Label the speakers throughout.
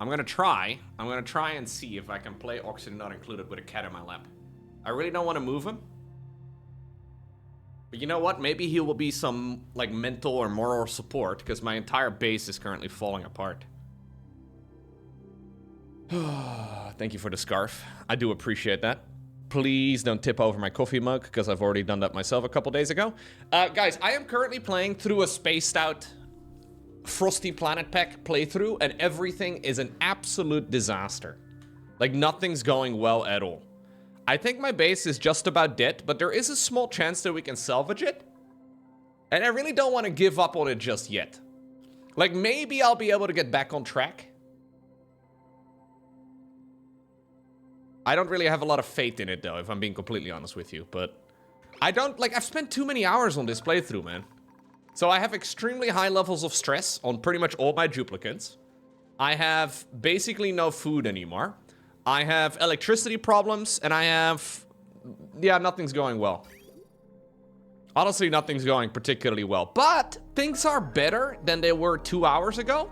Speaker 1: I'm gonna try and see if I can play Oxygen Not Included with a cat in my lap. I really don't want to move him. But you know what? Maybe he will be some, like, mental or moral support, because my entire base is currently falling apart. Thank you for the scarf. I do appreciate that. Please don't tip over my coffee mug, because I've already done that myself a couple days ago. Guys, I am currently playing through a spaced out Frosty Planet Pack playthrough, and everything is an absolute disaster. Like, nothing's going well at all. I think my base is just about dead, but there is a small chance that we can salvage it. And I really don't want to give up on it just yet. Like, maybe I'll be able to get back on track. I don't really have a lot of faith in it, though, if I'm being completely honest with you. But I don't, like, I've spent too many hours on this playthrough, man. So I have extremely high levels of stress on pretty much all my duplicates. I have basically no food anymore. I have electricity problems, and I have... yeah, nothing's going well. Honestly, nothing's going particularly well. But things are better than they were 2 hours ago.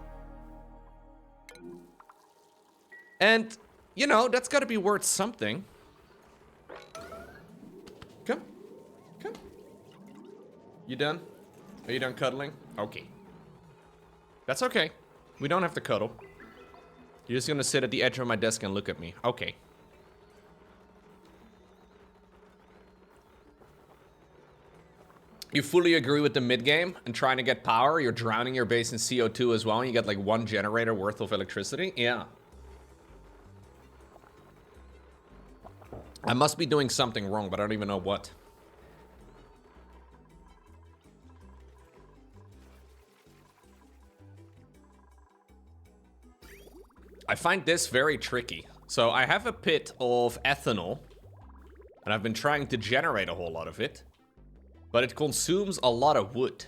Speaker 1: And, you know, that's gotta be worth something. Come. Come. You done? Are you done cuddling? Okay. That's okay. We don't have to cuddle. You're just gonna sit at the edge of my desk and look at me. Okay. You fully agree with the mid-game and trying to get power? You're drowning your base in CO2 as well, and you get like 1 generator worth of electricity? Yeah. I must be doing something wrong, but I don't even know what. I find this very tricky. So I have a pit of ethanol, and I've been trying to generate a whole lot of it, but it consumes a lot of wood.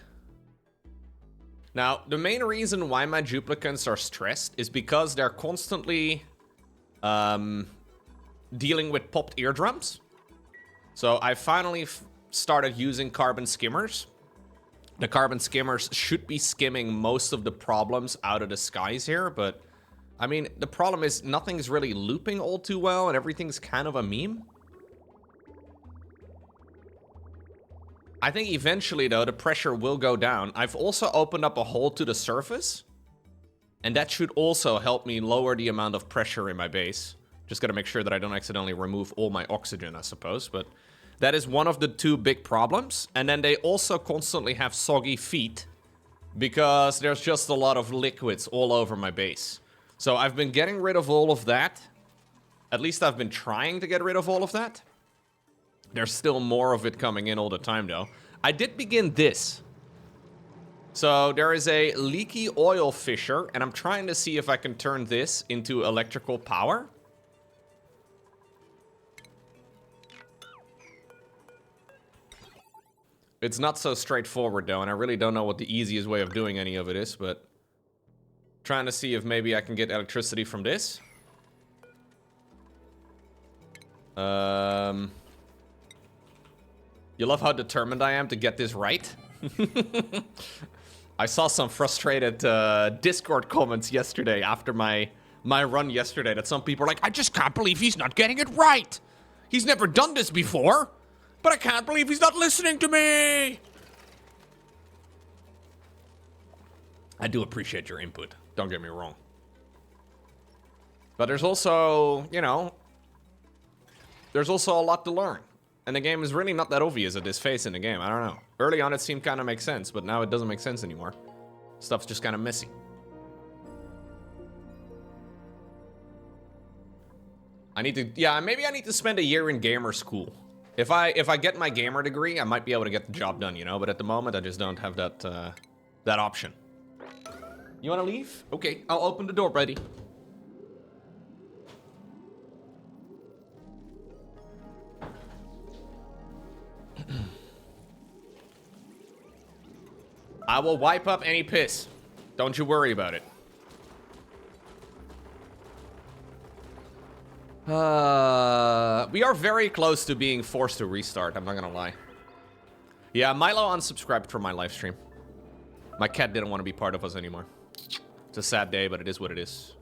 Speaker 1: Now, the main reason why my duplicants are stressed is because they're constantly dealing with popped eardrums. So I finally started using carbon skimmers. The carbon skimmers should be skimming most of the problems out of the skies here, but I mean, the problem is nothing's really looping all too well, and everything's kind of a meme. I think eventually, though, the pressure will go down. I've also opened up a hole to the surface, and that should also help me lower the amount of pressure in my base. Just gotta make sure that I don't accidentally remove all my oxygen, I suppose, but that is one of the 2 big problems. And then they also constantly have soggy feet, because there's just a lot of liquids all over my base. So I've been getting rid of all of that. At least I've been trying to get rid of all of that. There's still more of it coming in all the time, though. I did begin this. So there is a leaky oil fissure, and I'm trying to see if I can turn this into electrical power. It's not so straightforward, though, and I really don't know what the easiest way of doing any of it is, but... trying to see if maybe I can get electricity from this. You love how determined I am to get this right? I saw some frustrated Discord comments yesterday after my run yesterday that some people are like, I just can't believe he's not getting it right. He's never done this before, but I can't believe he's not listening to me. I do appreciate your input. Don't get me wrong. But there's also, you know, there's also a lot to learn. And the game is really not that obvious at this phase in the game. I don't know. Early on it seemed kind of make sense, but now it doesn't make sense anymore. Stuff's just kind of messy. I need to, yeah, maybe I need to spend a year in gamer school. If I get my gamer degree, I might be able to get the job done, you know? But at the moment, I just don't have that, that option. You wanna leave? Okay, I'll open the door, buddy. I will wipe up any piss. Don't you worry about it. We are very close to being forced to restart, I'm not gonna lie. Yeah, Milo unsubscribed from my live stream. My cat didn't want to be part of us anymore. It's a sad day, but it is what it is.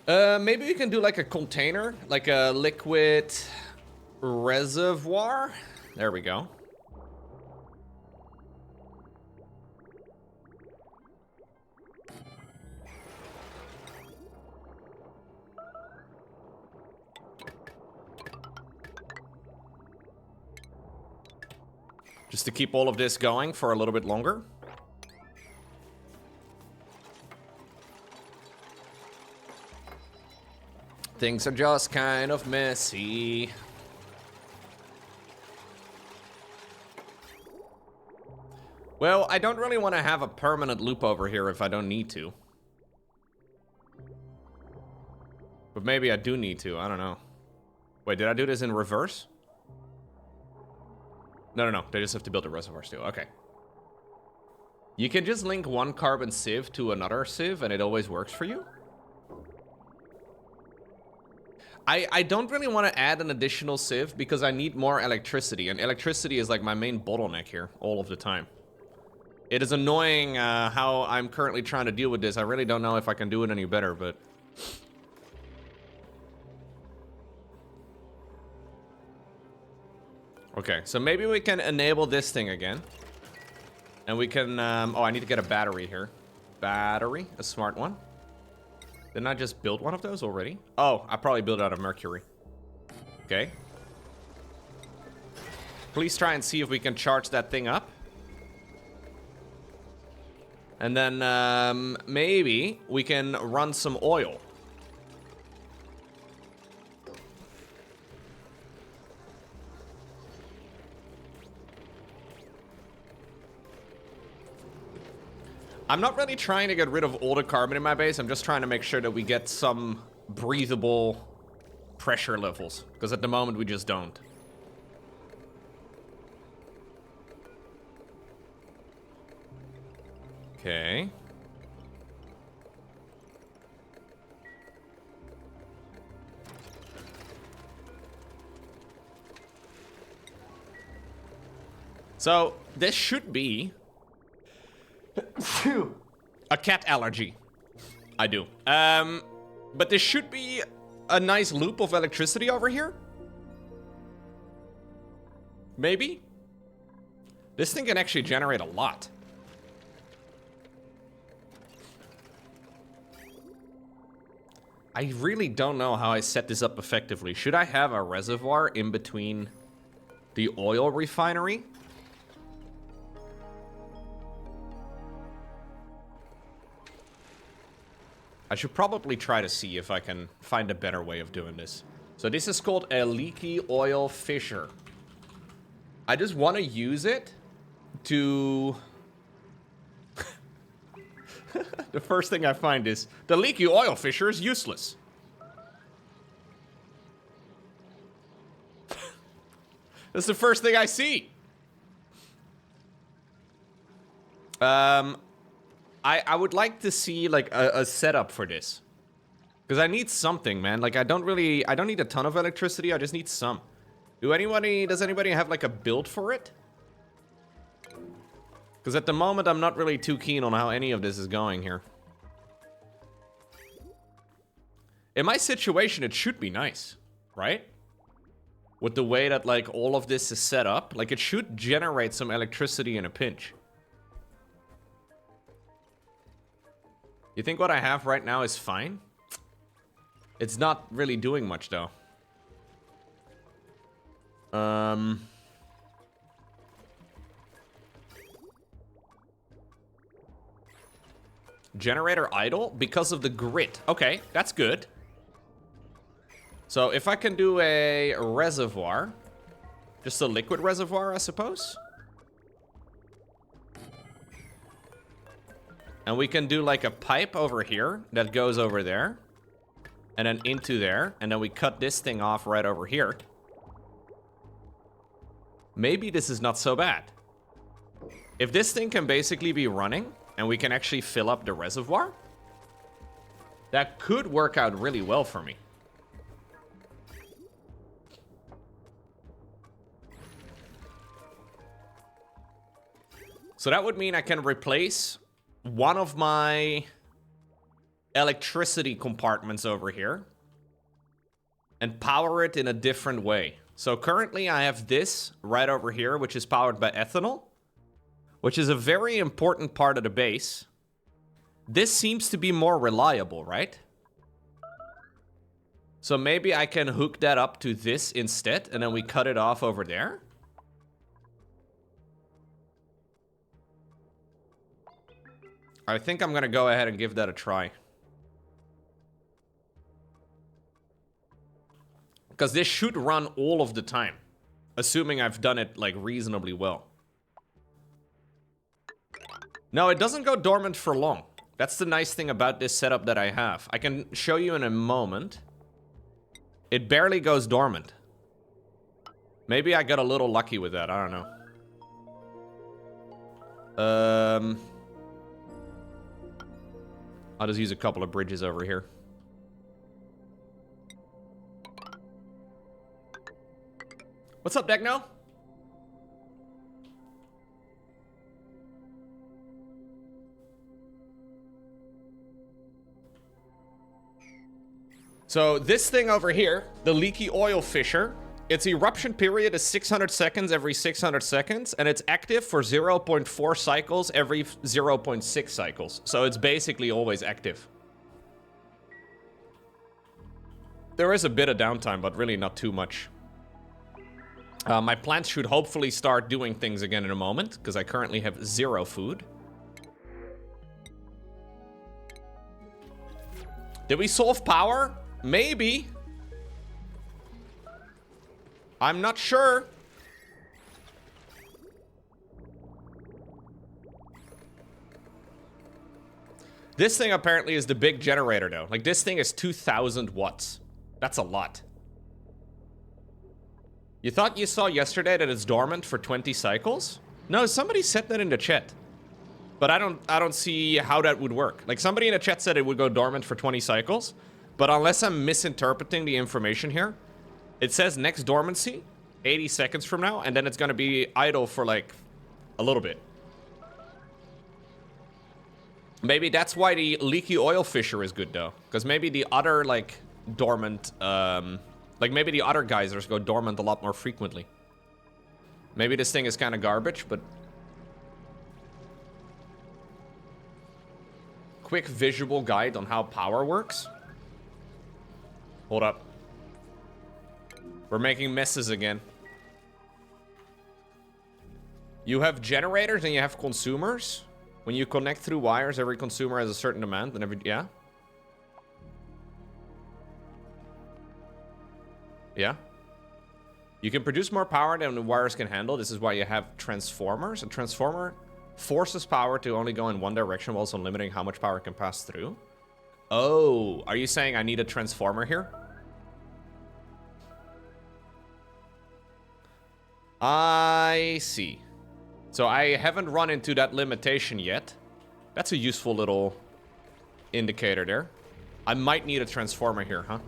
Speaker 1: Maybe we can do like a container, like a liquid reservoir. There we go. Just to keep all of this going for a little bit longer. Things are just kind of messy. Well, I don't really want to have a permanent loop over here if I don't need to. But maybe I do need to, I don't know. Wait, did I do this in reverse? No, they just have to build the reservoirs too, okay. You can just link one carbon sieve to another sieve and it always works for you? I don't really want to add an additional sieve because I need more electricity, and electricity is like my main bottleneck here all of the time. It is annoying how I'm currently trying to deal with this. I really don't know if I can do it any better, but... Okay, so maybe we can enable this thing again. And we can... oh, I need to get a battery here. Battery, a smart one. Didn't I just build one of those already? Oh, I probably built it out of mercury. Okay. Please try and see if we can charge that thing up. And then maybe we can run some oil. I'm not really trying to get rid of all the carbon in my base. I'm just trying to make sure that we get some breathable pressure levels. Because at the moment, we just don't. Okay. So, this should be... a cat allergy. I do. But there should be a nice loop of electricity over here. Maybe? This thing can actually generate a lot. I really don't know how I set this up effectively. Should I have a reservoir in between the oil refinery? I should probably try to see if I can find a better way of doing this. So this is called a leaky oil fissure. I just want to use it to... The first thing I find is, the leaky oil fissure is useless. That's the first thing I see. I would like to see, like, a setup for this. Because I need something, man. Like, I don't need a ton of electricity, I just need some. Does anybody have, like, a build for it? Because at the moment, I'm not really too keen on how any of this is going here. In my situation, it should be nice, right? With the way that, like, all of this is set up. Like, it should generate some electricity in a pinch. You think what I have right now is fine? It's not really doing much, though. Generator idle because of the grit. Okay, that's good. So if I can do a reservoir, just a liquid reservoir, I suppose. And we can do like a pipe over here that goes over there. And then into there. And then we cut this thing off right over here. Maybe this is not so bad. If this thing can basically be running, and we can actually fill up the reservoir, that could work out really well for me. So that would mean I can replace one of my electricity compartments over here and power it in a different way. So currently I have this right over here, which is powered by ethanol, which is a very important part of the base. This seems to be more reliable, right? So maybe I can hook that up to this instead, and then we cut it off over there. I think I'm gonna go ahead and give that a try. Because this should run all of the time, assuming I've done it, like, reasonably well. No, it doesn't go dormant for long. That's the nice thing about this setup that I have. I can show you in a moment. It barely goes dormant. Maybe I got a little lucky with that, I don't know. I'll just use a couple of bridges over here. What's up, Degno? So this thing over here, the leaky oil fisher, its eruption period is 600 seconds every 600 seconds, and it's active for 0.4 cycles every 0.6 cycles. So it's basically always active. There is a bit of downtime, but really not too much. My plants should hopefully start doing things again in a moment, because I currently have 0 food. Did we solve power? Maybe. I'm not sure. This thing apparently is the big generator, though. Like, this thing is 2,000 watts. That's a lot. You thought you saw yesterday that it's dormant for 20 cycles? No, somebody said that in the chat. But I don't see how that would work. Like, somebody in the chat said it would go dormant for 20 cycles. But unless I'm misinterpreting the information here, it says next dormancy, 80 seconds from now, and then it's gonna be idle for, like, a little bit. Maybe that's why the leaky oil fisher is good, though. Because maybe the other, like, dormant, like, maybe the other geysers go dormant a lot more frequently. Maybe this thing is kind of garbage, but... Quick visual guide on how power works. Hold up. We're making messes again. You have generators and you have consumers. When you connect through wires, every consumer has a certain demand and every... Yeah? Yeah? You can produce more power than the wires can handle. This is why you have transformers. A transformer forces power to only go in one direction while also limiting how much power can pass through. Oh, are you saying I need a transformer here? I see. So I haven't run into that limitation yet. That's a useful little indicator there. I might need a transformer here, huh?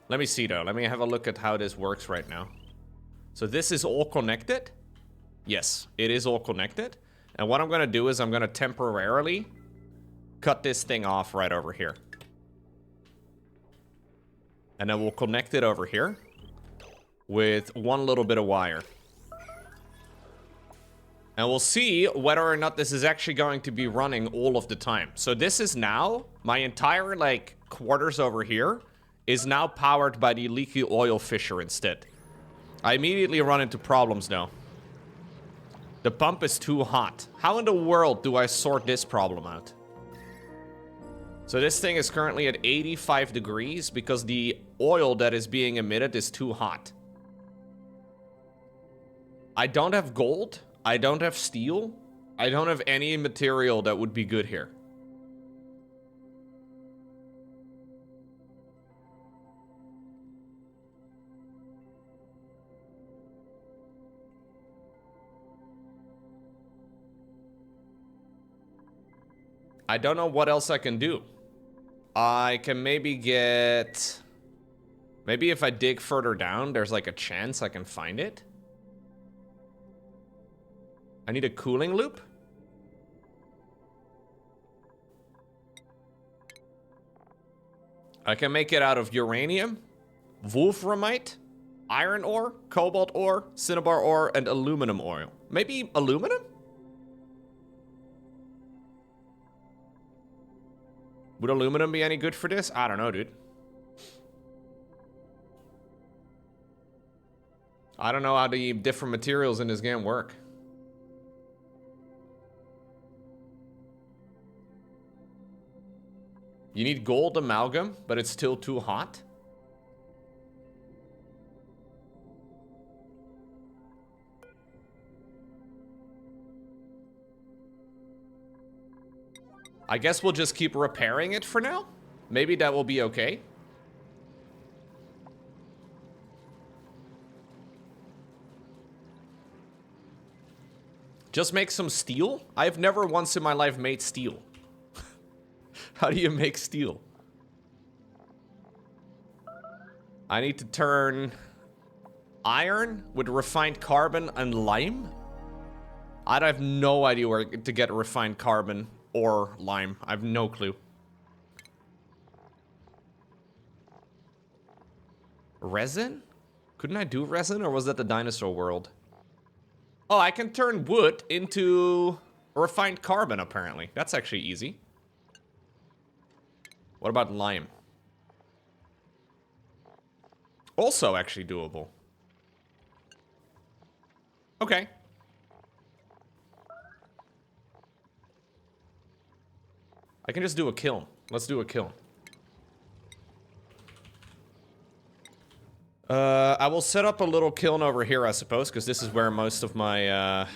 Speaker 1: Let me see though. Let me have a look at how this works right now. So this is all connected. Yes, it is all connected. And what I'm gonna do is I'm gonna temporarily cut this thing off right over here. And then we'll connect it over here with one little bit of wire. And we'll see whether or not this is actually going to be running all of the time. So this is now, my entire, like, quarters over here is now powered by the leaky oil fisher instead. I immediately run into problems now. The pump is too hot. How in the world do I sort this problem out? So this thing is currently at 85 degrees because the oil that is being emitted is too hot. I don't have gold. I don't have steel. I don't have any material that would be good here. I don't know what else I can do. I can maybe get... Maybe if I dig further down, there's like a chance I can find it. I need a cooling loop. I can make it out of uranium, wolframite, iron ore, cobalt ore, cinnabar ore, and aluminum ore. Maybe aluminum? Would aluminum be any good for this? I don't know, dude. I don't know how the different materials in this game work. You need gold amalgam, but it's still too hot. I guess we'll just keep repairing it for now. Maybe that will be okay. Just make some steel? I've never once in my life made steel. How do you make steel? I need to turn iron with refined carbon and lime? I have no idea where to get refined carbon or lime. I have no clue. Resin? Couldn't I do resin, or was that the dinosaur world? Oh, I can turn wood into refined carbon, apparently. That's actually easy. What about lime? Also actually doable. Okay. I can just do a kiln. Let's do a kiln. I will set up a little kiln over here, I suppose, because this is where most of my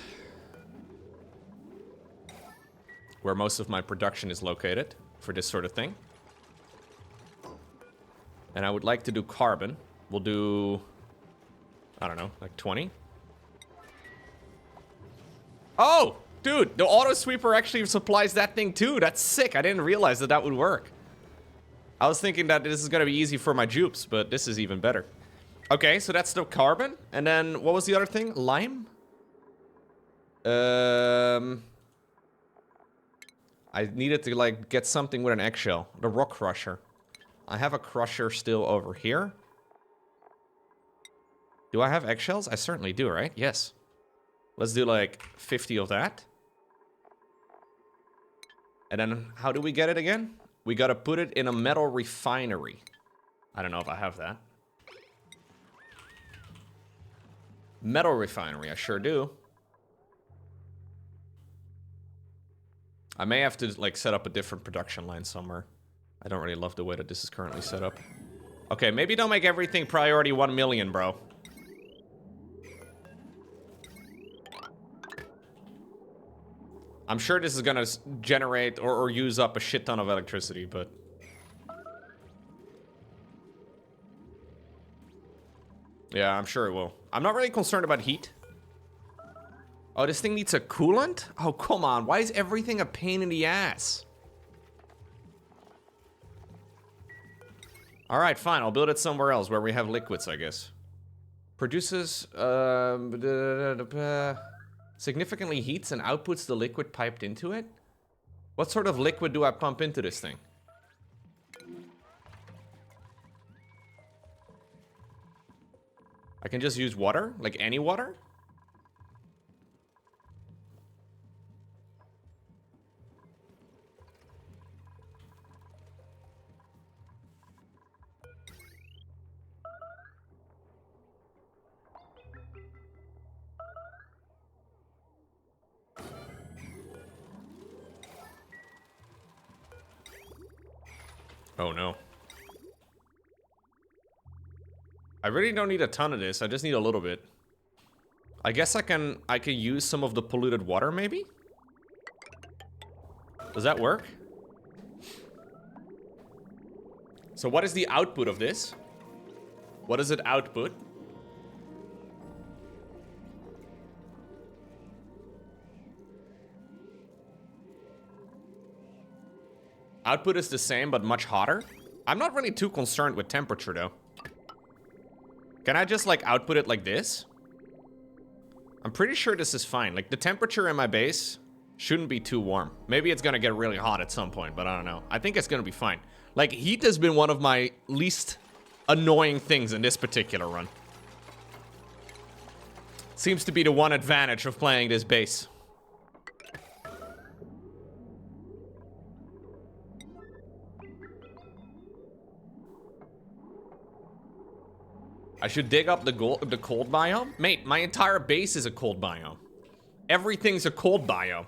Speaker 1: production is located for this sort of thing. And I would like to do carbon. We'll do, I don't know, like 20. Oh, dude, the auto sweeper actually supplies that thing too. That's sick. I didn't realize that that would work. I was thinking that this is gonna be easy for my jupes, but this is even better. Okay, so that's the carbon. And then what was the other thing? Lime? I needed to like get something with an eggshell. The rock crusher. I have a crusher still over here. Do I have eggshells? I certainly do, right? Yes. Let's do like 50 of that. And then how do we get it again? We gotta put it in a metal refinery. I don't know if I have that. Metal refinery, I sure do. I may have to like set up a different production line somewhere. I don't really love the way that this is currently set up. Okay, maybe don't make everything priority 1 million, bro. I'm sure this is gonna generate or use up a shit ton of electricity, but... yeah, I'm sure it will. I'm not really concerned about heat. Oh, this thing needs a coolant? Oh, come on. Why is everything a pain in the ass? Alright, fine. I'll build it somewhere else where we have liquids, I guess. Produces... significantly heats and outputs the liquid piped into it? What sort of liquid do I pump into this thing? I can just use water? Like any water? Oh no. I really don't need a ton of this, I just need a little bit. I guess I can use some of the polluted water, maybe? Does that work? So what is the output of this? What does it output? Output is the same, but much hotter. I'm not really too concerned with temperature, though. Can I just, like, output it like this? I'm pretty sure this is fine. Like, the temperature in my base shouldn't be too warm. Maybe it's gonna get really hot at some point, but I don't know. I think it's gonna be fine. Like, heat has been one of my least annoying things in this particular run. Seems to be the one advantage of playing this base. I should dig up the cold biome? Mate, my entire base is a cold biome. Everything's a cold biome.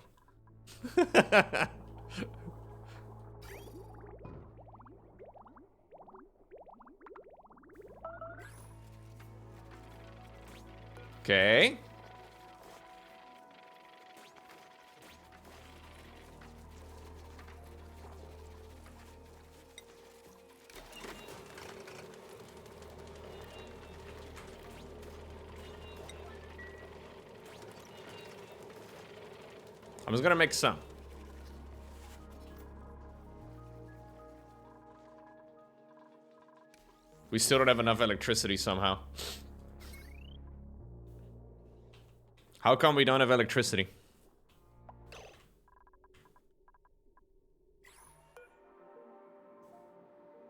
Speaker 1: Okay. I'm just gonna make some. We still don't have enough electricity somehow. How come we don't have electricity?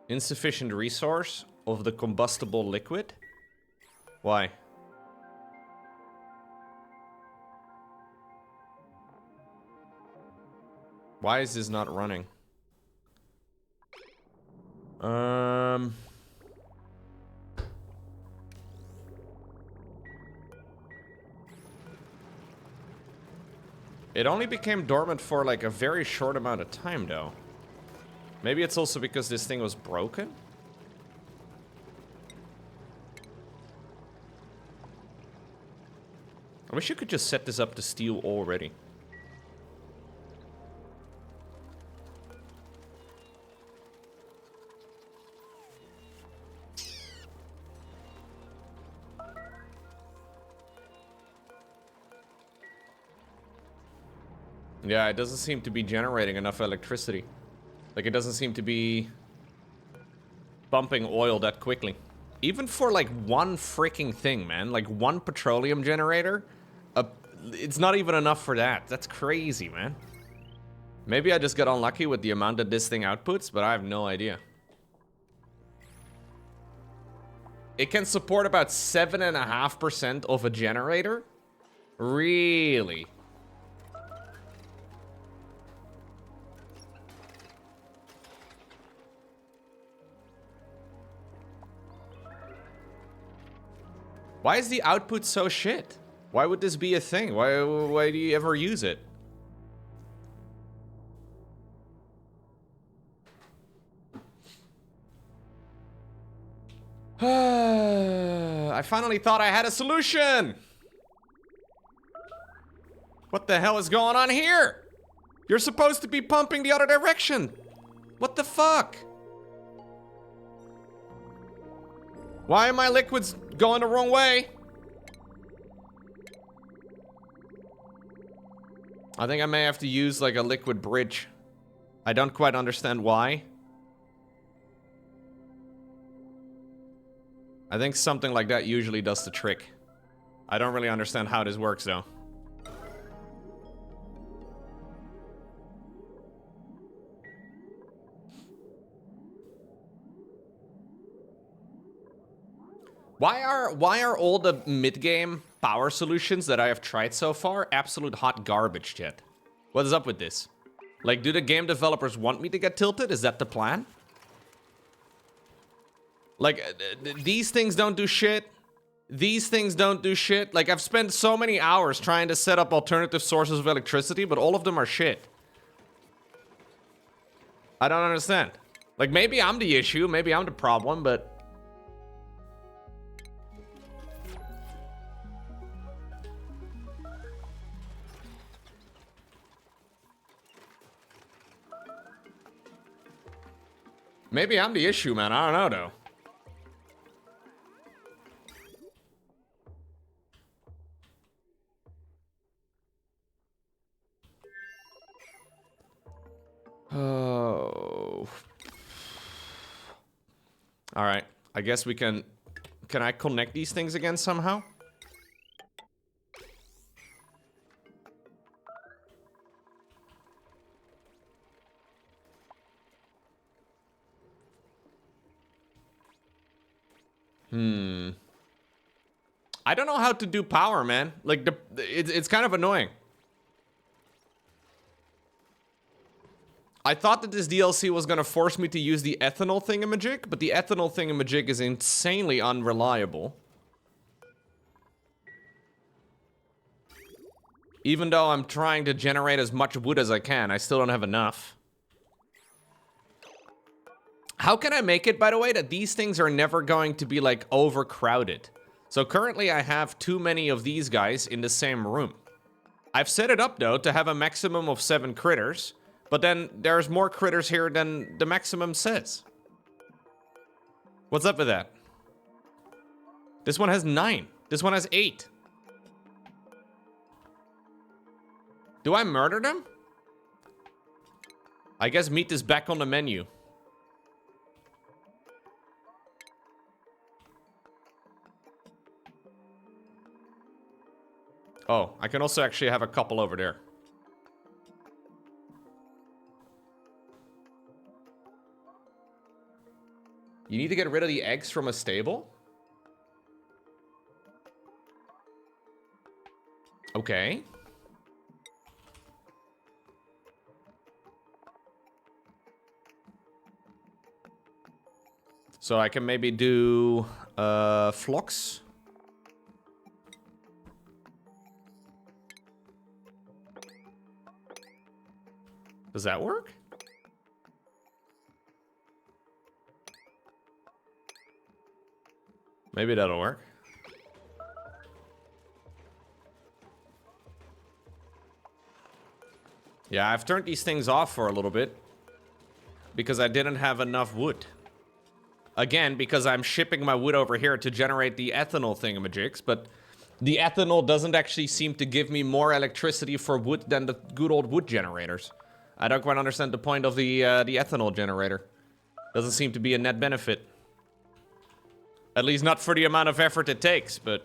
Speaker 1: Insufficient resource of the combustible liquid? Why? Why is this not running? It only became dormant for like a very short amount of time though. Maybe it's also because this thing was broken? I wish you could just set this up to steal already. Yeah, it doesn't seem to be generating enough electricity. Like, it doesn't seem to be bumping oil that quickly. Even for, like, one freaking thing, man. Like, one petroleum generator. It's not even enough for that. That's crazy, man. Maybe I just got unlucky with the amount that this thing outputs, but I have no idea. It can support about 7.5% of a generator? Really? Why is the output so shit? Why would this be a thing? Why do you ever use it? I finally thought I had a solution! What the hell is going on here? You're supposed to be pumping the other direction! What the fuck? Why are my liquids going the wrong way? I think I may have to use like a liquid bridge. I don't quite understand why. I think something like that usually does the trick. I don't really understand how this works though. Why are all the mid-game power solutions that I have tried so far absolute hot garbage yet? What is up with this? Like, do the game developers want me to get tilted? Is that the plan? Like, these things don't do shit. These things don't do shit. Like, I've spent so many hours trying to set up alternative sources of electricity, but all of them are shit. I don't understand. Like, maybe I'm the issue, maybe I'm the problem, but... maybe I'm the issue, man. I don't know, though. Oh. All right. I guess we can Can I connect these things again somehow? I don't know how to do power, man. Like, it's kind of annoying. I thought that this DLC was gonna force me to use the ethanol thingamajig, but the ethanol thingamajig is insanely unreliable. Even though I'm trying to generate as much wood as I can, I still don't have enough. How can I make it, by the way, that these things are never going to be, like, overcrowded? So currently I have too many of these guys in the same room. I've set it up, though, to have a maximum of 7 critters, but then there's more critters here than the maximum says. What's up with that? This one has 9. This one has 8. Do I murder them? I guess meat is back on the menu. Oh, I can also actually have a couple over there. You need to get rid of the eggs from a stable? Okay. So I can maybe do flocks. Does that work? Maybe that'll work. Yeah, I've turned these things off for a little bit because I didn't have enough wood. Again, because I'm shipping my wood over here to generate the ethanol thingamajigs, but the ethanol doesn't actually seem to give me more electricity for wood than the good old wood generators. I don't quite understand the point of the ethanol generator. Doesn't seem to be a net benefit. At least not for the amount of effort it takes, but...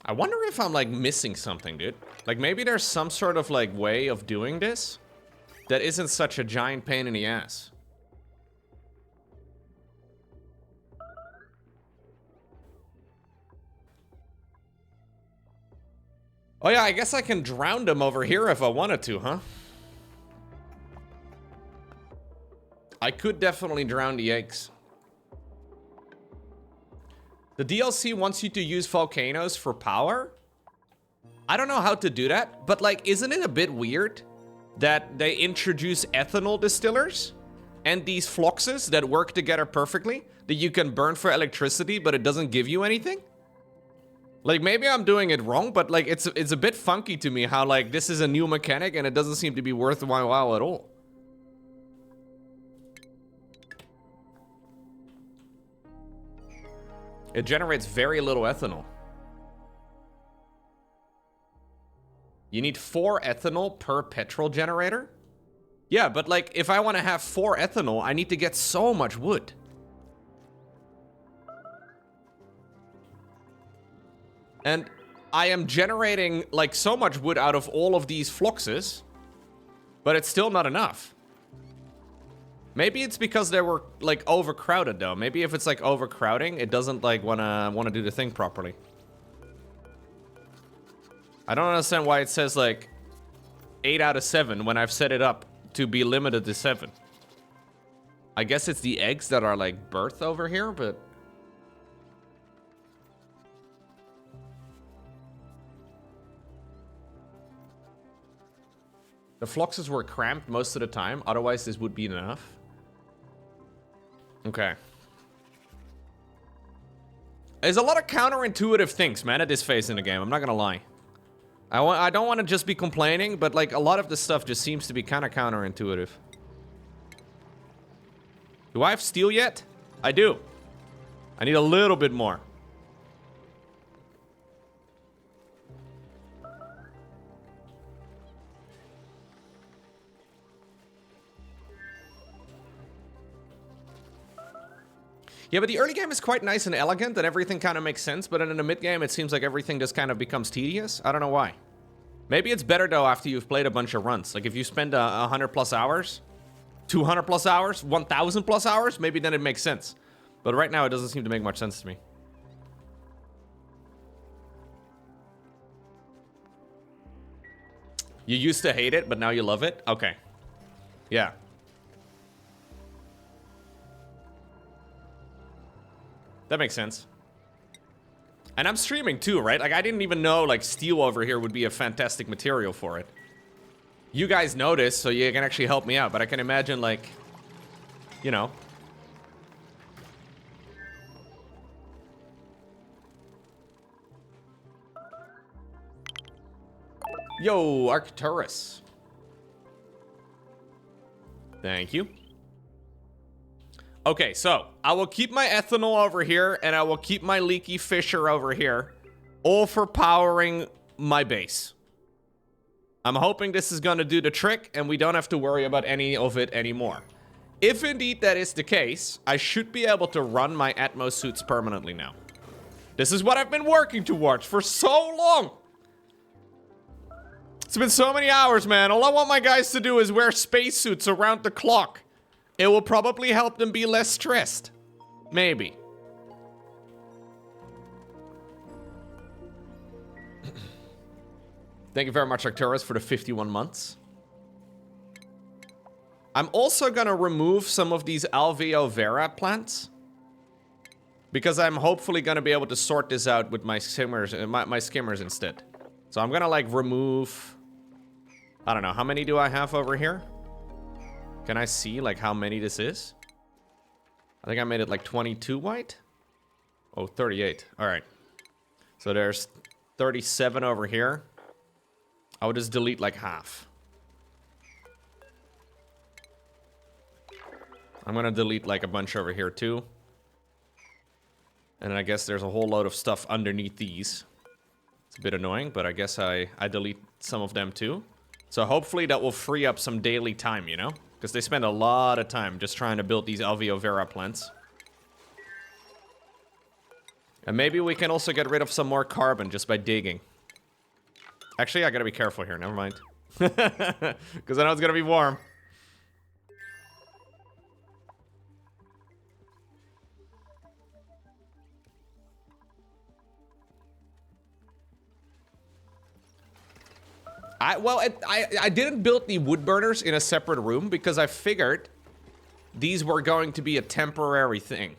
Speaker 1: I wonder if I'm, like, missing something, dude. Like, maybe there's some sort of, like, way of doing this that isn't such a giant pain in the ass. Oh yeah, I guess I can drown them over here if I wanted to, huh? I could definitely drown the eggs. The DLC wants you to use volcanoes for power? I don't know how to do that, but like, isn't it a bit weird that they introduce ethanol distillers and these fluxes that work together perfectly, that you can burn for electricity, but it doesn't give you anything? Like, maybe I'm doing it wrong, but like, it's a bit funky to me how like, this is a new mechanic and it doesn't seem to be worth my while at all. It generates very little ethanol. You need 4 ethanol per petrol generator? Yeah, but like, if I want to have 4 ethanol, I need to get so much wood. And I am generating like so much wood out of all of these fluxes, but it's still not enough. Maybe it's because they were like overcrowded though. Maybe if it's like overcrowding, it doesn't like wanna do the thing properly. I don't understand why it says like 8 out of 7 when I've set it up to be limited to 7. I guess it's the eggs that are like birth over here, but... The fluxes were cramped most of the time, otherwise this would be enough. Okay. There's a lot of counterintuitive things, man, at this phase in the game, I'm not gonna lie. I don't want to just be complaining, but like a lot of this stuff just seems to be kind of counterintuitive. Do I have steel yet? I do. I need a little bit more. Yeah, but the early game is quite nice and elegant, and everything kind of makes sense, but then in the mid game, it seems like everything just kind of becomes tedious. I don't know why. Maybe it's better, though, after you've played a bunch of runs. Like, if you spend 100 plus hours, 200 plus hours, 1,000 plus hours, maybe then it makes sense. But right now, it doesn't seem to make much sense to me. You used to hate it, but now you love it? Okay. Yeah. That makes sense. And I'm streaming too, right? Like, I didn't even know, like, steel over here would be a fantastic material for it. You guys noticed, so you can actually help me out. But I can imagine, like, you know. Yo, Arcturus. Thank you. Okay, so I will keep my ethanol over here, and I will keep my leaky fisher over here, all for powering my base. I'm hoping this is going to do the trick, and we don't have to worry about any of it anymore. If indeed that is the case, I should be able to run my Atmos suits permanently now. This is what I've been working towards for so long. It's been so many hours, man. All I want my guys to do is wear spacesuits around the clock. It will probably help them be less stressed. Maybe. Thank you very much, Arcturus, for the 51 months. I'm also gonna remove some of these Alveo Vera plants, because I'm hopefully gonna be able to sort this out with my skimmers, my skimmers instead. So I'm gonna, like, remove... I don't know, how many do I have over here? Can I see, like, how many this is? I think I made it, like, 22 white? Oh, 38. Alright. So there's 37 over here. I would just delete, like, half. I'm gonna delete, like, a bunch over here, too. And I guess there's a whole load of stuff underneath these. It's a bit annoying, but I guess I delete some of them, too. So hopefully that will free up some daily time, you know? Because they spend a lot of time just trying to build these Alveo Vera plants. And maybe we can also get rid of some more carbon just by digging. Actually, I gotta be careful here, never mind. Because I know it's gonna be warm. I didn't build the wood burners in a separate room because I figured these were going to be a temporary thing.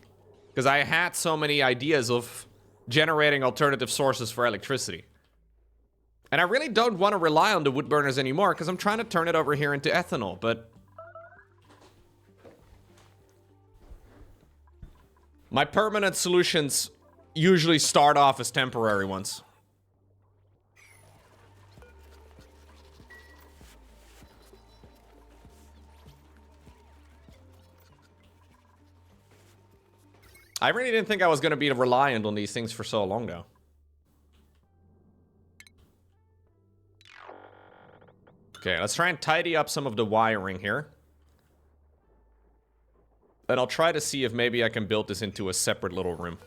Speaker 1: Because I had so many ideas of generating alternative sources for electricity. And I really don't want to rely on the wood burners anymore because I'm trying to turn it over here into ethanol, but... my permanent solutions usually start off as temporary ones. I really didn't think I was going to be reliant on these things for so long, though. Okay, let's try and tidy up some of the wiring here. And I'll try to see if maybe I can build this into a separate little room.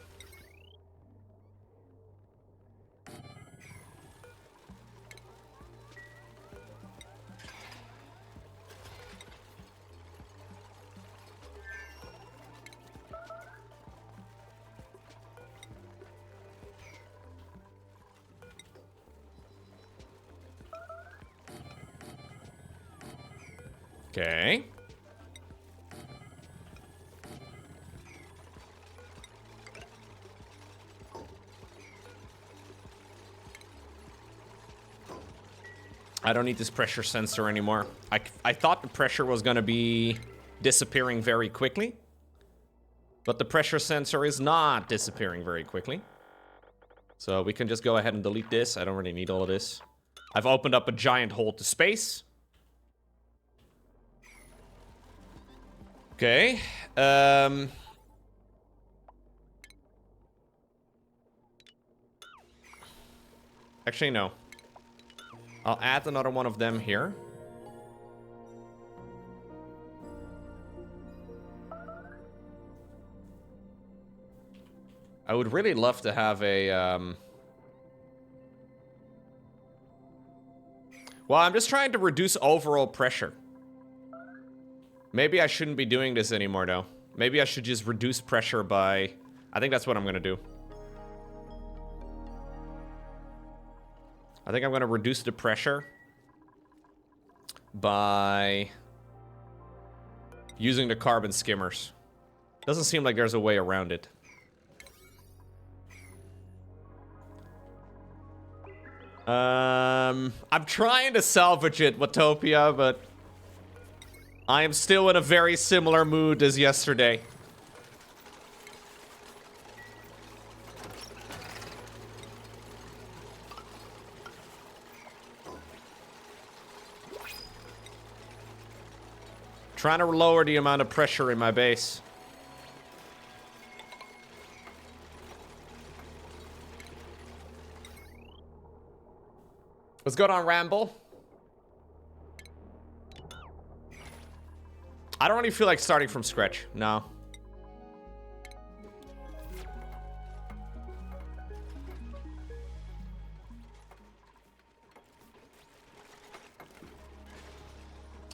Speaker 1: Okay. I don't need this pressure sensor anymore. I thought the pressure was going to be disappearing very quickly. But the pressure sensor is not disappearing very quickly. So we can just go ahead and delete this. I don't really need all of this. I've opened up a giant hole to space. Okay. Actually, no. I'll add another one of them here. I would really love to have a, Well, I'm just trying to reduce overall pressure. Maybe I shouldn't be doing this anymore, though. Maybe I should just reduce pressure by... I think that's what I'm gonna do. I think I'm gonna reduce the pressure by using the carbon skimmers. Doesn't seem like there's a way around it. I'm trying to salvage it, Watopia, but I am still in a very similar mood as yesterday. Trying to lower the amount of pressure in my base. What's going on, Ramble? I don't really feel like starting from scratch. No.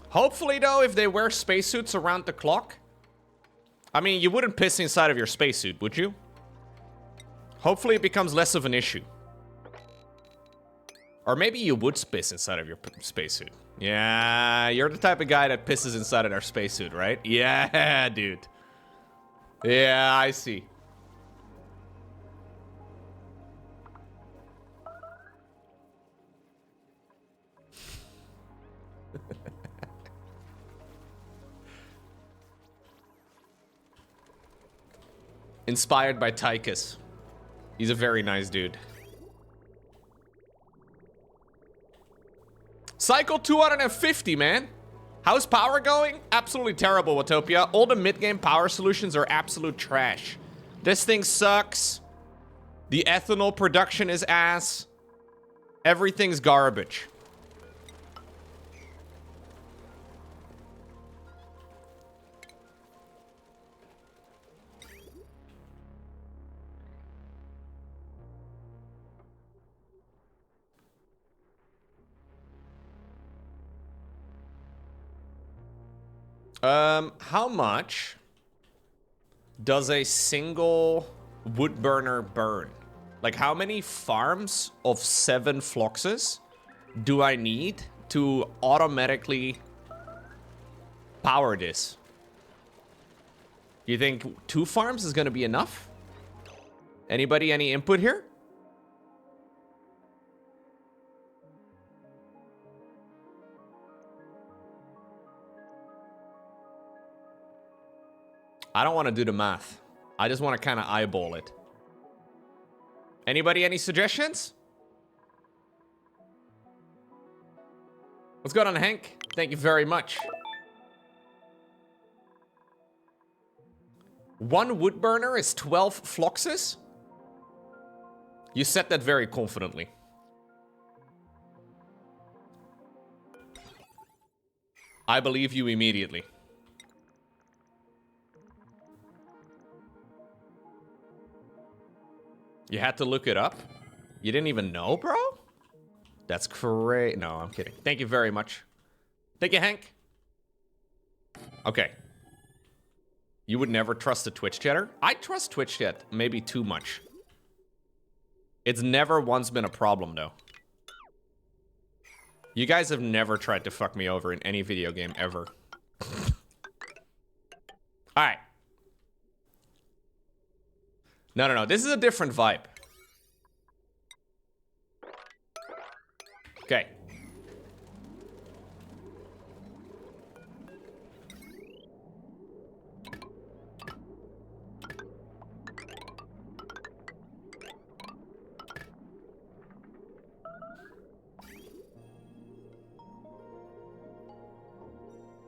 Speaker 1: Hopefully, though, if they wear spacesuits around the clock... I mean, you wouldn't piss inside of your spacesuit, would you? Hopefully it becomes less of an issue. Or maybe you would piss inside of your spacesuit. Yeah, you're the type of guy that pisses inside of their spacesuit, right? Yeah, dude. Yeah, I see. Inspired by Tychus. He's a very nice dude. Cycle 250, man. How's power going? Absolutely terrible, Watopia. All the mid-game power solutions are absolute trash. This thing sucks. The ethanol production is ass. Everything's garbage. How much does a single wood burner burn? Like, how many farms of 7 Floxes do I need to automatically power this? You think 2 farms is gonna be enough? Anybody, any input here? I don't want to do the math. I just want to kind of eyeball it. Anybody, any suggestions? What's going on, Hank? Thank you very much. 1 wood burner is 12 Floxes? You said that very confidently. I believe you immediately. You had to look it up? You didn't even know, bro? That's crazy. No, I'm kidding. Thank you very much. Thank you, Hank. Okay. You would never trust a Twitch chatter? I trust Twitch chat, maybe too much. It's never once been a problem, though. You guys have never tried to fuck me over in any video game ever. Alright. No. This is a different vibe. Okay.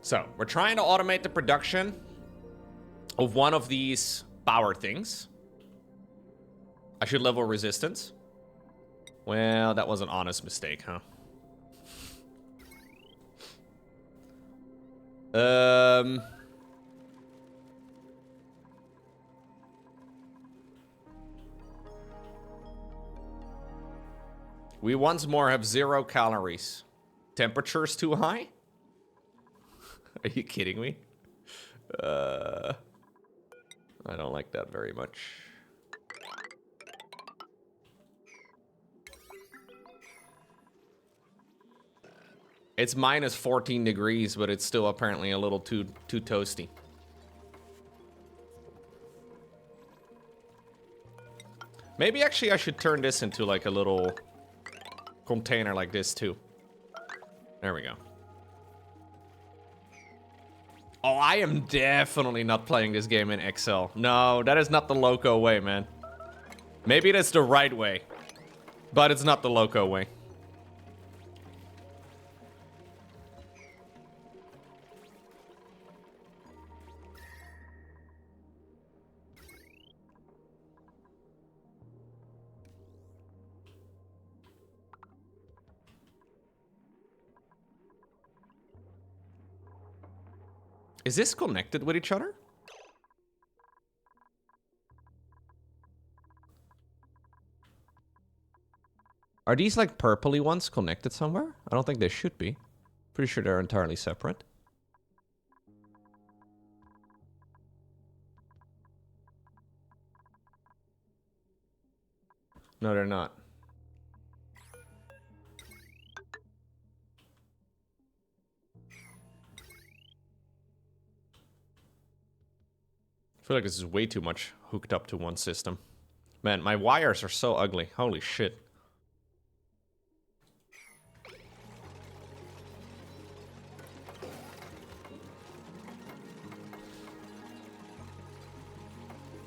Speaker 1: So, we're trying to automate the production of one of these power things. I should level resistance. Well, that was an honest mistake, huh? We once more have 0 calories. Temperature's too high? Are you kidding me? I don't like that very much. It's minus 14 degrees, but it's still apparently a little too toasty. Maybe actually I should turn this into like a little container like this too. There we go. Oh, I am definitely not playing this game in Excel. No, that is not the loco way, man. Maybe that's the right way, but it's not the loco way. Is this connected with each other? Are these like purpley ones connected somewhere? I don't think they should be. Pretty sure they're entirely separate. No, they're not. I feel like this is way too much hooked up to one system. Man, my wires are so ugly. Holy shit.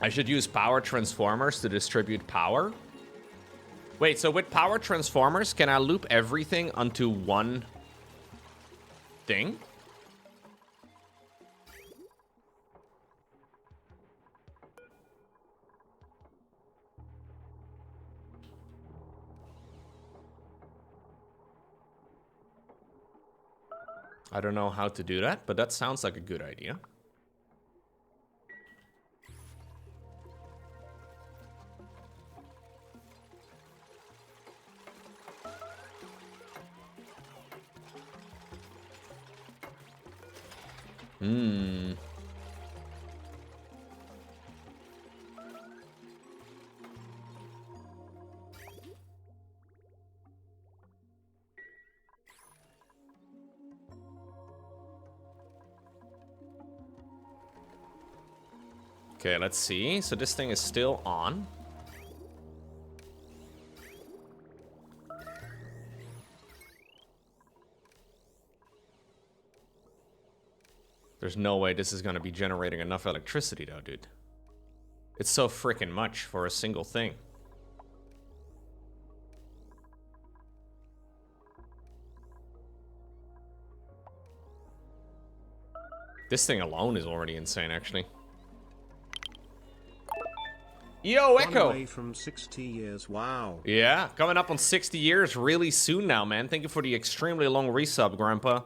Speaker 1: I should use power transformers to distribute power. Wait, so with power transformers, can I loop everything onto one thing? I don't know how to do that, but that sounds like a good idea. Okay, let's see. So this thing is still on. There's no way this is going to be generating enough electricity though, dude. It's so freaking much for a single thing. This thing alone is already insane, actually. Yo, Echo!
Speaker 2: Away from 60 years, wow.
Speaker 1: Yeah, coming up on 60 years really soon now, man. Thank you for the extremely long resub, Grandpa.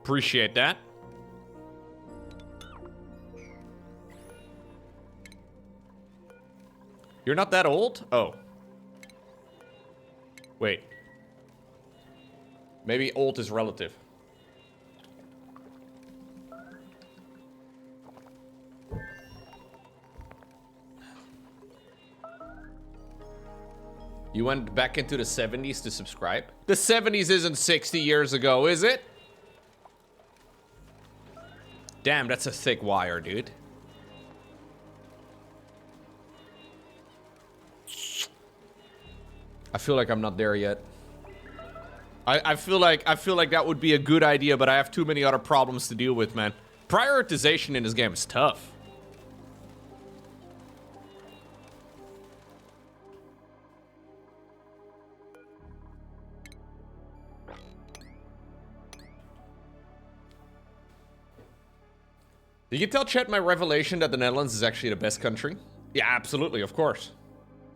Speaker 1: Appreciate that. You're not that old? Oh. Wait. Maybe old is relative. You went back into the 70s to subscribe? The 70s isn't 60 years ago, is it? Damn, that's a thick wire, dude. I feel like I'm not there yet. I feel like that would be a good idea, but I have too many other problems to deal with, man. Prioritization in this game is tough. You can tell chat my revelation that the Netherlands is actually the best country. Yeah, absolutely, of course.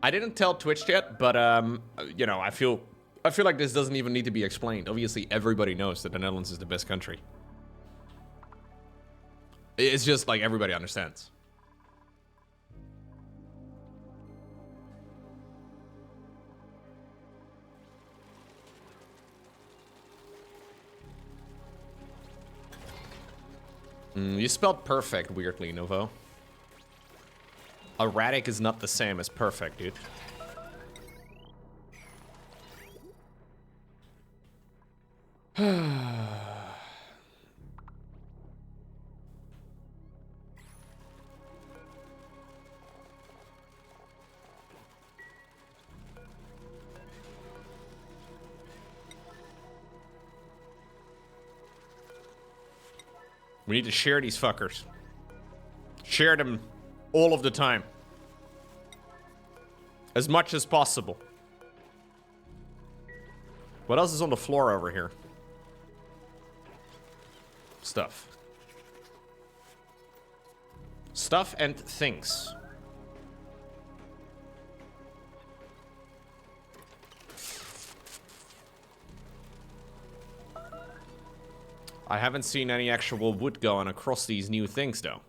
Speaker 1: I didn't tell Twitch yet, but you know, I feel like this doesn't even need to be explained. Obviously, everybody knows that the Netherlands is the best country. It's just like everybody understands. You spelled perfect weirdly, Novo. Erratic is not the same as perfect, dude. We need to share these fuckers. Share them all of the time. As much as possible. What else is on the floor over here? Stuff. Stuff and things. I haven't seen any actual wood going across these new things, though.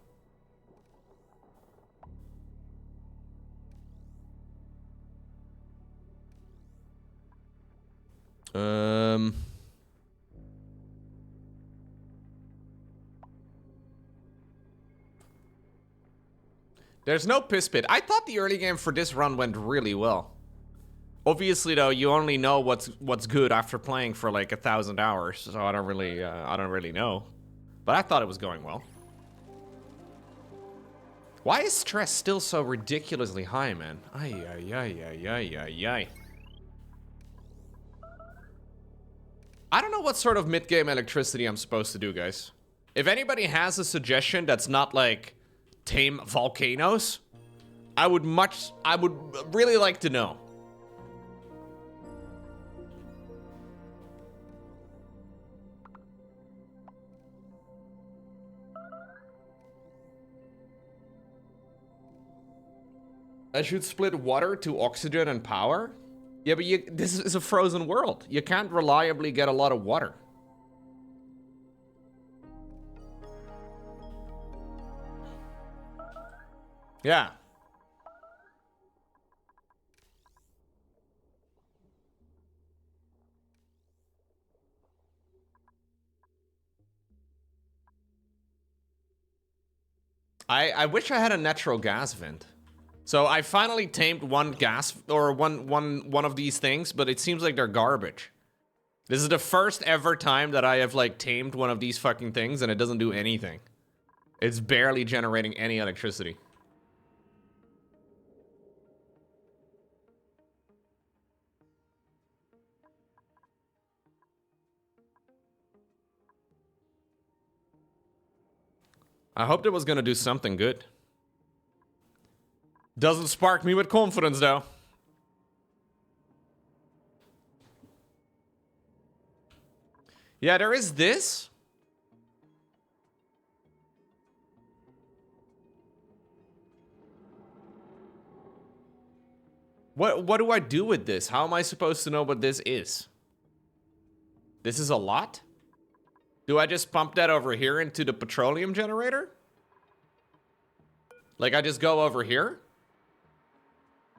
Speaker 1: There's no piss pit. I thought the early game for this run went really well. Obviously, though, you only know what's good after playing for like 1,000 hours, so I don't really know. But I thought it was going well. Why is stress still so ridiculously high, man? Ay, ay, ay, ay, ay, ay, ay. I don't know what sort of mid-game electricity I'm supposed to do, guys. If anybody has a suggestion that's not like tame volcanoes, I would really like to know. I should split water to oxygen and power? Yeah, but this is a frozen world. You can't reliably get a lot of water. Yeah. I wish I had a natural gas vent. So I finally tamed one gas or one of these things, but it seems like they're garbage. This is the first ever time that I have like tamed one of these fucking things and it doesn't do anything. It's barely generating any electricity. I hoped it was gonna do something good. Doesn't spark me with confidence, though. Yeah, there is this. What do I do with this? How am I supposed to know what this is? This is a lot? Do I just pump that over here into the petroleum generator? Like I just go over here?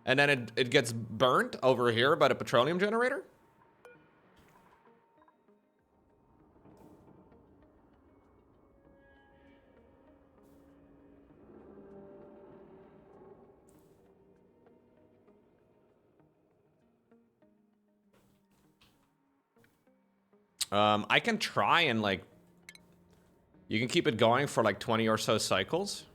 Speaker 1: And then it gets burnt over here by the petroleum generator? I can try and like... You can keep it going for like 20 or so cycles.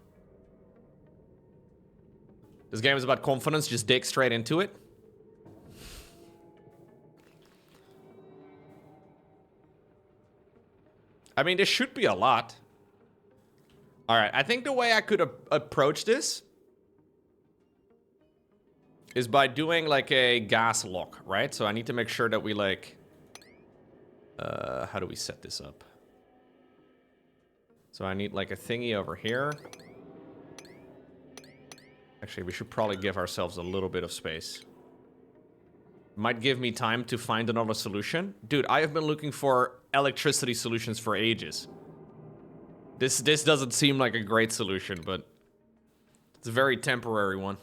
Speaker 1: This game is about confidence, just dig straight into it. I mean, this should be a lot. Alright, I think the way I could approach this is by doing like a gas lock, right? So I need to make sure that we like... how do we set this up? So I need like a thingy over here. Actually, we should probably give ourselves a little bit of space. Might give me time to find another solution. Dude, I have been looking for electricity solutions for ages. This doesn't seem like a great solution, but it's a very temporary one.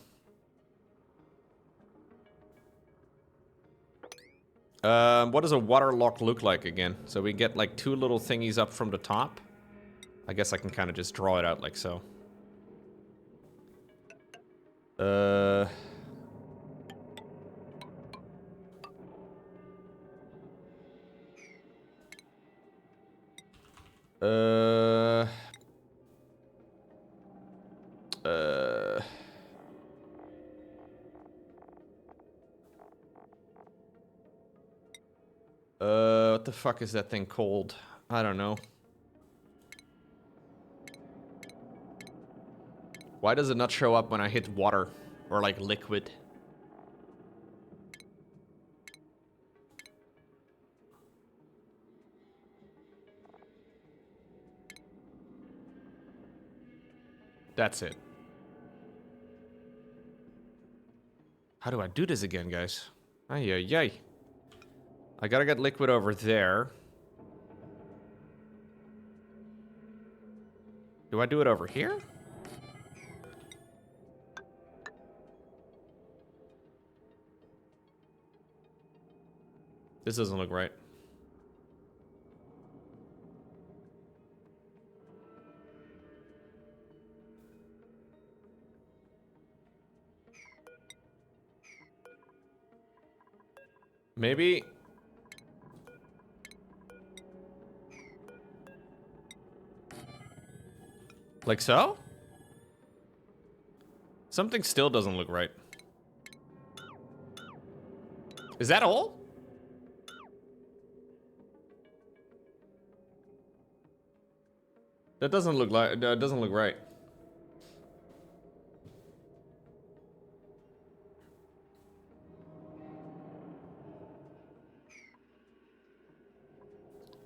Speaker 1: What does a water lock look like again? So we get like two little thingies up from the top. I guess I can kind of just draw it out like so. Uh... Uh... What the fuck is that thing called? I don't know. Why does it not show up when I hit water? Or like liquid? That's it. How do I do this again, guys? Ay, ay, ay. I gotta get liquid over there. Do I do it over here? This doesn't look right. Maybe... like so? Something still doesn't look right. Is that all? That doesn't look like... that doesn't look right.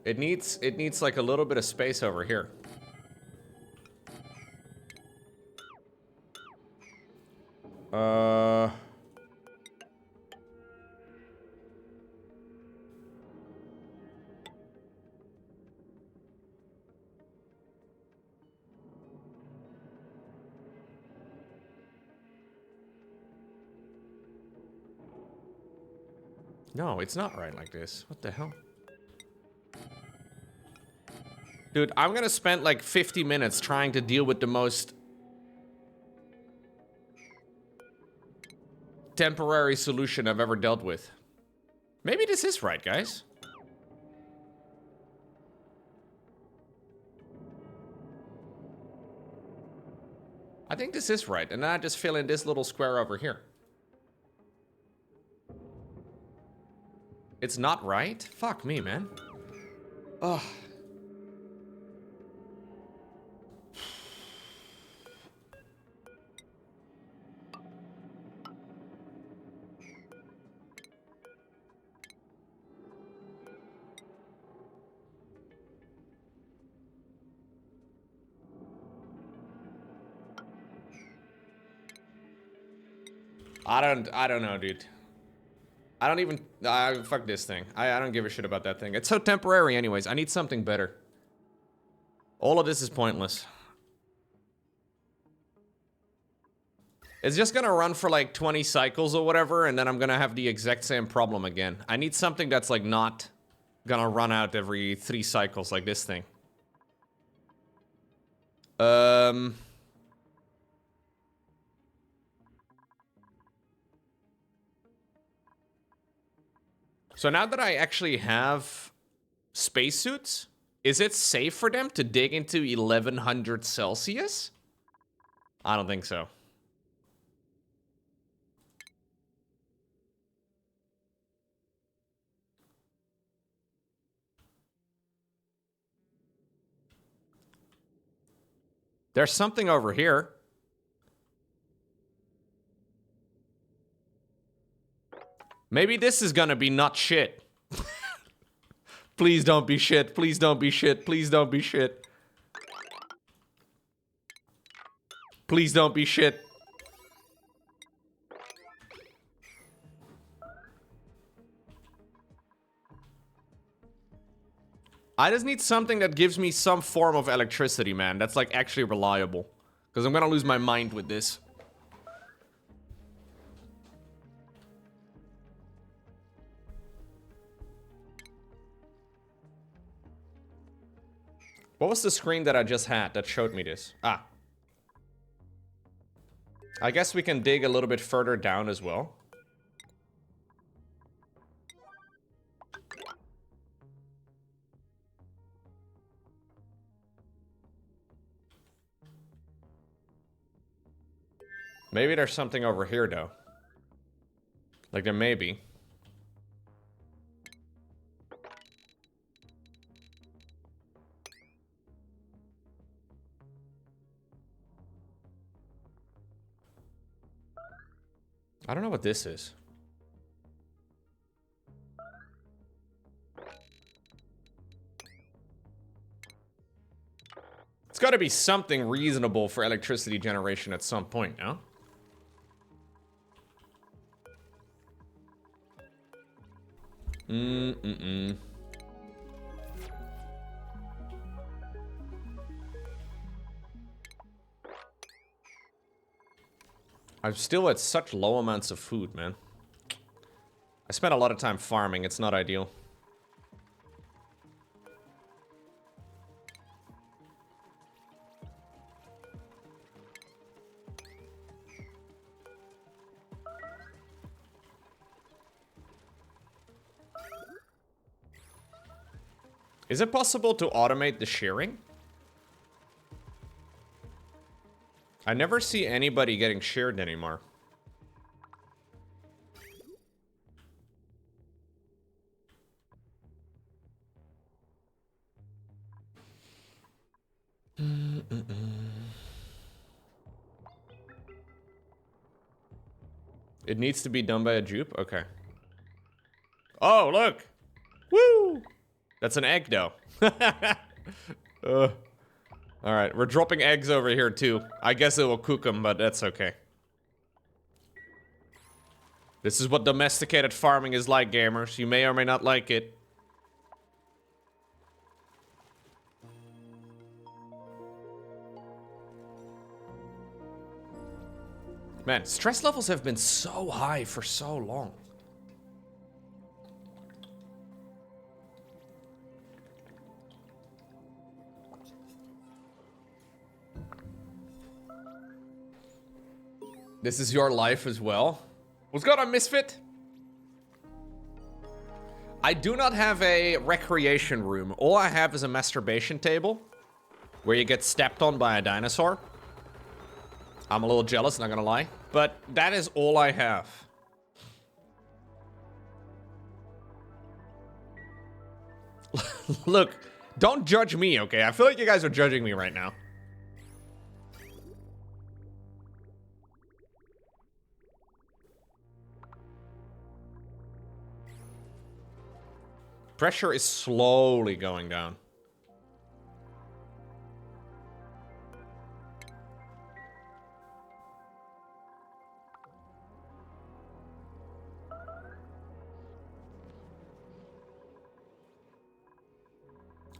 Speaker 1: It needs like a little bit of space over here. No, it's not right like this. What the hell? Dude, I'm gonna spend like 50 minutes trying to deal with the most temporary solution I've ever dealt with. Maybe this is right, guys. I think this is right, and then I just fill in this little square over here. It's not right? Fuck me, man. Ugh. I don't know, dude. I don't even, fuck this thing. I don't give a shit about that thing. It's so temporary anyways. I need something better. All of this is pointless. It's just gonna run for like 20 cycles or whatever, and then I'm gonna have the exact same problem again. I need something that's like not gonna run out every 3 cycles like this thing. So now that I actually have spacesuits, is it safe for them to dig into 1100 Celsius? I don't think so. There's something over here. Maybe this is gonna be not shit. Please don't be shit. Please don't be shit. Please don't be shit. Please don't be shit. I just need something that gives me some form of electricity, man. That's like actually reliable. Because I'm gonna lose my mind with this. What was the screen that I just had that showed me this? Ah. I guess we can dig a little bit further down as well. Maybe there's something over here, though. Like, there may be. I don't know what this is. It's got to be something reasonable for electricity generation at some point, no? I'm still at such low amounts of food, man. I spent a lot of time farming. It's not ideal. Is it possible to automate the shearing? I never see anybody getting sheared anymore. It needs to be done by a jupe? Okay. Oh, look! Woo! That's an egg, though. Alright, we're dropping eggs over here, too. I guess it will cook them, but that's okay. This is what domesticated farming is like, gamers. You may or may not like it. Man, stress levels have been so high for so long. This is your life as well. What's going on, Misfit? I do not have a recreation room. All I have is a masturbation table where you get stepped on by a dinosaur. I'm a little jealous, not gonna lie. But that is all I have. Look, don't judge me, okay? I feel like you guys are judging me right now. Pressure is slowly going down.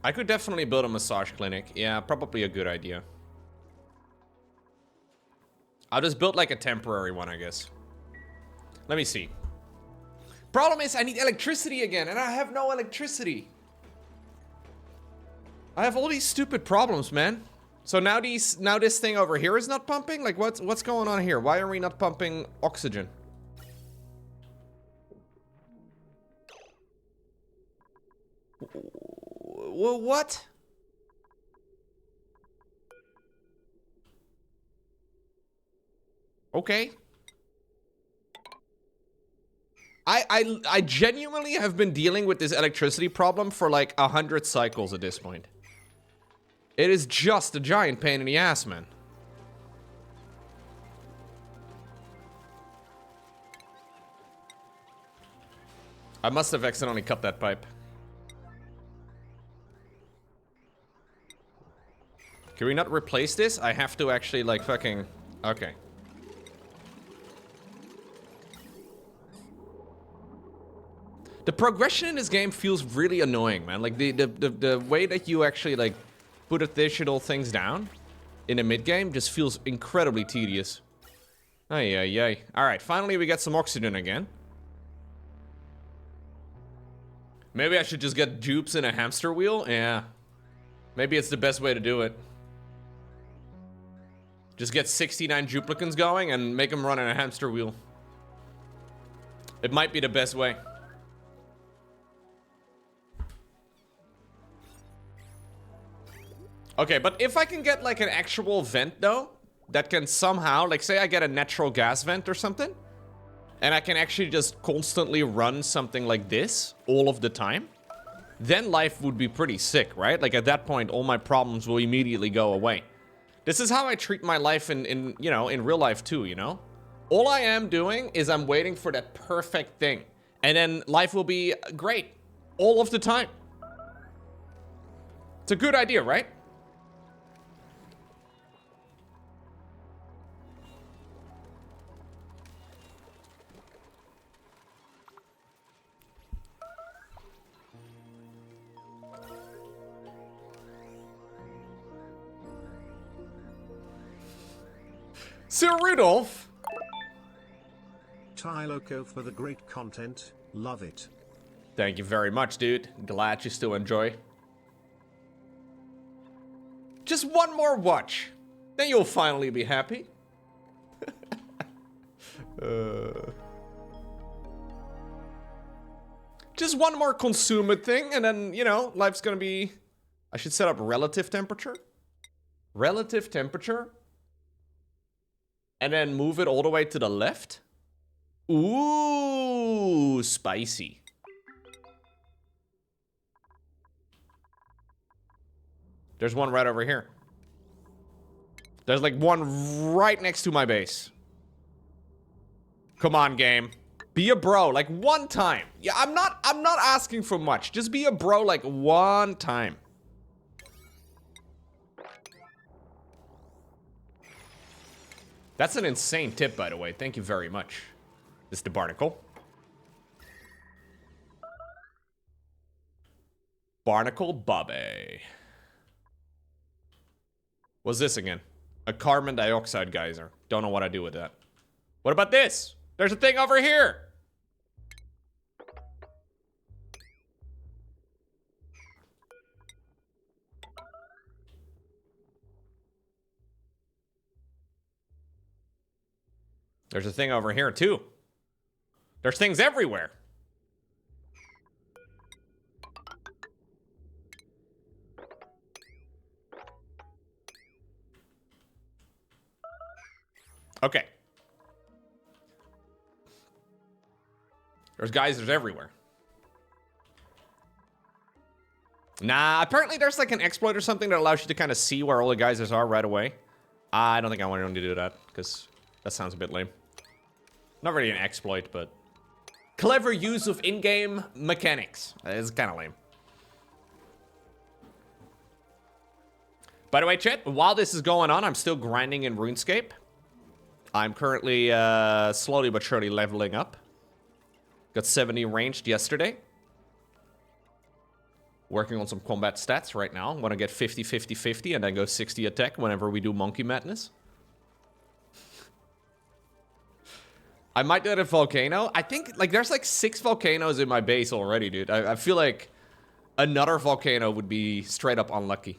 Speaker 1: I could definitely build a massage clinic. Yeah, probably a good idea. I'll just build like a temporary one, I guess. Let me see. Problem is, I need electricity again, and I have no electricity. I have all these stupid problems, man. So now this thing over here is not pumping? Like, what's going on here? Why are we not pumping oxygen? What? Okay. I genuinely have been dealing with this electricity problem for like 100 cycles at this point. It is just a giant pain in the ass, man. I must have accidentally cut that pipe. Can we not replace this? I have to actually like fucking... Okay. The progression in this game feels really annoying, man. Like, the way that you actually, like, put additional things down in the mid-game just feels incredibly tedious. Ay, ay, ay. Alright, finally we get some oxygen again. Maybe I should just get dupes in a hamster wheel? Yeah. Maybe it's the best way to do it. Just get 69 duplicants going and make them run in a hamster wheel. It might be the best way. Okay, but if I can get like an actual vent though, that can somehow, like say I get a natural gas vent or something, and I can actually just constantly run something like this all of the time, then life would be pretty sick, right? Like at that point, all my problems will immediately go away. This is how I treat my life in you know, in real life too, you know? All I am doing is I'm waiting for that perfect thing. And then life will be great all of the time. It's a good idea, right? Sir Rudolph!
Speaker 2: Tyloko for the great content, love it.
Speaker 1: Thank you very much, dude. Glad you still enjoy. Just one more watch. Then you'll finally be happy. Just one more consumer thing, and then, you know, life's gonna be... I should set up relative temperature. Relative temperature. And then move it all the way to the left. Ooh, spicy. There's one right over here. There's like one right next to my base. Come on, game. Be a bro, like one time. Yeah, I'm not asking for much. Just be a bro like one time. That's an insane tip, by the way. Thank you very much, Mr. Barnacle. Barnacle Bobby. What's this again? A carbon dioxide geyser. Don't know what I do with that. What about this? There's a thing over here. There's a thing over here, too. There's things everywhere. Okay. There's geysers everywhere. Nah, apparently there's like an exploit or something that allows you to kind of see where all the geysers are right away. I don't think I want anyone to do that, because that sounds a bit lame. Not really an exploit, but clever use of in-game mechanics. It's kind of lame. By the way, chat, while this is going on, I'm still grinding in RuneScape. I'm currently slowly but surely leveling up. Got 70 ranged yesterday. Working on some combat stats right now. Want to get 50, 50, 50, and then go 60 attack whenever we do Monkey Madness. I might do it at Volcano. I think, like, there's like 6 volcanoes in my base already, dude. I feel like another volcano would be straight up unlucky.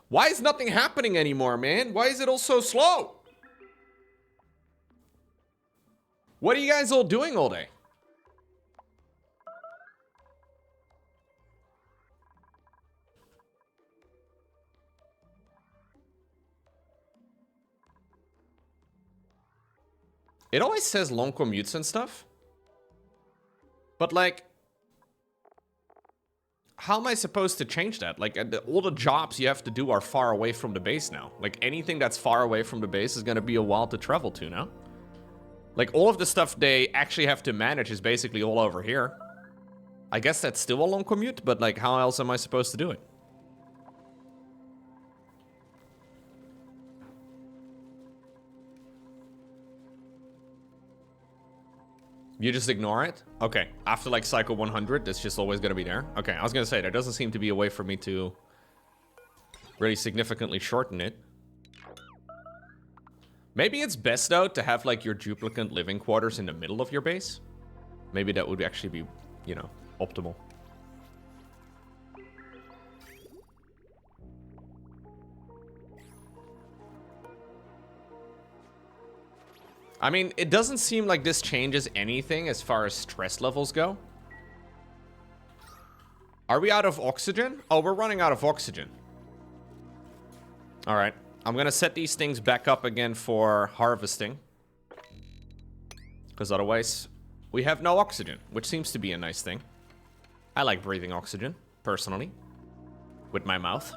Speaker 1: Why is nothing happening anymore, man? Why is it all so slow? What are you guys all doing all day? It always says long commutes and stuff. But like, how am I supposed to change that? Like, all the jobs you have to do are far away from the base now. Like, anything that's far away from the base is going to be a while to travel to now. Like, all of the stuff they actually have to manage is basically all over here. I guess that's still a long commute, but like, how else am I supposed to do it? You just ignore it? Okay. After like cycle 100, it's just always going to be there? Okay, I was going to say, there doesn't seem to be a way for me to really significantly shorten it. Maybe it's best, though, to have like your duplicant living quarters in the middle of your base. Maybe that would actually be you know, optimal. I mean, it doesn't seem like this changes anything as far as stress levels go. Are we out of oxygen? Oh, we're running out of oxygen. All right. I'm going to set these things back up again for harvesting. Because otherwise, we have no oxygen, which seems to be a nice thing. I like breathing oxygen, personally, with my mouth.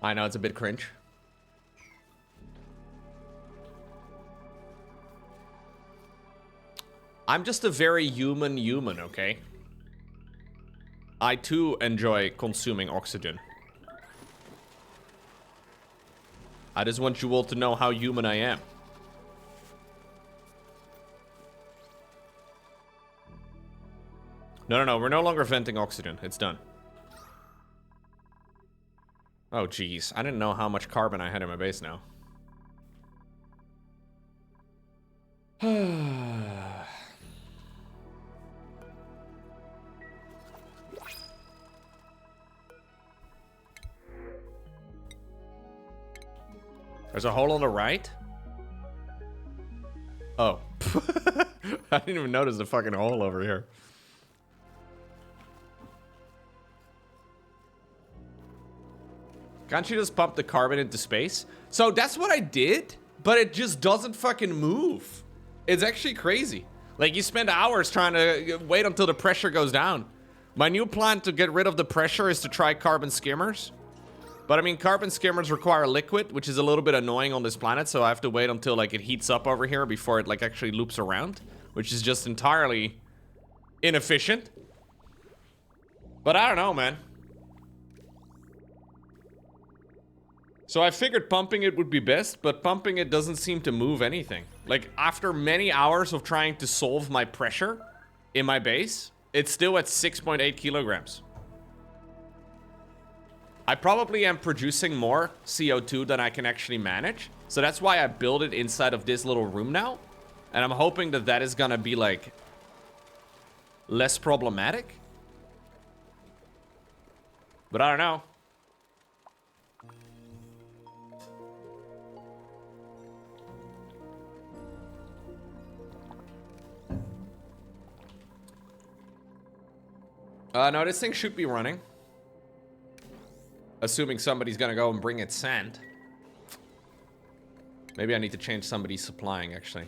Speaker 1: I know, it's a bit cringe. I'm just a very human, okay? I too enjoy consuming oxygen. I just want you all to know how human I am. No, we're no longer venting oxygen. It's done. Oh, geez. I didn't know how much carbon I had in my base now. There's a hole on the right? Oh. I didn't even notice the fucking hole over here. Can't you just pump the carbon into space? So that's what I did, but it just doesn't fucking move. It's actually crazy. Like, you spend hours trying to wait until the pressure goes down. My new plan to get rid of the pressure is to try carbon skimmers. But I mean, carbon skimmers require liquid, which is a little bit annoying on this planet, so I have to wait until, like, it heats up over here before it, like, actually loops around, which is just entirely inefficient. But I don't know, man. So I figured pumping it would be best, but pumping it doesn't seem to move anything. Like, after many hours of trying to solve my pressure in my base, it's still at 6.8 kilograms. I probably am producing more CO2 than I can actually manage. So that's why I build it inside of this little room now. And I'm hoping that that is gonna be, like, less problematic. But I don't know. No, this thing should be running. Assuming somebody's gonna go and bring it sand. Maybe I need to change somebody's supplying, actually.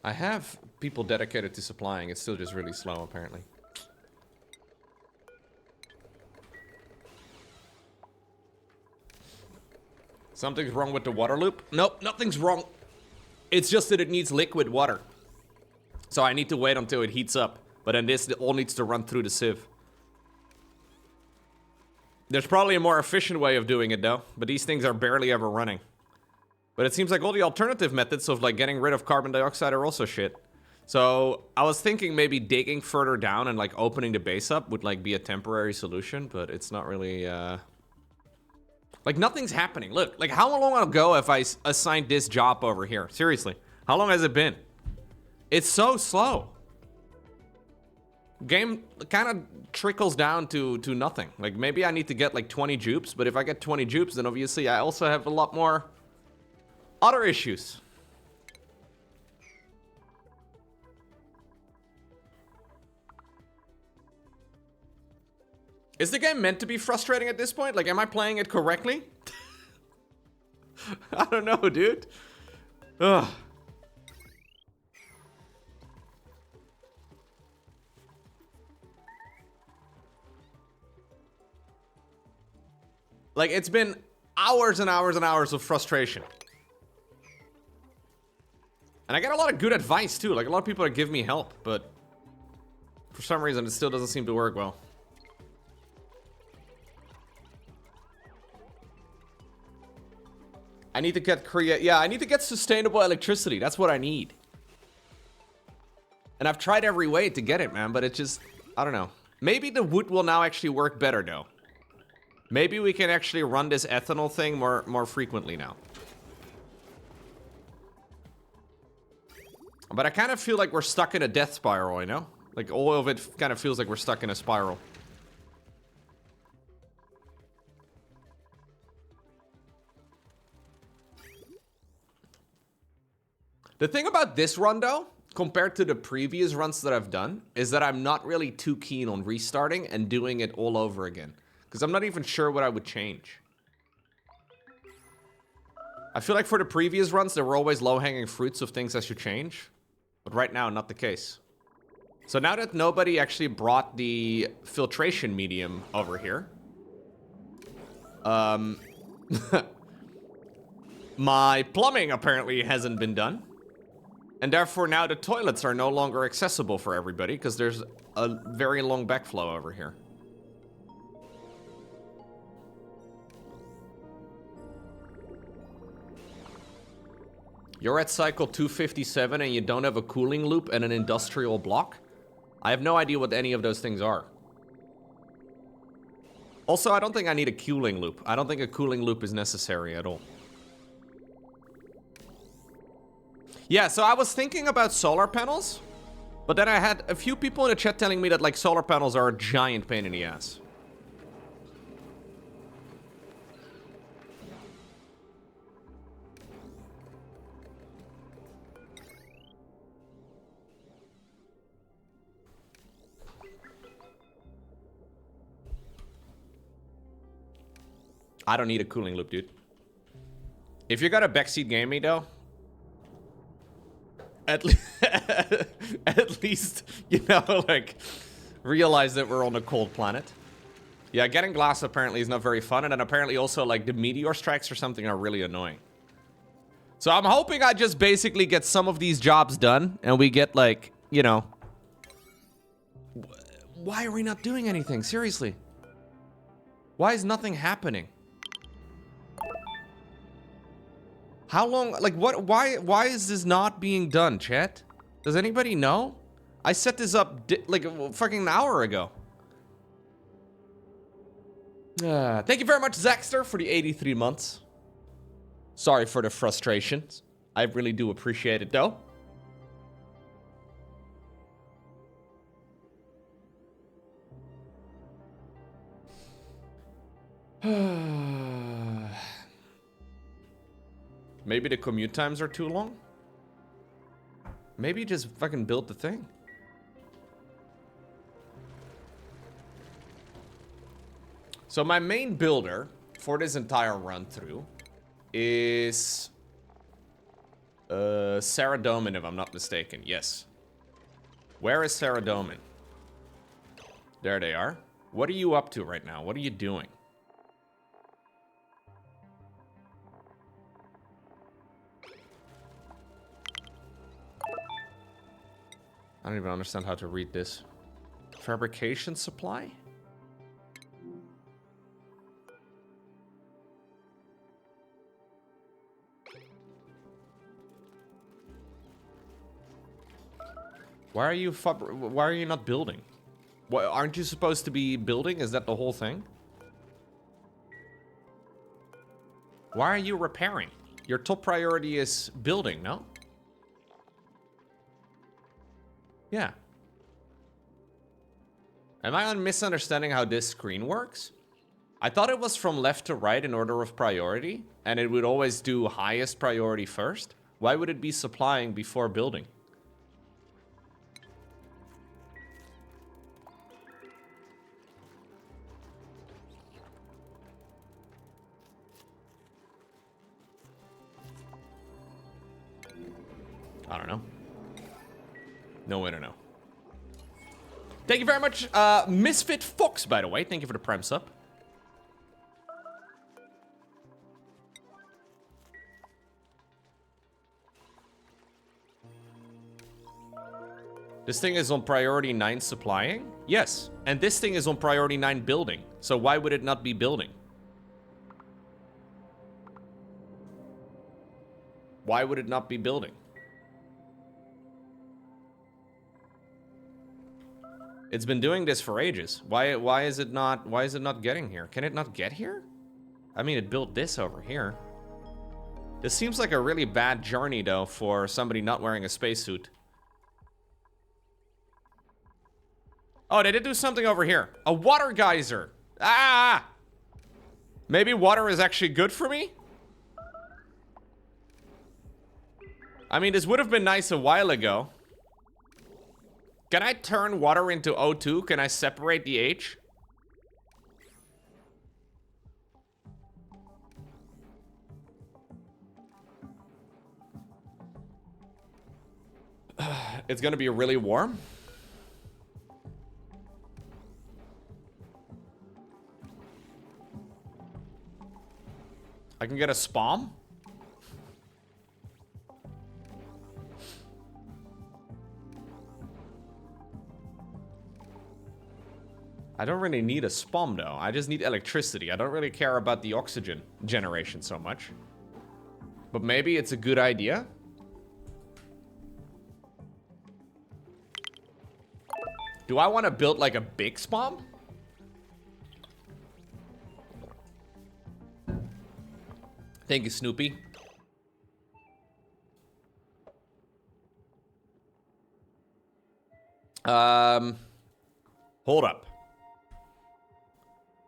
Speaker 1: I have people dedicated to supplying. It's still just really slow, apparently. Something's wrong with the water loop? Nope, nothing's wrong. It's just that it needs liquid water. So I need to wait until it heats up. But then this all needs to run through the sieve. There's probably a more efficient way of doing it, though. But these things are barely ever running. But it seems like all the alternative methods of, like, getting rid of carbon dioxide are also shit. So I was thinking maybe digging further down and, like, opening the base up would, like, be a temporary solution. But it's not really, Like, nothing's happening. Look, like, how long ago have I assigned this job over here? Seriously. How long has it been? It's so slow. Game kind of trickles down to nothing. Like, maybe I need to get, like, 20 dupes. But if I get 20 dupes, then obviously I also have a lot more other issues. Is the game meant to be frustrating at this point? Like, am I playing it correctly? I don't know, dude. Ugh. Like, it's been hours and hours and hours of frustration. And I got a lot of good advice, too. Like, a lot of people that give me help, but for some reason, it still doesn't seem to work well. I I need to get I need to get sustainable electricity. That's what I need. And I've tried every way to get it, man, but it just, I don't know. Maybe the wood will now actually work better, though. Maybe we can actually run this ethanol thing more frequently now. But I kind of feel like we're stuck in a death spiral, you know? Like, all of it kind of feels like we're stuck in a spiral. The thing about this run, though, compared to the previous runs that I've done, is that I'm not really too keen on restarting and doing it all over again. Because I'm not even sure what I would change. I feel like for the previous runs, there were always low-hanging fruits of things I should change. But right now, not the case. So now that nobody actually brought the filtration medium over here, my plumbing apparently hasn't been done. And therefore now the toilets are no longer accessible for everybody because there's a very long backflow over here. You're at cycle 257 and you don't have a cooling loop and an industrial block? I have no idea what any of those things are. Also, I don't think I need a cooling loop. I don't think a cooling loop is necessary at all. Yeah, so I was thinking about solar panels, but then I had a few people in the chat telling me that, like, solar panels are a giant pain in the ass. I don't need a cooling loop, dude. If you're gonna backseat game me, though, at least, you know, like, realize that we're on a cold planet. Yeah, getting glass apparently is not very fun, and then apparently also, like, the meteor strikes or something are really annoying. So I'm hoping I just basically get some of these jobs done, and we get, like, you know... Why are we not doing anything? Seriously. Why is nothing happening? How long, like, what, why is this not being done, chat? Does anybody know? I set this up, like, fucking an hour ago. Thank you very much, Zaxter, for the 83 months. Sorry for the frustrations. I really do appreciate it, though. Maybe the commute times are too long? Maybe just fucking build the thing. So my main builder for this entire run through is Saradomin, if I'm not mistaken. Yes. Where is Saradomin? There they are. What are you up to right now? What are you doing? I don't even understand how to read this. Fabrication supply? Why are you not building? What, aren't you supposed to be building? Is that the whole thing? Why are you repairing? Your top priority is building, no? Yeah. Am I misunderstanding how this screen works? I thought it was from left to right in order of priority, and it would always do highest priority first. Why would it be supplying before building? I don't know. No way to know. Thank you very much, Misfit Fox, by the way. Thank you for the Prime sub. This thing is on priority 9 supplying? Yes. And this thing is on priority 9 building. So why would it not be building? Why would it not be building? It's been doing this for ages. Why is it not getting here? Can it not get here? I mean, it built this over here. This seems like a really bad journey, though, for somebody not wearing a spacesuit. Oh, they did do something over here. A water geyser. Ah! Maybe water is actually good for me? I mean, this would have been nice a while ago. Can I turn water into O2? Can I separate the H? It's gonna be really warm. I can get a spam. I don't really need a spam though. I just need electricity. I don't really care about the oxygen generation so much. But maybe it's a good idea. Do I want to build like a big spam? Thank you, Snoopy. Hold up.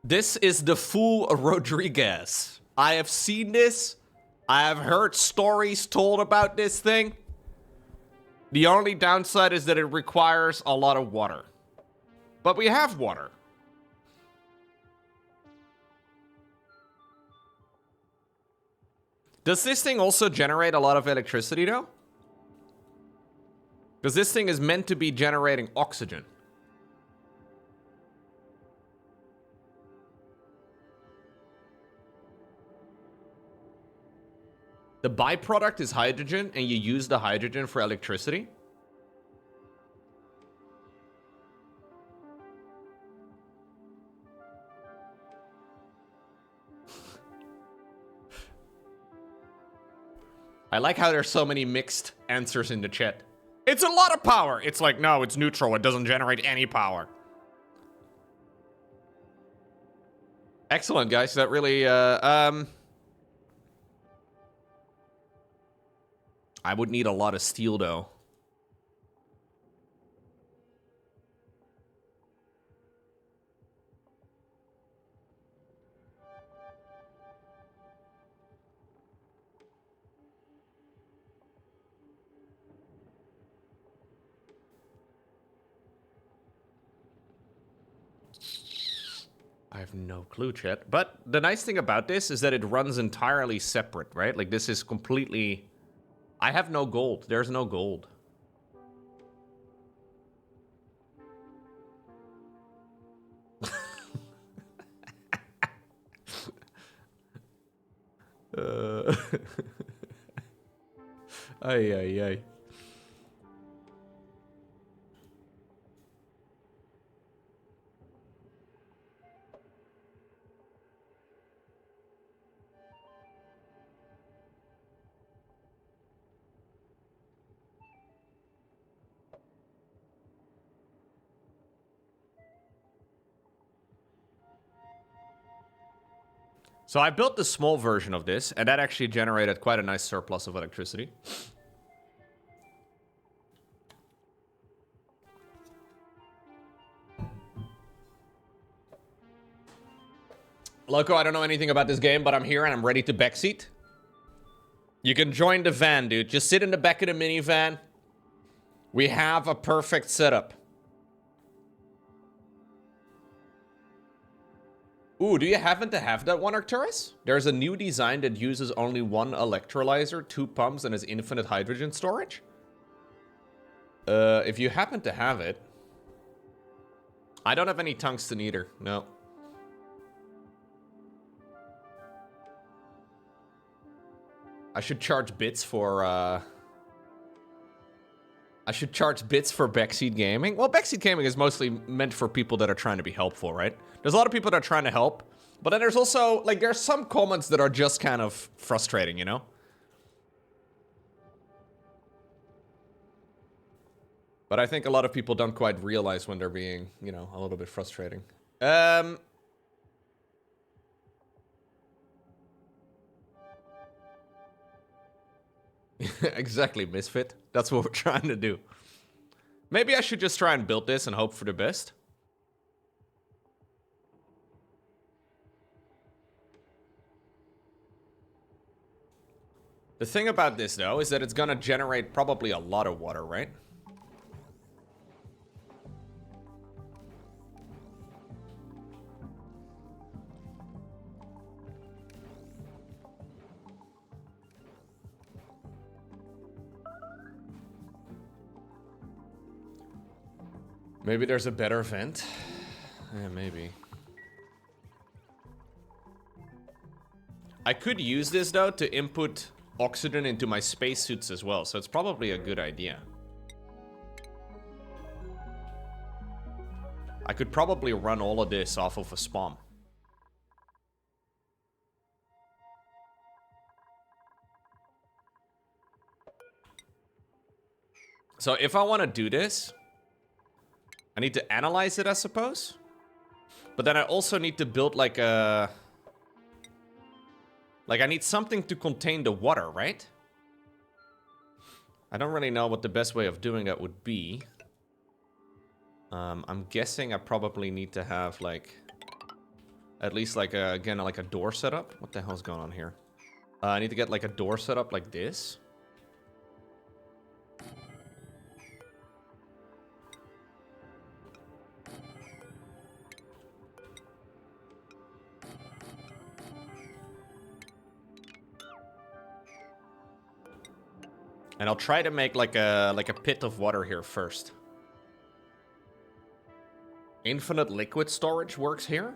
Speaker 1: This is the Fool Rodriguez. I have seen this. I have heard stories told about this thing. The only downside is that it requires a lot of water. But we have water. Does this thing also generate a lot of electricity, though? Because this thing is meant to be generating oxygen. The byproduct is hydrogen, and you use the hydrogen for electricity? I like how there's so many mixed answers in the chat. It's a lot of power. It's like, no, it's neutral. It doesn't generate any power. Excellent, guys. That really, I would need a lot of steel, though. I have no clue, chat. But the nice thing about this is that it runs entirely separate, right? Like, this is completely... I have no gold. There's no gold. Ay, ay, ay. So I built the small version of this, and that actually generated quite a nice surplus of electricity. Loco, I don't know anything about this game, but I'm here and I'm ready to backseat. You can join the van, dude. Just sit in the back of the minivan. We have a perfect setup. Ooh, do you happen to have that one, Arcturus? There's a new design that uses only one electrolyzer, 2 pumps, and has infinite hydrogen storage. If you happen to have it... I don't have any tungsten either, no. I should charge bits for, I should charge bits for backseat gaming. Well, backseat gaming is mostly meant for people that are trying to be helpful, right? There's a lot of people that are trying to help, but then there's also, like, there's some comments that are just kind of frustrating, you know? But I think a lot of people don't quite realize when they're being, you know, a little bit frustrating. Exactly, Misfit. That's what we're trying to do. Maybe I should just try and build this and hope for the best. The thing about this, though, is that it's gonna generate probably a lot of water, right? Maybe there's a better vent. Yeah, maybe. I could use this, though, to input oxygen into my spacesuits as well, so it's probably a good idea. I could probably run all of this off of a spawn. So if I want to do this, I need to analyze it, I suppose. But then I also need to build like a... Like, I need something to contain the water, right? I don't really know what the best way of doing that would be. I'm guessing I probably need to have, like... At least, like, again, like a door setup. What the hell's going on here? I need to get, like, a door set up like this. And I'll try to make like a pit of water here first. Infinite liquid storage works here.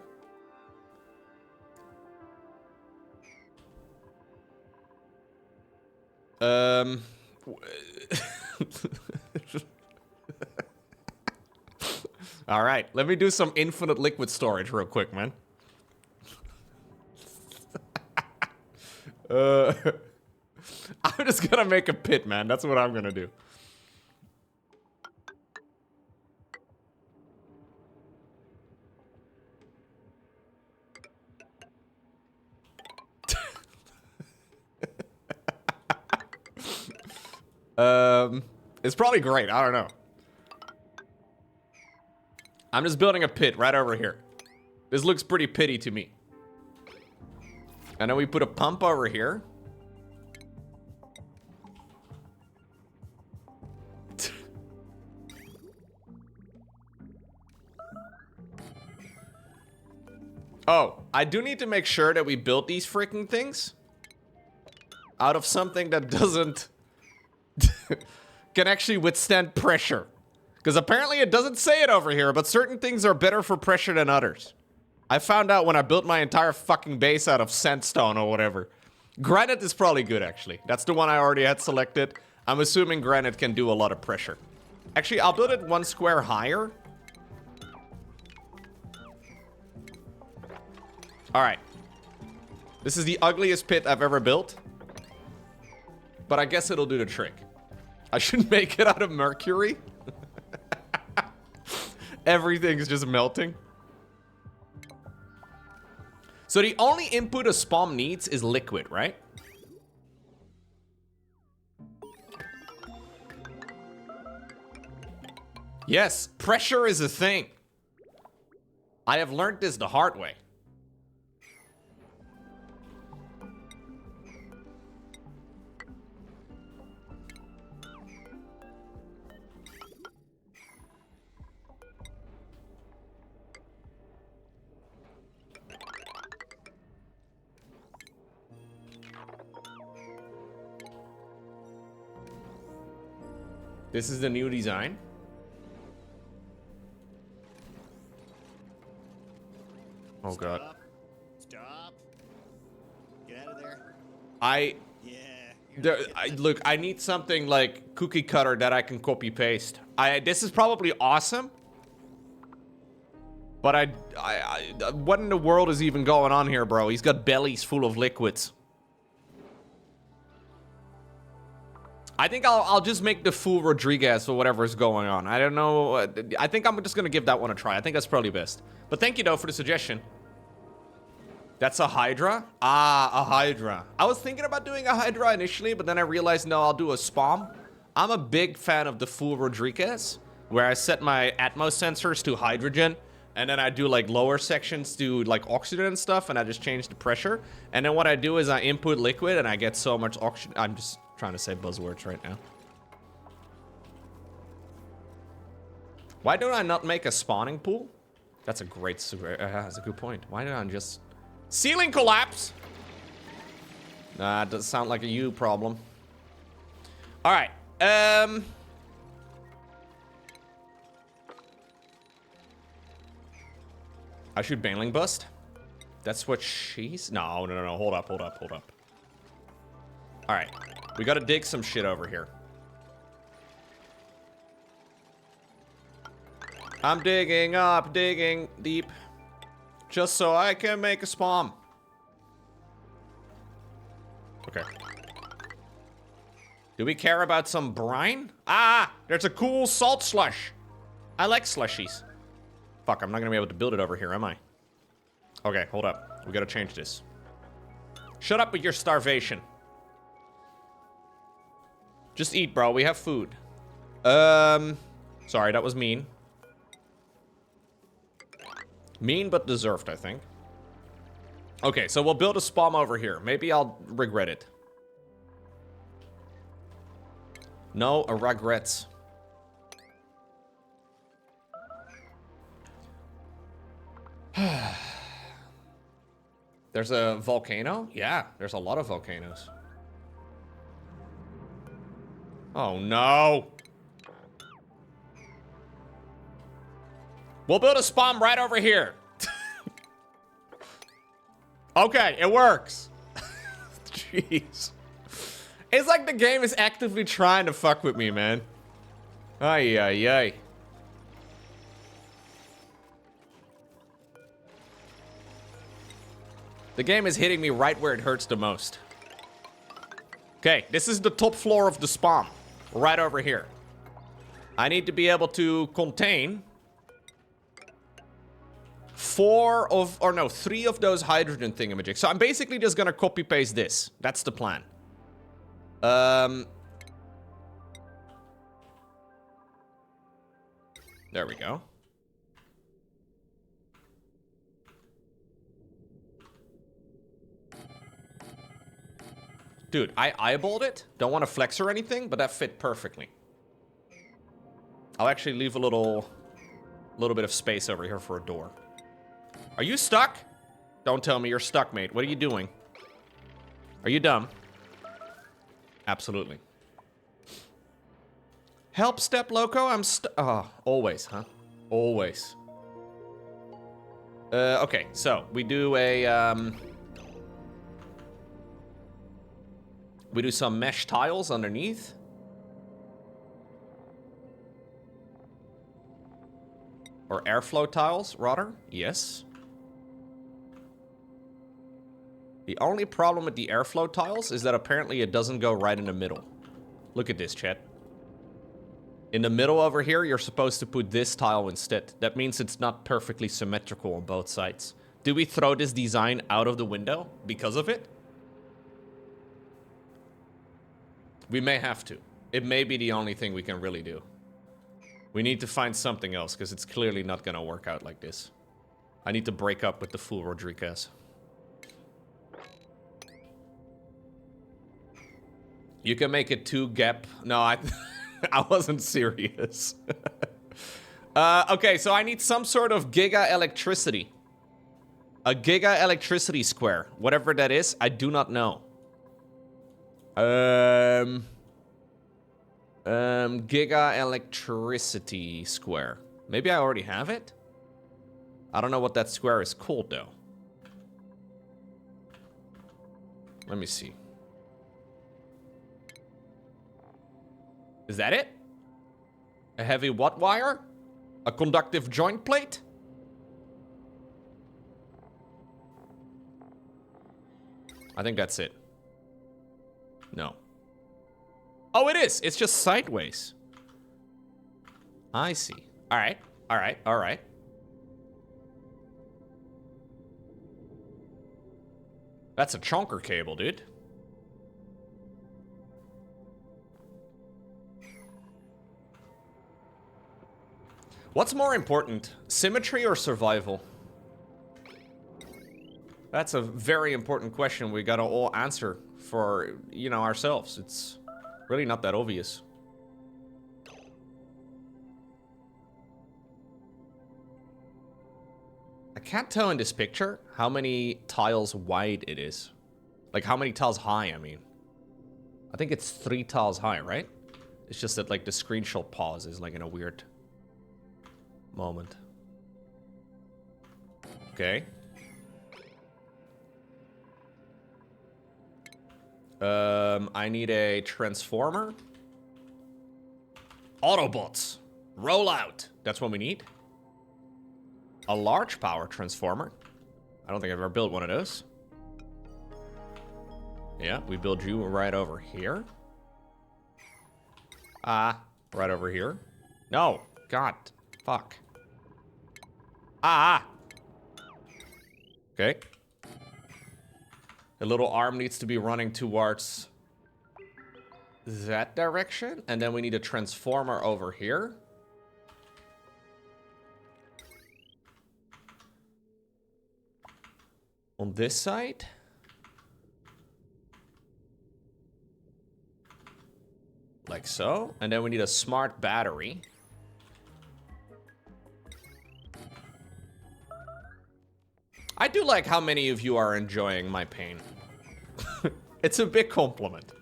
Speaker 1: All right, let me do some infinite liquid storage real quick, man. I'm just gonna make a pit, man. That's what I'm gonna do. It's probably great. I don't know. I'm just building a pit right over here. This looks pretty pitty to me. And then we put a pump over here. Oh, I do need to make sure that we build these freaking things out of something that doesn't can actually withstand pressure. Because apparently it doesn't say it over here, but certain things are better for pressure than others. I found out when I built my entire fucking base out of sandstone or whatever. Granite is probably good, actually. That's the one I already had selected. I'm assuming granite can do a lot of pressure. Actually, I'll build it one square higher. Alright. This is the ugliest pit I've ever built. But I guess it'll do the trick. I should make it out of mercury. Everything's just melting. So the only input a spawn needs is liquid, right? Yes, pressure is a thing. I have learned this the hard way. This is the new design. Oh god.
Speaker 3: Stop. Get out of there.
Speaker 1: Look, I need something like cookie cutter that I can copy paste. This is probably awesome. But what in the world is even going on here, bro? He's got bellies full of liquids. I think I'll just make the fool Rodriguez for whatever's going on. I don't know. I think I'm just gonna give that one a try. I think that's probably best. But thank you, though, for the suggestion. That's a Hydra? Ah, a Hydra. I was thinking about doing a Hydra initially, but then I realized, no, I'll do a Spom. I'm a big fan of the fool Rodriguez, where I set my Atmos sensors to hydrogen, and then I do, like, lower sections to, like, oxygen and stuff, and I just change the pressure. And then what I do is I input liquid, and I get so much oxygen. I'm just trying to say buzzwords right now. Why don't I not make a spawning pool? That's a that's a good point. Why don't I just... Ceiling collapse! Nah, it doesn't sound like a you problem. Alright, I should Baneling Bust? That's what she's... No, hold up. Alright, we gotta dig some shit over here. I'm digging up, digging deep. Just so I can make a spawn. Okay. Do we care about some brine? Ah, there's a cool salt slush. I like slushies. Fuck, I'm not gonna be able to build it over here, am I? Okay, hold up. We gotta change this. Shut up with your starvation. Just eat, bro. We have food. Sorry, that was mean. Mean, but deserved, I think. Okay, so we'll build a spawn over here. Maybe I'll regret it. No regrets. There's a volcano? Yeah, there's a lot of volcanoes. Oh, no. We'll build a spawn right over here. Okay, it works. Jeez. It's like the game is actively trying to fuck with me, man. Ay, ay, ay. The game is hitting me right where it hurts the most. Okay, this is the top floor of the spawn. Right over here. I need to be able to contain 3 of those hydrogen thingamajigs. So I'm basically just gonna copy paste this. That's the plan. There we go. Dude, I eyeballed it. Don't want to flex or anything, but that fit perfectly. I'll actually leave a little bit of space over here for a door. Are you stuck? Don't tell me you're stuck, mate. What are you doing? Are you dumb? Absolutely. Help, Step Loco. I'm stuck. Oh, always, huh? Always. Okay, so we do a we do some mesh tiles underneath. Or airflow tiles, rather. Yes. The only problem with the airflow tiles is that apparently it doesn't go right in the middle. Look at this, chat. In the middle over here, you're supposed to put this tile instead. That means it's not perfectly symmetrical on both sides. Do we throw this design out of the window because of it? We may have to. It may be the only thing we can really do. We need to find something else, because it's clearly not going to work out like this. I need to break up with the fool Rodriguez. You can make it 2 gap. No, I wasn't serious. Okay, so I need some sort of giga electricity. A giga electricity square. Whatever that is, I do not know. Giga electricity square. Maybe I already have it? I don't know what that square is called, though. Let me see. Is that it? A heavy what wire? A conductive joint plate? I think that's it. No. Oh, it is. It's just sideways. I see. All right. All right. All right. That's a chonker cable, dude. What's more important, symmetry or survival? That's a very important question we gotta all answer for, you know, ourselves. It's really not that obvious. I can't tell in this picture how many tiles wide it is. Like, how many tiles high, I mean. I think it's 3 tiles high, right? It's just that, like, the screenshot pauses, like, in a weird moment. Okay. I need a transformer. Autobots. Roll out. That's what we need. A large power transformer. I don't think I've ever built one of those. Yeah, we build you right over here. Right over here. No. God. Fuck. Okay. The little arm needs to be running towards that direction. And then we need a transformer over here. On this side. Like so. And then we need a smart battery. I do like how many of you are enjoying my pain. It's a big compliment.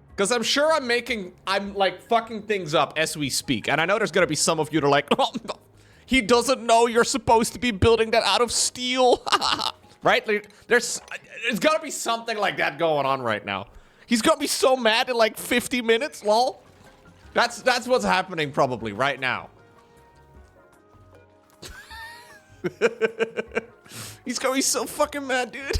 Speaker 1: Because I'm sure I'm like fucking things up as we speak. And I know there's gonna be some of you that are like, oh, he doesn't know you're supposed to be building that out of steel. Right? There's gotta be something like that going on right now. He's gonna be so mad in like 50 minutes, lol. That's what's happening probably right now. He's gonna be so fucking mad, dude.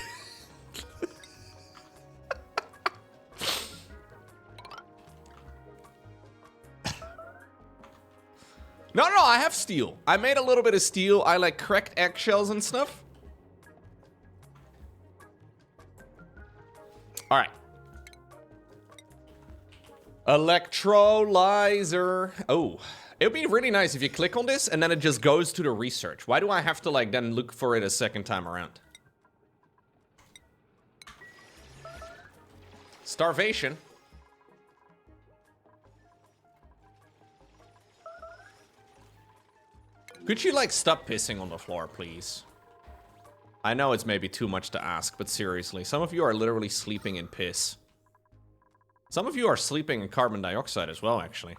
Speaker 1: No, I have steel. I made a little bit of steel. I like cracked eggshells and stuff. All right. Electrolyzer. Oh, it would be really nice if you click on this and then it just goes to the research. Why do I have to like then look for it a second time around? Starvation. Could you like stop pissing on the floor, please? I know it's maybe too much to ask, but seriously, some of you are literally sleeping in piss. Some of you are sleeping in carbon dioxide as well, actually.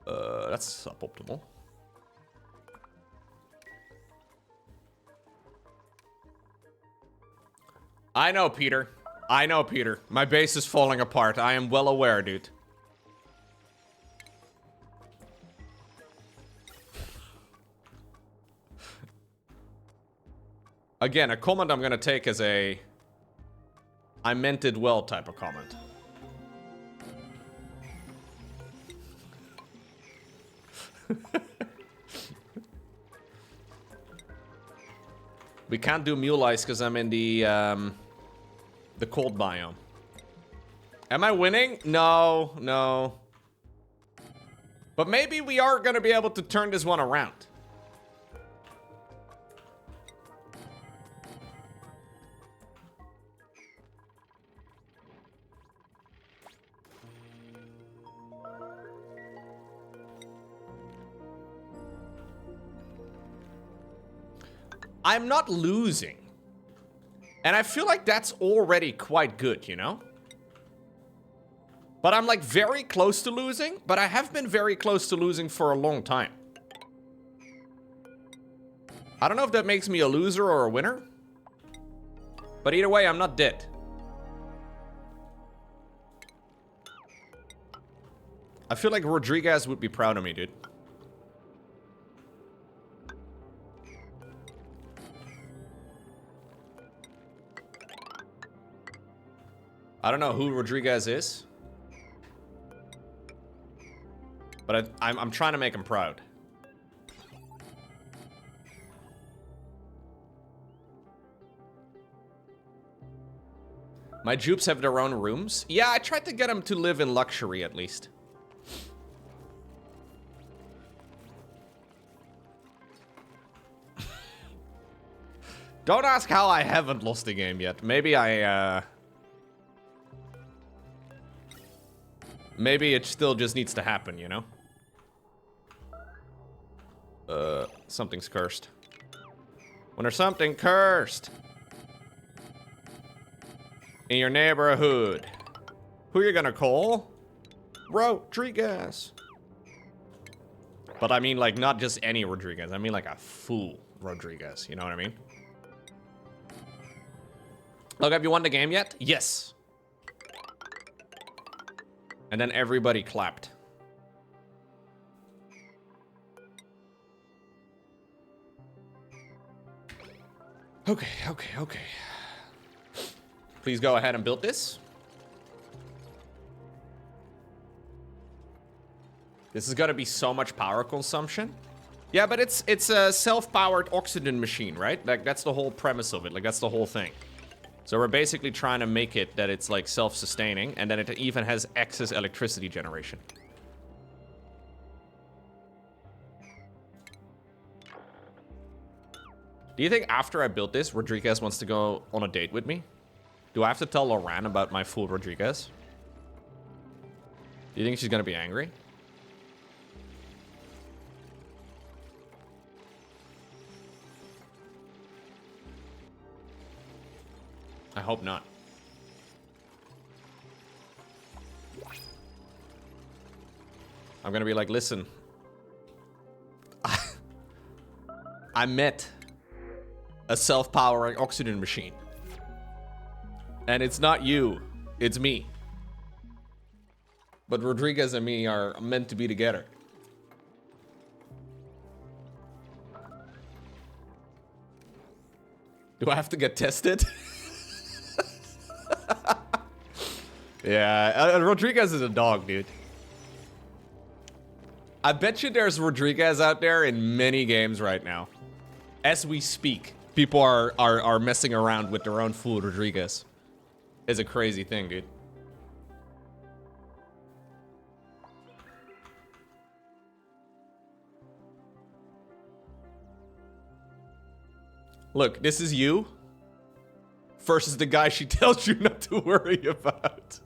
Speaker 1: That's suboptimal. I know, Peter. I know, Peter. My base is falling apart. I am well aware, dude. Again, a comment I'm gonna take as a I meant it well type of comment. We can't do mule ice because I'm in the cold biome. Am I winning? No. But maybe we are gonna be able to turn this one around. I'm not losing. And I feel like that's already quite good, you know? But I'm like very close to losing, but I have been very close to losing for a long time. I don't know if that makes me a loser or a winner. But either way, I'm not dead. I feel like Rodriguez would be proud of me, dude. I don't know who Rodriguez is. But I'm trying to make him proud. My dupes have their own rooms. Yeah, I tried to get them to live in luxury at least. Don't ask how I haven't lost the game yet. Maybe maybe it still just needs to happen, you know? Something's cursed. When there's something cursed in your neighborhood, who you gonna call? Rodriguez. But I mean, like, not just any Rodriguez. I mean, like, a fool Rodriguez. You know what I mean? Look, have you won the game yet? Yes. And then everybody clapped. Okay. Please go ahead and build this. This is gonna be so much power consumption. Yeah, but it's a self-powered oxygen machine, right? Like, that's the whole premise of it. Like, that's the whole thing. So we're basically trying to make it that it's, like, self-sustaining, and then it even has excess electricity generation. Do you think after I build this, Rodriguez wants to go on a date with me? Do I have to tell Loran about my fool Rodriguez? Do you think she's gonna be angry? I hope not. I'm gonna be like, listen. I met a self-powering oxygen machine. And it's not you, it's me. But Rodriguez and me are meant to be together. Do I have to get tested? Yeah, Rodriguez is a dog, dude. I bet you there's Rodriguez out there in many games right now. As we speak, people are messing around with their own fool Rodriguez. It's a crazy thing, dude. Look, this is you versus the guy she tells you not to worry about.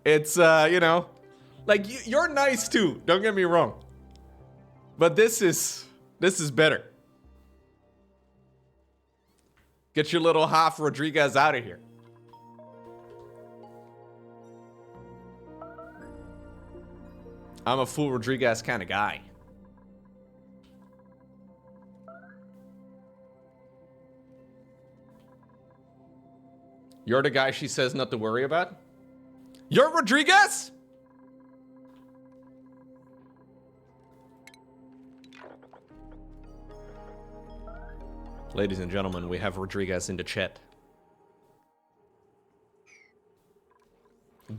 Speaker 1: It's, you know, like, you're nice too, don't get me wrong. But this is better. Get your little half Rodriguez out of here. I'm a fool Rodriguez kind of guy. You're the guy she says not to worry about? You're Rodriguez? Ladies and gentlemen, we have Rodriguez in the chat.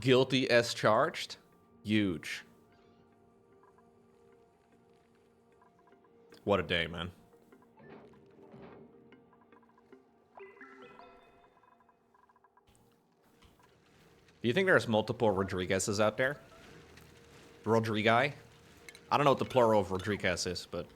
Speaker 1: Guilty as charged? Huge. What a day, man. Do you think there's multiple Rodriguez's out there? Rodriguez? I don't know what the plural of Rodriguez is, but...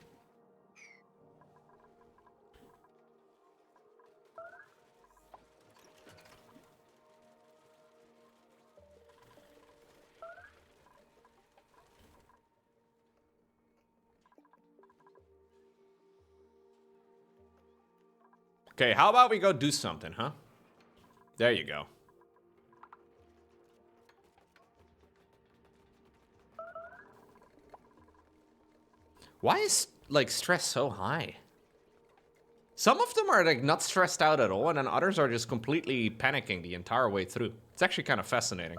Speaker 1: Okay, how about we go do something, huh? There you go. Why is, like, stress so high? Some of them are, like, not stressed out at all, and then others are just completely panicking the entire way through. It's actually kind of fascinating.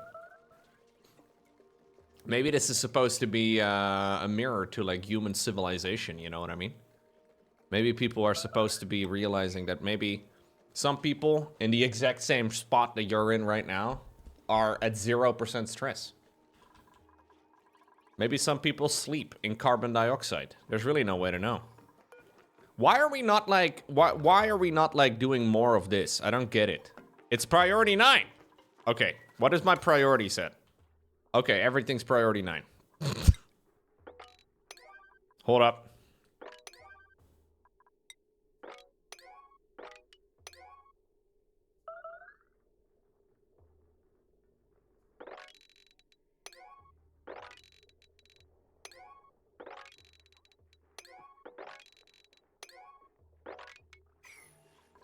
Speaker 1: Maybe this is supposed to be a mirror to, like, human civilization, you know what I mean? Maybe people are supposed to be realizing that maybe Some people in the exact same spot that you're in right now are at 0% stress. Maybe some people sleep in carbon dioxide. There's really no way to know. Why are we not like, why are we not like doing more of this? I don't get it. It's priority 9. Okay, what is my priority set? Okay, everything's priority 9. Hold up.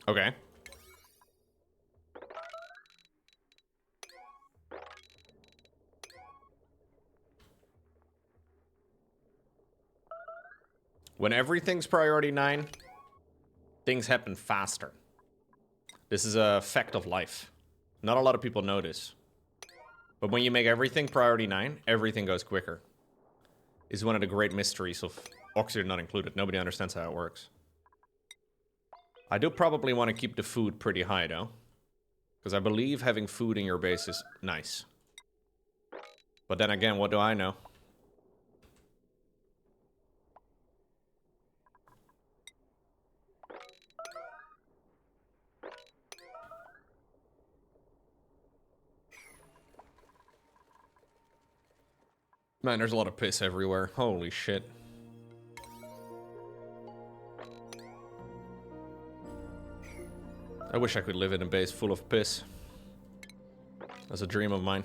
Speaker 1: Okay. When everything's priority 9, things happen faster. This is a fact of life. Not a lot of people know this. But when you make everything priority 9, everything goes quicker. Is one of the great mysteries of Oxygen Not Included. Nobody understands how it works. I do probably want to keep the food pretty high, though. Because I believe having food in your base is nice. But then again, what do I know? Man, there's a lot of piss everywhere. Holy shit. I wish I could live in a base full of piss. That's a dream of mine.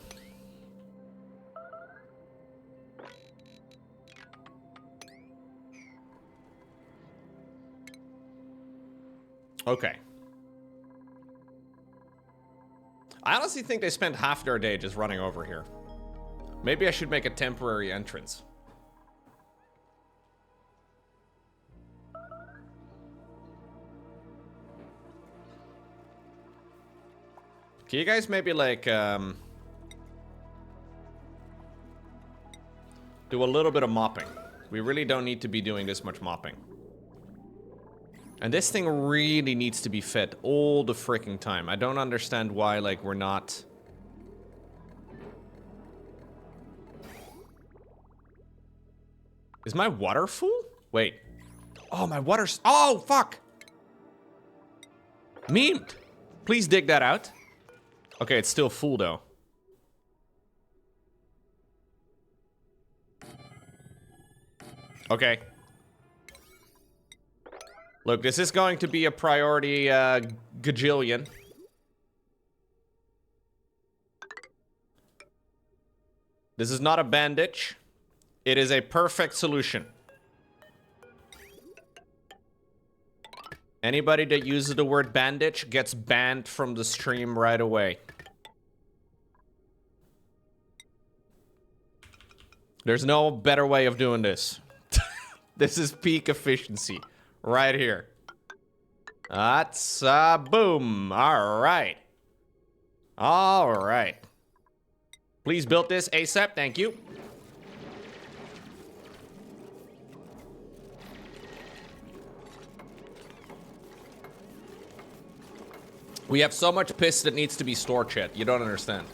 Speaker 1: Okay. I honestly think they spent half their day just running over here. Maybe I should make a temporary entrance. Can you guys maybe like do a little bit of mopping? We really don't need to be doing this much mopping. And this thing really needs to be fed all the freaking time. I don't understand why like we're not. Is my water full? Wait. Oh, my water's... Oh, fuck! Memed! Please dig that out. Okay, it's still full, though. Okay. Look, this is going to be a priority gajillion. This is not a bandage. It is a perfect solution. Anybody that uses the word bandage gets banned from the stream right away. There's no better way of doing this. This is peak efficiency. Right here. That's boom. Alright. Alright. Please build this ASAP. Thank you. We have so much piss that needs to be stored, chat. You don't understand.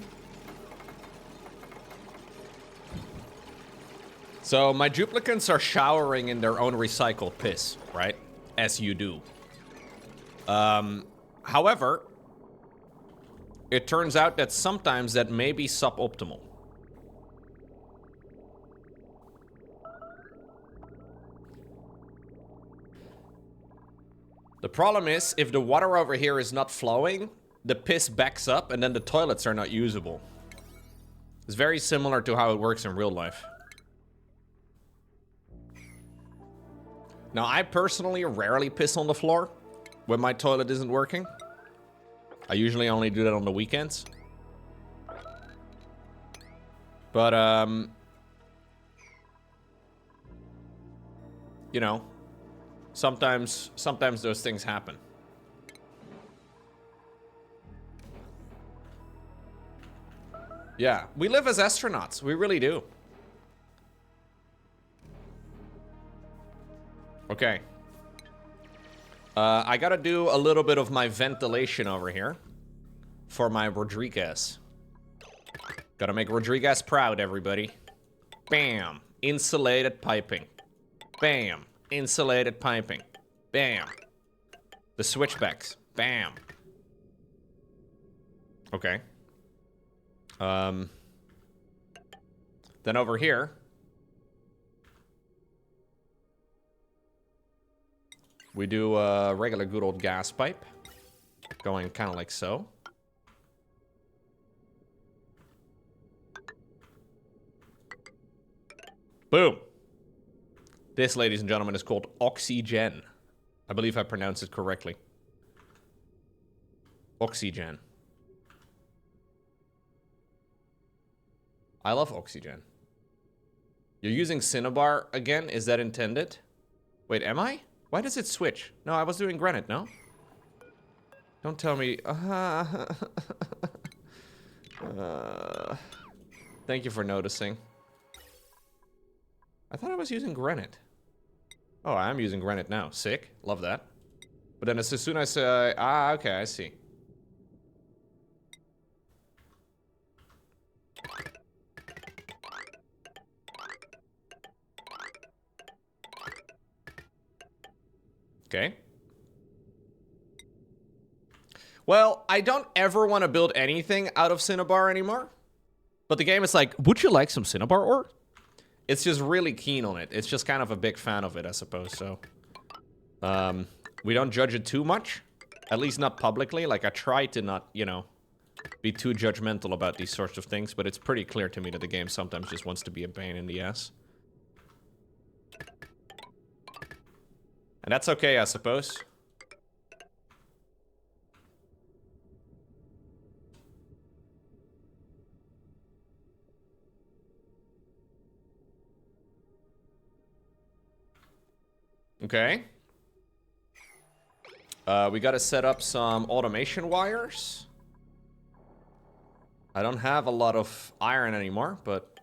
Speaker 1: So my duplicants are showering in their own recycled piss, right? As you do. However, it turns out that sometimes that may be suboptimal. The problem is, if the water over here is not flowing, the piss backs up and then the toilets are not usable. It's very similar to how it works in real life. Now, I personally rarely piss on the floor when my toilet isn't working. I usually only do that on the weekends. But, you know, sometimes those things happen. Yeah, we live as astronauts. We really do. Okay. I gotta do a little bit of my ventilation over here for my Rodriguez. Gotta make Rodriguez proud, everybody. Bam. Insulated piping. Bam. Insulated piping. Bam. The switchbacks. Bam. Okay. Then over here, we do a regular good old gas pipe. Going kind of like so. Boom. This, ladies and gentlemen, is called oxygen. I believe I pronounced it correctly. Oxygen. I love oxygen. You're using Cinnabar again? Is that intended? Wait, am I? Why does it switch? No, I was doing granite, no? Don't tell me. Thank you for noticing. I thought I was using granite. Oh, I am using granite now. Sick. Love that. But then as soon as I say... okay, I see. Okay. Well, I don't ever want to build anything out of Cinnabar anymore. But the game is like, would you like some Cinnabar ore? It's just really keen on it. It's just kind of a big fan of it, I suppose, so. We don't judge it too much. At least not publicly. Like, I try to not, you know, be too judgmental about these sorts of things. But it's pretty clear to me that the game sometimes just wants to be a pain in the ass. And that's okay, I suppose. Okay. We gotta set up some automation wires. I don't have a lot of iron anymore, but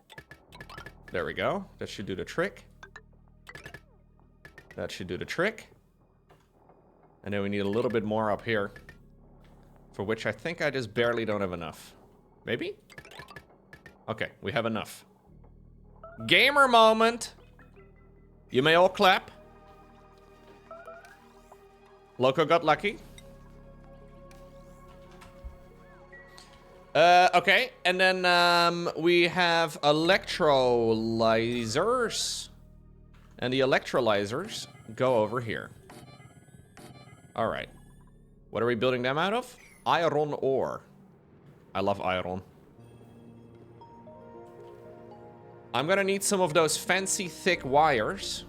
Speaker 1: there we go. That should do the trick. That should do the trick. And then we need a little bit more up here, for which I think I just barely don't have enough. Maybe? Okay, we have enough. Gamer moment! You may all clap. Loco got lucky. Okay, and then we have electrolyzers. And the electrolyzers go over here. Alright. What are we building them out of? Iron ore. I love iron. I'm gonna need some of those fancy thick wires.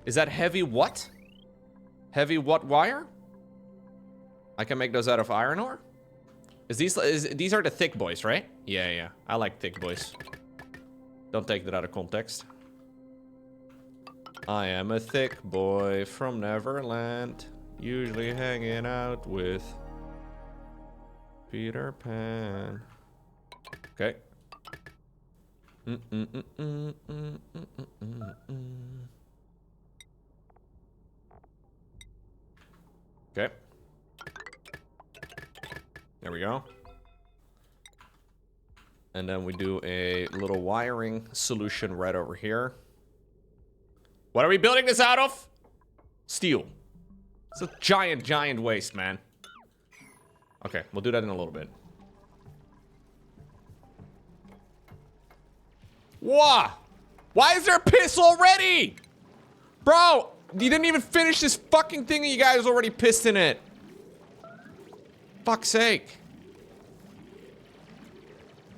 Speaker 1: Is that heavy what? Heavy what wire? I can make those out of iron ore? These are the thick boys, right? Yeah, yeah. I like thick boys. Don't take that out of context. I am a thick boy from Neverland, usually hanging out with Peter Pan. Okay. Okay. There we go. And then we do a little wiring solution right over here. What are we building this out of? Steel. It's a giant, giant waste, man. Okay, we'll do that in a little bit. Whoa! Why is there piss already? Bro, you didn't even finish this fucking thing and you guys already pissed in it. Fuck's sake.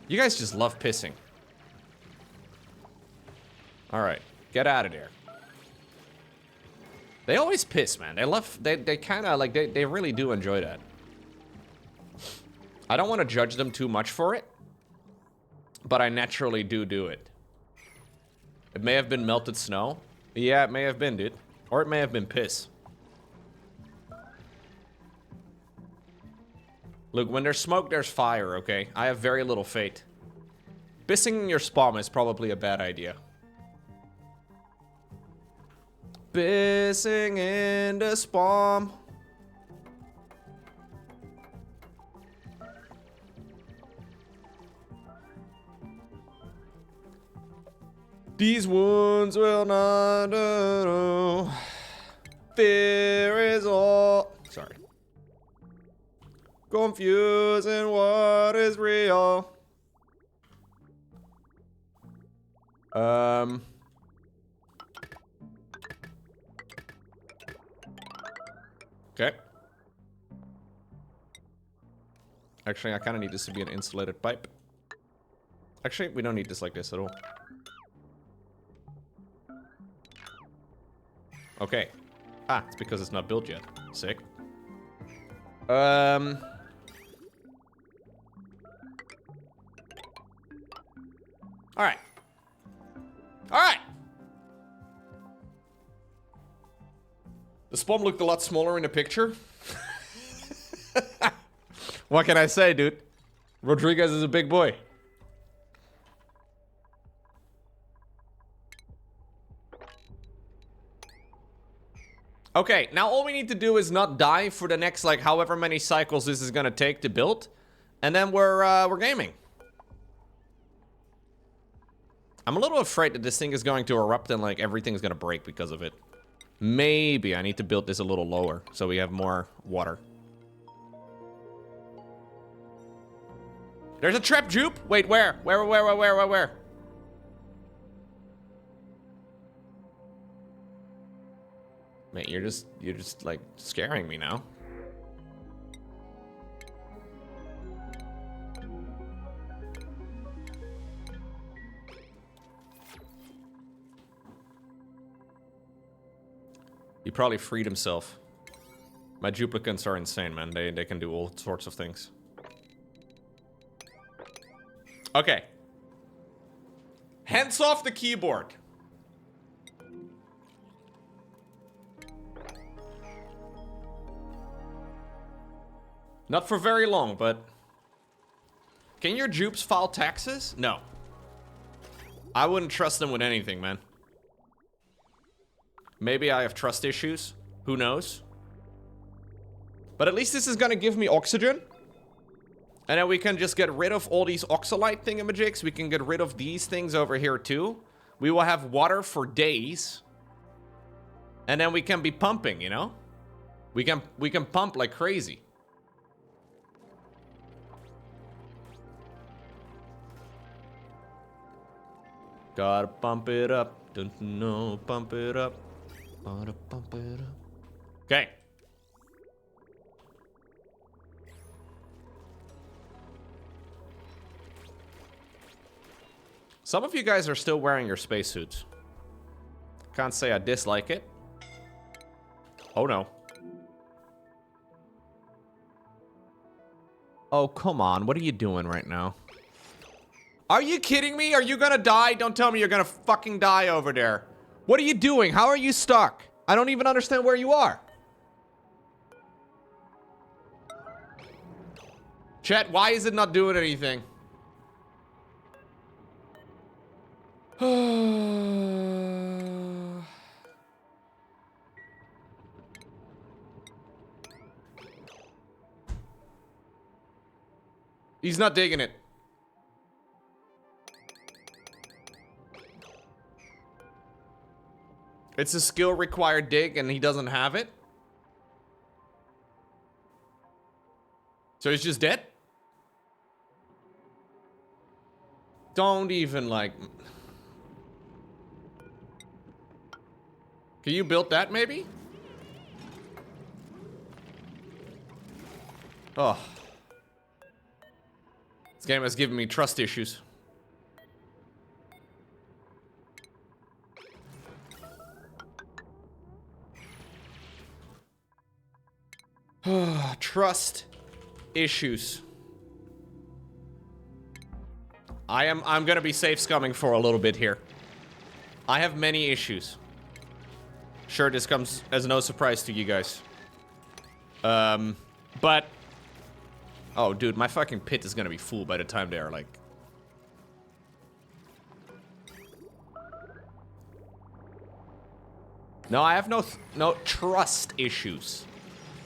Speaker 1: You guys just love pissing. Alright, get out of there. They always piss, man. They love, they kind of, like, they really do enjoy that. I don't want to judge them too much for it, but I naturally do it. It may have been melted snow. Yeah, it may have been, dude. Or it may have been piss. Look, when there's smoke, there's fire, okay? I have very little fate. Pissing in your spawn is probably a bad idea. Pissing in the spawn. These wounds will not do. Fear is all. Sorry. Confusing what is real. Okay. Actually, I kind of need this to be an insulated pipe. Actually, we don't need this like this at all. Okay. Ah, it's because it's not built yet. Sick. Alright. Alright! The spawn looked a lot smaller in the picture. What can I say, dude? Rodriguez is a big boy. Okay, now all we need to do is not die for the next, like, however many cycles this is gonna take to build. And then we're gaming. I'm a little afraid that this thing is going to erupt and, like, everything's gonna break because of it. Maybe I need to build this a little lower so we have more water. There's a trap jupe? Wait, where? Where? Man, you're just like scaring me now. He probably freed himself. My duplicants are insane, man. They can do all sorts of things. Okay. Hands off the keyboard. Not for very long, but... Can your dupes file taxes? No. I wouldn't trust them with anything, man. Maybe I have trust issues. Who knows? But at least this is gonna give me oxygen. And then we can just get rid of all these oxalite thingamajigs. We can get rid of these things over here too. We will have water for days. And then we can be pumping, you know? We can pump like crazy. Gotta pump it up. Don't know, pump it up. Gotta pump it up. Okay. Some of you guys are still wearing your spacesuits. Can't say I dislike it. Oh no. Oh, come on. What are you doing right now? Are you kidding me? Are you gonna die? Don't tell me you're gonna fucking die over there. What are you doing? How are you stuck? I don't even understand where you are. Chat, why is it not doing anything? He's not digging it. It's a skill required dig and he doesn't have it. So he's just dead? Don't even like... Can you build that maybe? Oh. This game has given me trust issues. Trust issues. I'm gonna be safe scumming for a little bit here. I have many issues. Sure, this comes as no surprise to you guys. But... Oh, dude, my fucking pit is gonna be full by the time they are, like... No, I have no trust issues.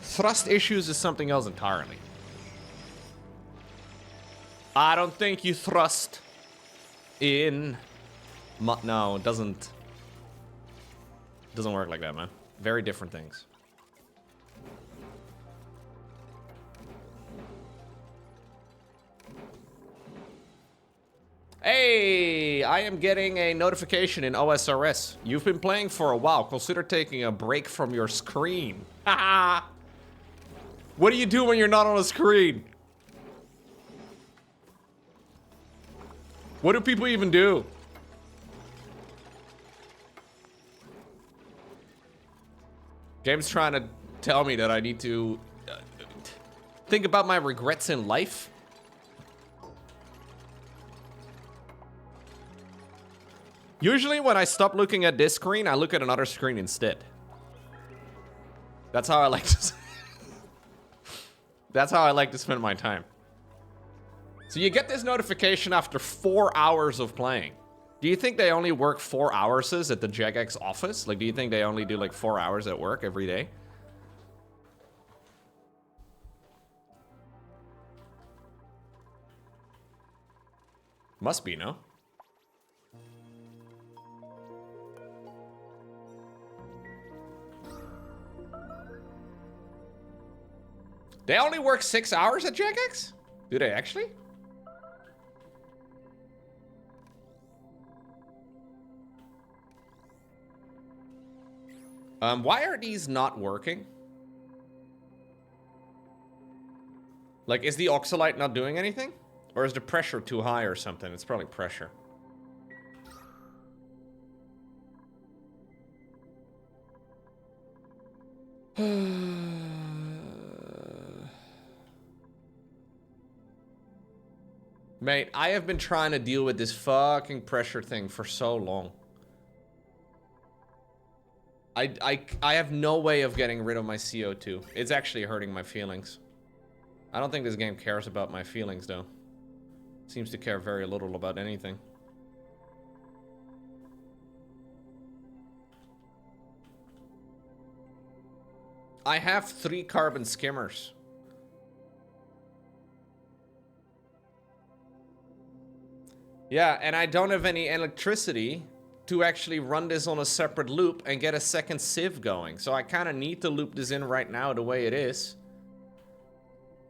Speaker 1: Thrust issues is something else entirely. I don't think you thrust in... No, it doesn't work like that, man. Very different things. Hey, I am getting a notification in OSRS. You've been playing for a while. Consider taking a break from your screen. Haha. What do you do when you're not on a screen? What do people even do? Game's trying to tell me that I need to think about my regrets in life. Usually when I stop looking at this screen, I look at another screen instead. That's how I like to That's how I like to spend my time. So you get this notification after 4 hours of playing. Do you think they only work 4 hours at the Jagex office? Like, do you think they only do like 4 hours at work every day? Must be, no? They only work 6 hours at Jagex? Do they actually? Why are these not working? Like, is the Oxalite not doing anything? Or is the pressure too high or something? It's probably pressure. Mate, I have been trying to deal with this fucking pressure thing for so long. I have no way of getting rid of my CO2. It's actually hurting my feelings. I don't think this game cares about my feelings, though. Seems to care very little about anything. I have 3 carbon skimmers. Yeah, and I don't have any electricity to actually run this on a separate loop and get a second sieve going. So I kind of need to loop this in right now the way it is.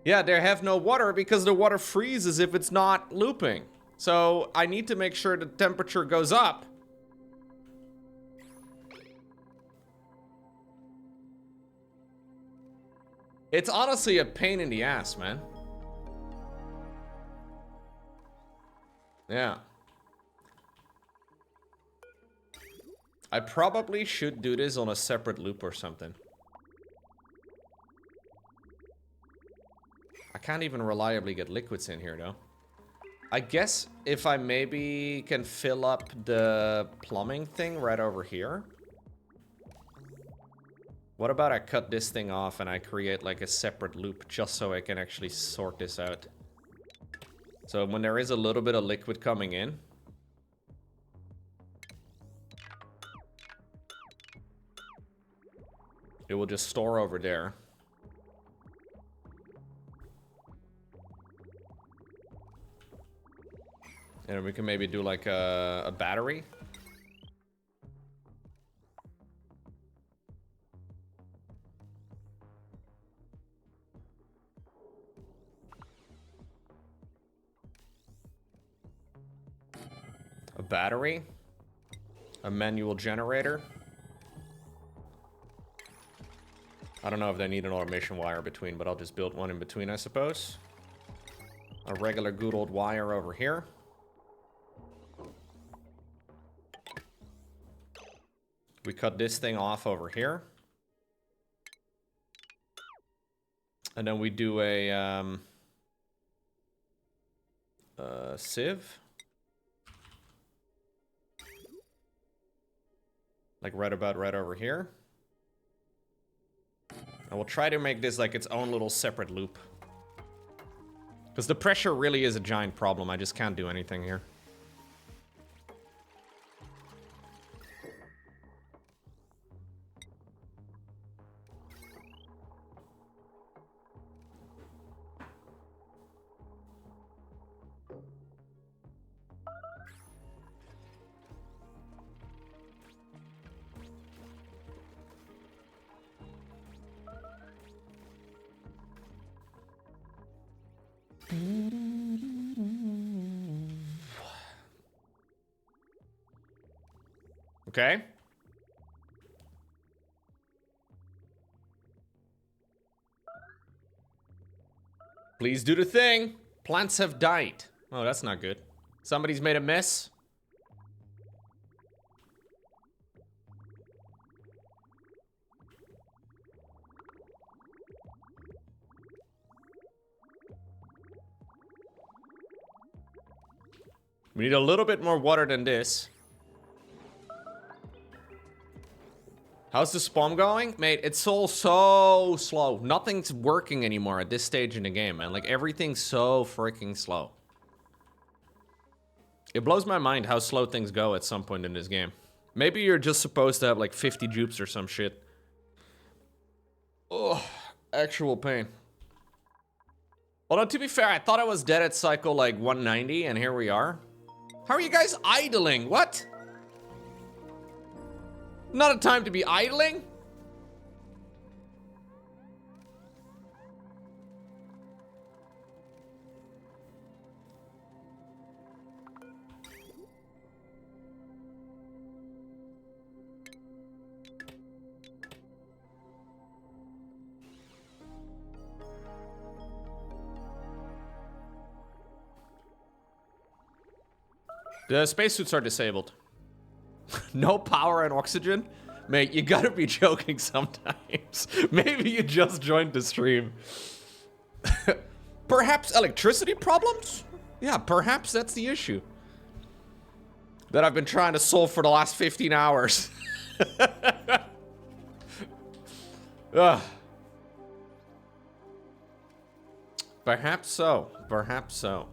Speaker 1: Yeah, they have no water because the water freezes if it's not looping. So I need to make sure the temperature goes up. It's honestly a pain in the ass, man. Yeah. I probably should do this on a separate loop or something. I can't even reliably get liquids in here, though. I guess if I maybe can fill up the plumbing thing right over here. What about I cut this thing off and I create like a separate loop just so I can actually sort this out. So when there is a little bit of liquid coming in, it will just store over there. And we can maybe do like a battery. A battery. A manual generator. I don't know if they need an automation wire between, but I'll just build one in between, I suppose. A regular good old wire over here. We cut this thing off over here. And then we do a sieve. Like right over here. And we'll try to make this like its own little separate loop. Because the pressure really is a giant problem. I just can't do anything here. Okay. Please do the thing. Plants have died. Oh, that's not good. Somebody's made a mess. We need a little bit more water than this. How's the spawn going? Mate, it's all so slow. Nothing's working anymore at this stage in the game, man. Like, everything's so freaking slow. It blows my mind how slow things go at some point in this game. Maybe you're just supposed to have, like, 50 dupes or some shit. Oh, actual pain. Although, to be fair, I thought I was dead at cycle, like, 190, and here we are. How are you guys idling? What? Not a time to be idling? The spacesuits are disabled. No power and oxygen? Mate, you gotta be joking sometimes. Maybe you just joined the stream. Perhaps electricity problems? Yeah, perhaps that's the issue that I've been trying to solve for the last 15 hours. Ugh. Perhaps so. Perhaps so.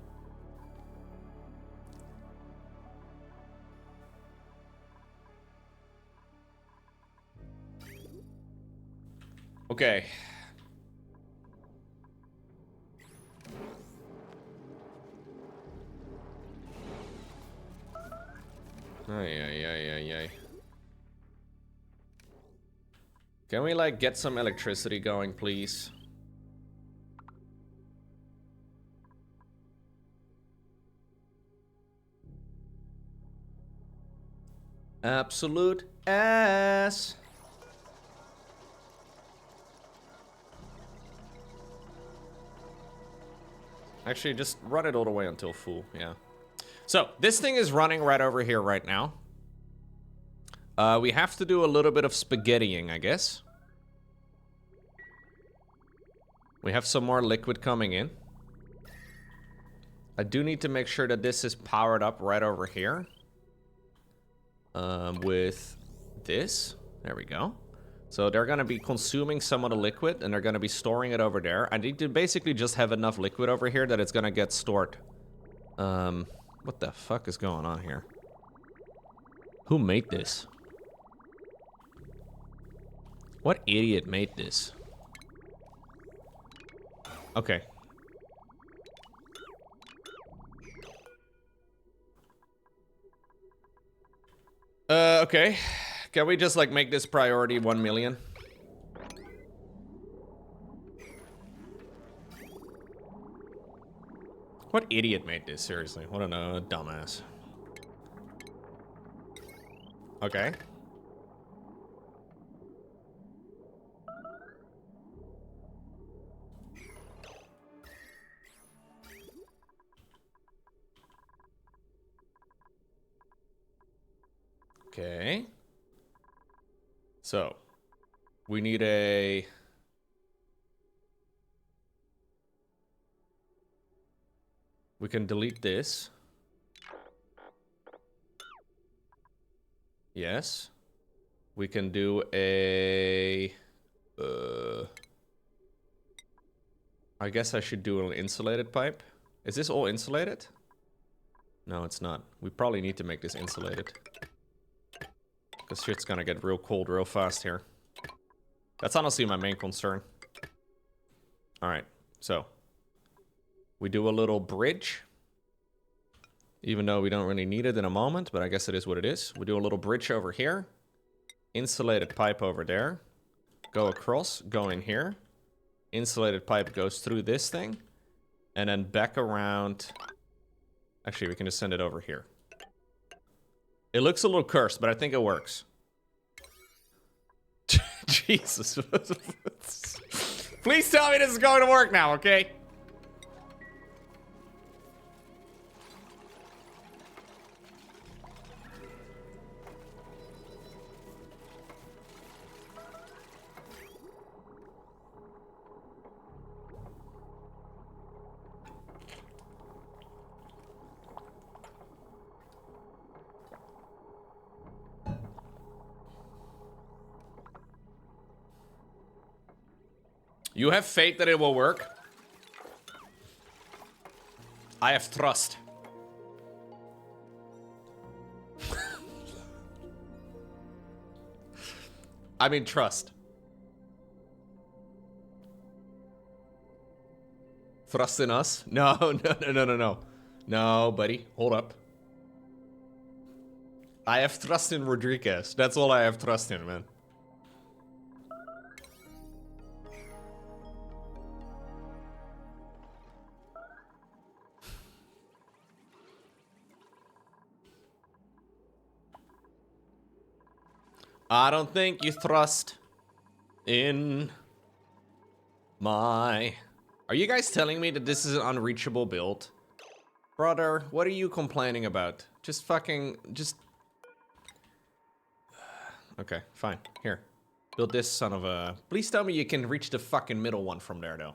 Speaker 1: Okay. Ay. Can we, like, get some electricity going, please? Absolute ass. Actually, just run it all the way until full, yeah. So, this thing is running right over here right now. We have to do a little bit of spaghettiing, I guess. We have some more liquid coming in. I do need to make sure that this is powered up right over here. With this. There we go. So they're going to be consuming some of the liquid, and they're going to be storing it over there. I need to basically just have enough liquid over here that it's going to get stored. What the fuck is going on here? Who made this? What idiot made this? Okay. Okay. Can we just, like, make this priority 1 million? What idiot made this? Seriously. What a dumbass. Okay. Okay. So, we need a... We can delete this. Yes. We can do a... I guess I should do an insulated pipe. Is this all insulated? No, it's not. We probably need to make this insulated. Because shit's gonna get real cold real fast here. That's honestly my main concern. Alright, so. We do a little bridge. Even though we don't really need it in a moment, but I guess it is what it is. We do a little bridge over here. Insulated pipe over there. Go across, go in here. Insulated pipe goes through this thing. And then back around. Actually, we can just send it over here. It looks a little cursed, but I think it works. Jesus. Please tell me this is going to work now, okay? You have faith that it will work? I have trust. I mean trust. Trust in us? No, no. No, buddy. Hold up. I have trust in Rodriguez. That's all I have trust in, man. I don't think you trust in my... Are you guys telling me that this is an unreachable build? Brother, what are you complaining about? Just fucking... Just... Okay, fine. Here. Build this son of a... Please tell me you can reach the fucking middle one from there, though.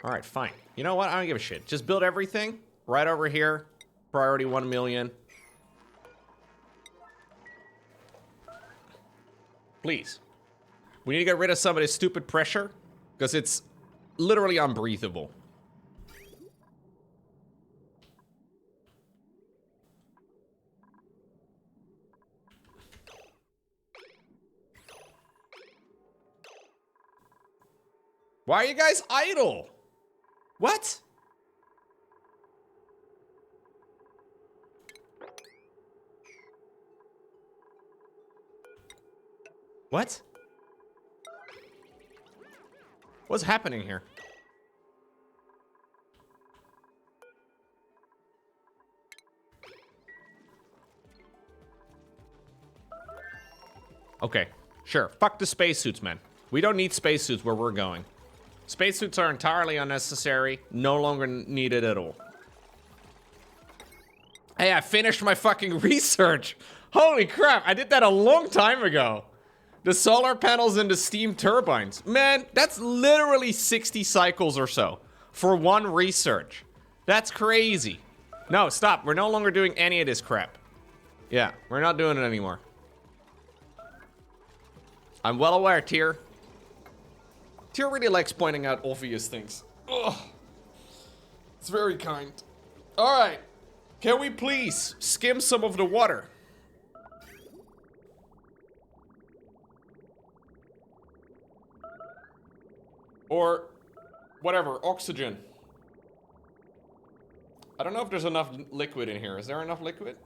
Speaker 1: Alright, fine. You know what? I don't give a shit. Just build everything right over here. Priority 1 million. Please. We need to get rid of some of this stupid pressure, because it's literally unbreathable. Why are you guys idle? What? What? What's happening here? Okay, sure. Fuck the spacesuits, man. We don't need spacesuits where we're going. Spacesuits are entirely unnecessary, no longer needed at all. Hey, I finished my fucking research. Holy crap, I did that a long time ago. The solar panels and the steam turbines. Man, that's literally 60 cycles or so for one research. That's crazy. No, stop. We're no longer doing any of this crap. Yeah, we're not doing it anymore. I'm well aware, Tyr. Tyr really likes pointing out obvious things. Ugh. It's very kind. All right. Can we please skim some of the water? Or whatever, oxygen. I don't know if there's enough liquid in here. Is there enough liquid?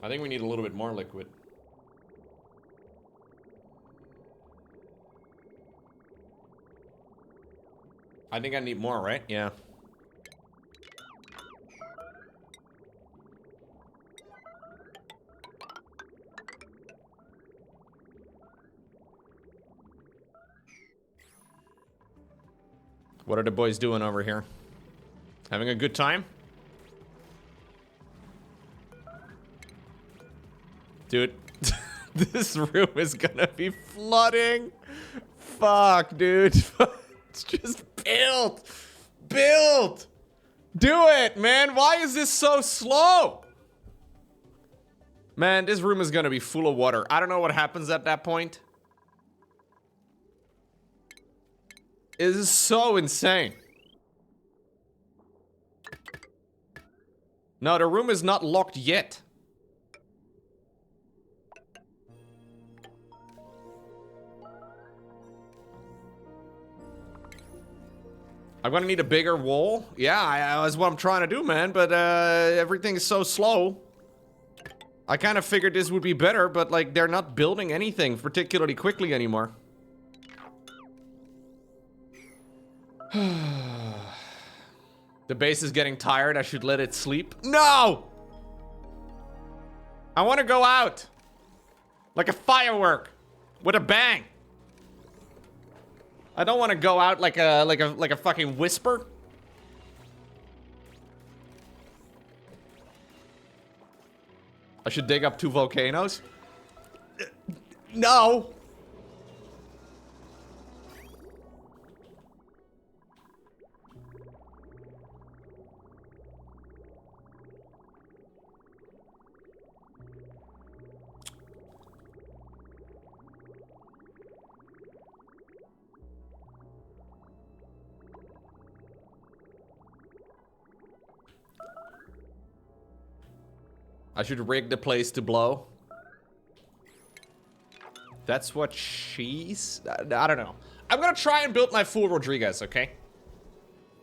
Speaker 1: I think we need a little bit more liquid. I think I need more, right? Yeah. What are the boys doing over here? Having a good time? Dude, this room is gonna be flooding. Fuck, dude. It's just build. Build. Do it, man. Why is this so slow? Man, this room is gonna be full of water. I don't know what happens at that point. It is so insane. No, the room is not locked yet. I'm gonna need a bigger wall. Yeah, that's what I'm trying to do, man. But everything is so slow. I kind of figured this would be better, but like they're not building anything particularly quickly anymore. The base is getting tired. I should let it sleep. No! I want to go out. Like a firework. With a bang. I don't want to go out like a fucking whisper. I should dig up 2 volcanoes. No. I should rig the place to blow. That's what she's... I don't know. I'm gonna try and build my full Rodriguez, okay?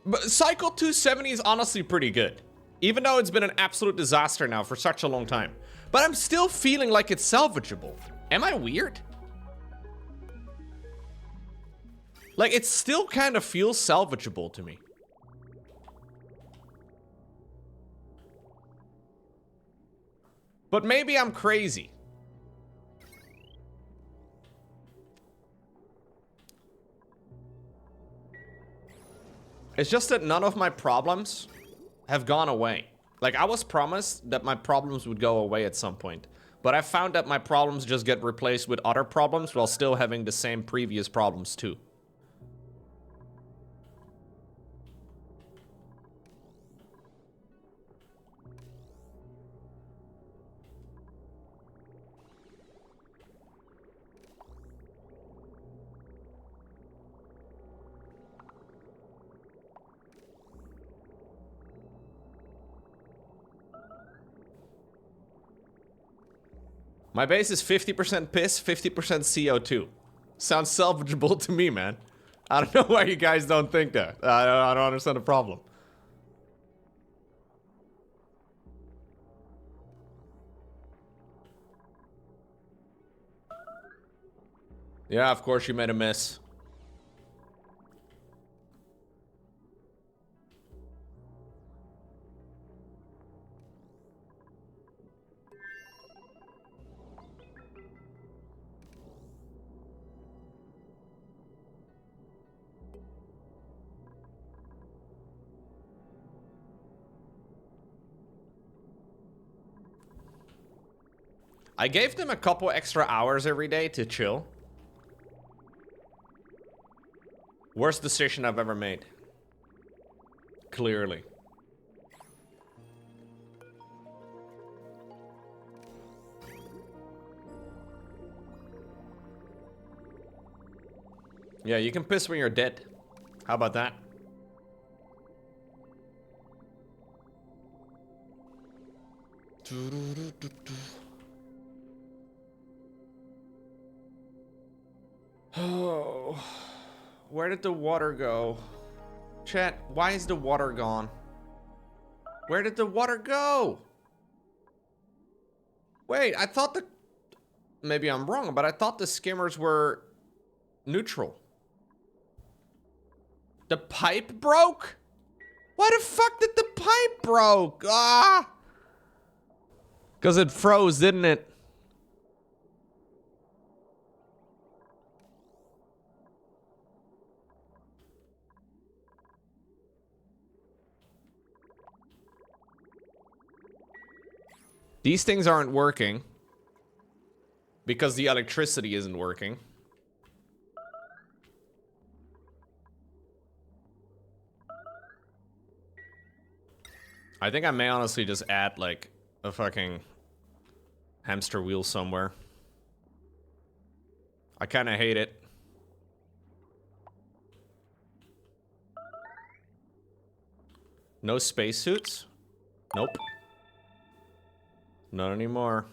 Speaker 1: But Cycle 270 is honestly pretty good. Even though it's been an absolute disaster now for such a long time. But I'm still feeling like it's salvageable. Am I weird? Like, it still kind of feels salvageable to me. But maybe I'm crazy. It's just that none of my problems have gone away. Like, I was promised that my problems would go away at some point. But I found that my problems just get replaced with other problems while still having the same previous problems too. My base is 50% piss, 50% CO2. Sounds salvageable to me, man. I don't know why you guys don't think that. I don't understand the problem. Yeah, of course you made a miss. I gave them a couple extra hours every day to chill. Worst decision I've ever made. Clearly. Yeah, you can piss when you're dead. How about that? Oh, where did the water go? Chat, why is the water gone? Where did the water go? Wait, I thought the... Maybe I'm wrong, but I thought the skimmers were neutral. The pipe broke? Why the fuck did the pipe broke? Ah! Because it froze, didn't it? These things aren't working because the electricity isn't working. I think I may honestly just add like a fucking hamster wheel somewhere. I kind of hate it. No spacesuits? Nope. Not anymore.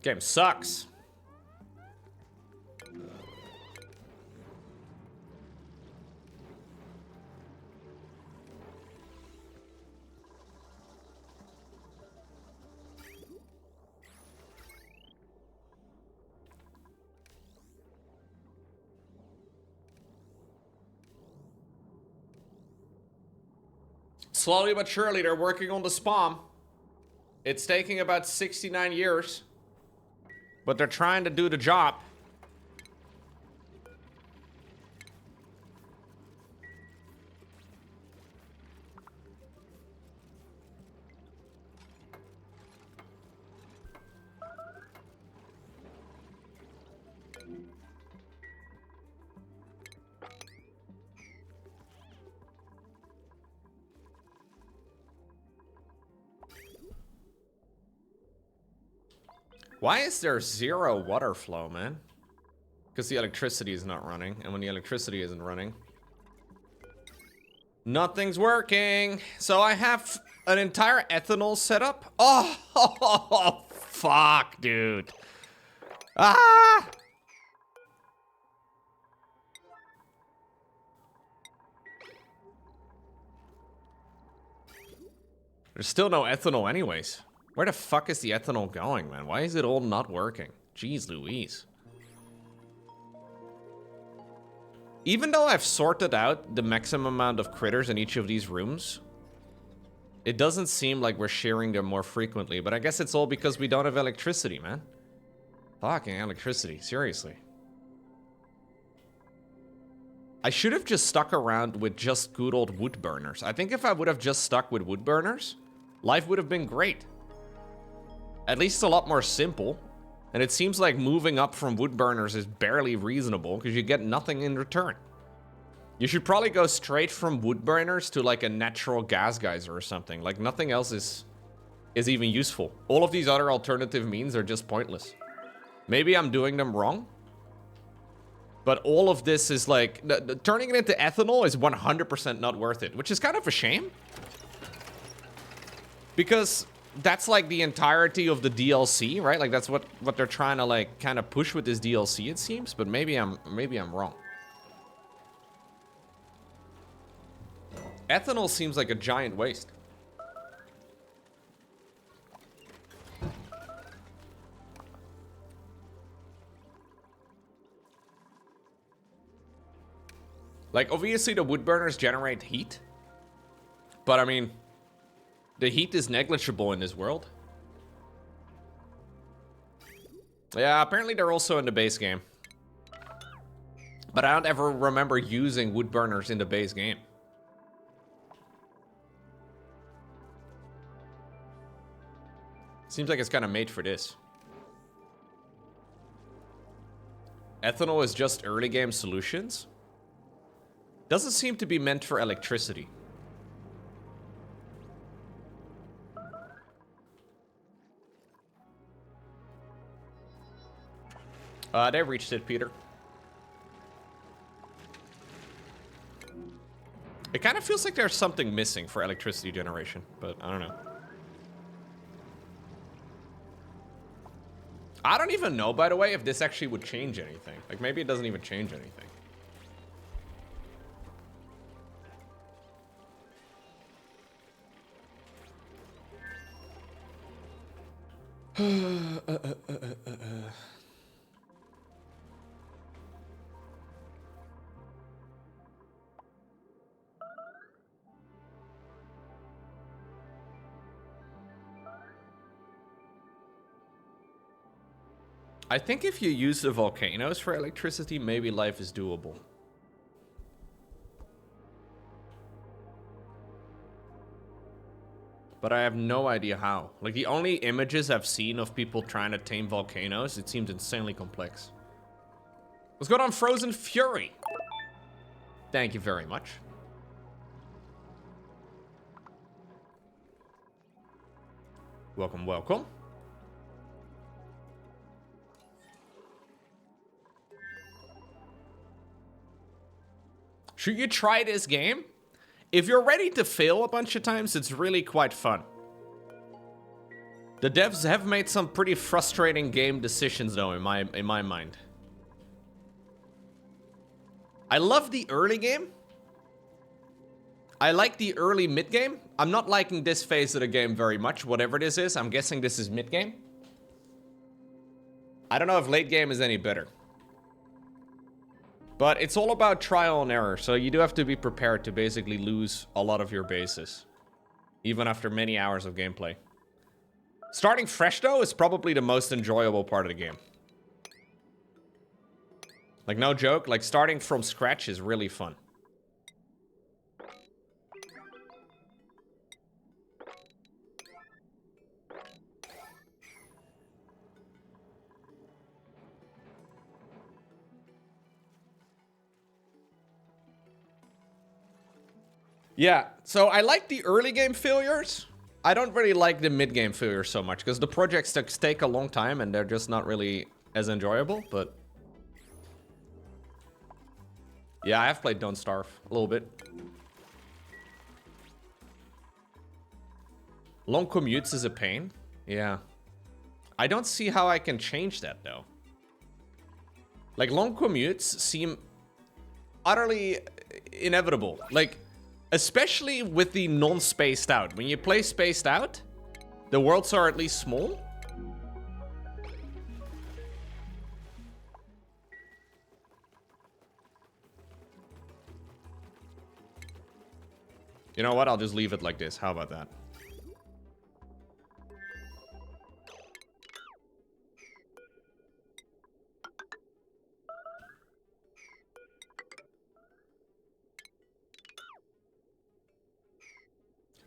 Speaker 1: Game sucks. Slowly but surely, they're working on the spawn. It's taking about 69 years. But they're trying to do the job. Why is there 0 water flow, man? Because the electricity is not running. And when the electricity isn't running, nothing's working. So I have an entire ethanol setup. Oh, fuck, dude. Ah! There's still no ethanol anyways. Where the fuck is the ethanol going, man? Why is it all not working? Jeez Louise. Even though I've sorted out the maximum amount of critters in each of these rooms, it doesn't seem like we're sharing them more frequently, but I guess it's all because we don't have electricity, man. Fucking electricity, seriously. I should have just stuck around with just good old wood burners. I think if I would have just stuck with wood burners, life would have been great. At least a lot more simple. And it seems like moving up from wood burners is barely reasonable because you get nothing in return. You should probably go straight from wood burners to like a natural gas geyser or something. Like nothing else is even useful. All of these other alternative means are just pointless. Maybe I'm doing them wrong. But all of this is like, turning it into ethanol is 100% not worth it, which is kind of a shame. Because that's like the entirety of the DLC, right? Like that's what they're trying to like kind of push with this DLC, it seems. But maybe I'm wrong. Ethanol seems like a giant waste. Like obviously the wood burners generate heat, but I mean, the heat is negligible in this world. Yeah, apparently they're also in the base game. But I don't ever remember using wood burners in the base game. Seems like it's kind of made for this. Ethanol is just early game solutions. Doesn't seem to be meant for electricity. They reached it, Peter. It kind of feels like there's something missing for electricity generation, but I don't know. I don't even know, by the way, if this actually would change anything. Like, maybe it doesn't even change anything. I think if you use the volcanoes for electricity, maybe life is doable. But I have no idea how. Like, the only images I've seen of people trying to tame volcanoes, it seems insanely complex. What's going on, Frozen Fury? Thank you very much. Welcome, welcome. Should you try this game? If you're ready to fail a bunch of times, it's really quite fun. The devs have made some pretty frustrating game decisions, though, in my mind. I love the early game. I like the early mid-game. I'm not liking this phase of the game very much, whatever this is. I'm guessing this is mid-game. I don't know if late game is any better. But it's all about trial and error, so you do have to be prepared to basically lose a lot of your bases. Even after many hours of gameplay. Starting fresh, though, is probably the most enjoyable part of the game. Like, no joke, like, starting from scratch is really fun. Yeah, so I like the early game failures. I don't really like the mid game failures so much, because the projects take a long time and they're just not really as enjoyable, but... Yeah, I have played Don't Starve a little bit. Long commutes is a pain. Yeah. I don't see how I can change that, though. Like, long commutes seem utterly inevitable. Like, especially with the non-spaced out. When you play spaced out, the worlds are at least small. You know what? I'll just leave it like this. How about that?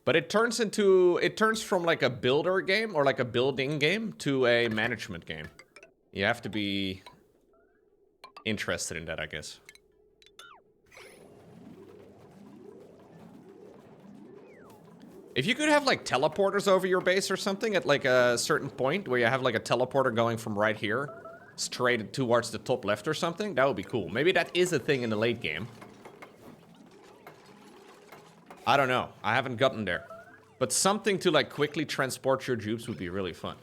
Speaker 1: But it turns from like a builder game or like a building game to a management game. You have to be interested in that, I guess. If you could have like teleporters over your base or something at like a certain point where you have like a teleporter going from right here straight towards the top left or something, that would be cool. Maybe that is a thing in the late game. I don't know. I haven't gotten there. But something to like quickly transport your dupes would be really fun.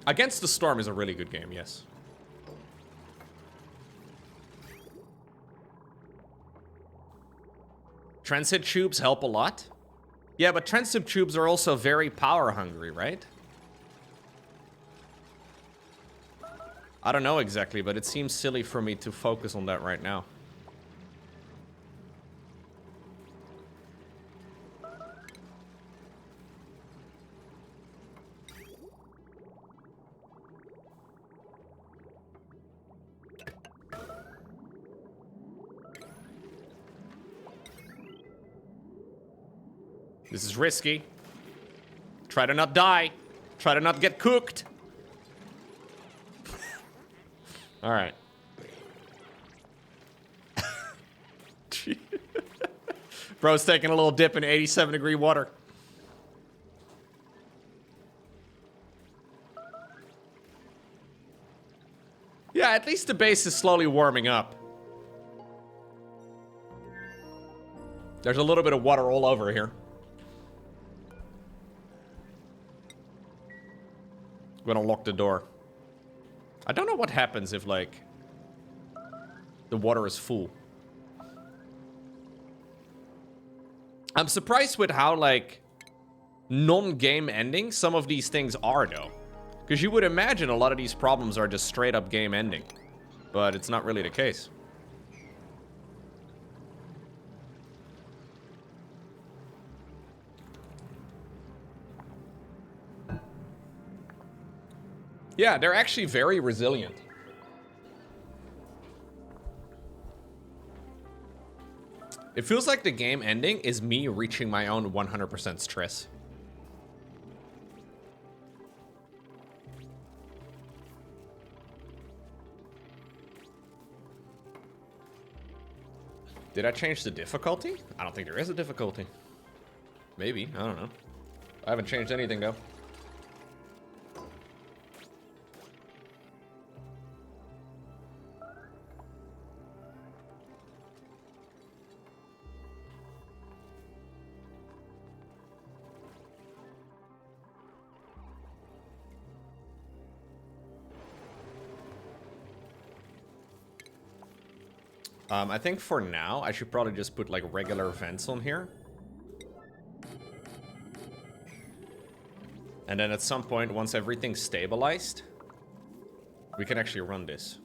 Speaker 1: Against the Storm is a really good game, yes. Transit tubes help a lot. Yeah, but transit tubes are also very power hungry, right? I don't know exactly, but it seems silly for me to focus on that right now. This is risky. Try to not die. Try to not get cooked. All right. Bro's taking a little dip in 87-degree water. Yeah, at least the base is slowly warming up. There's a little bit of water all over here. I'm gonna lock the door. I don't know what happens if, like, the water is full. I'm surprised with how, like, non-game ending some of these things are, though. Because you would imagine a lot of these problems are just straight-up game ending. But it's not really the case. Yeah, they're actually very resilient. It feels like the game ending is me reaching my own 100% stress. Did I change the difficulty? I don't think there is a difficulty. Maybe, I don't know. I haven't changed anything though. I think for now, I should probably just put like regular vents on here. And then at some point, once everything's stabilized, we can actually run this.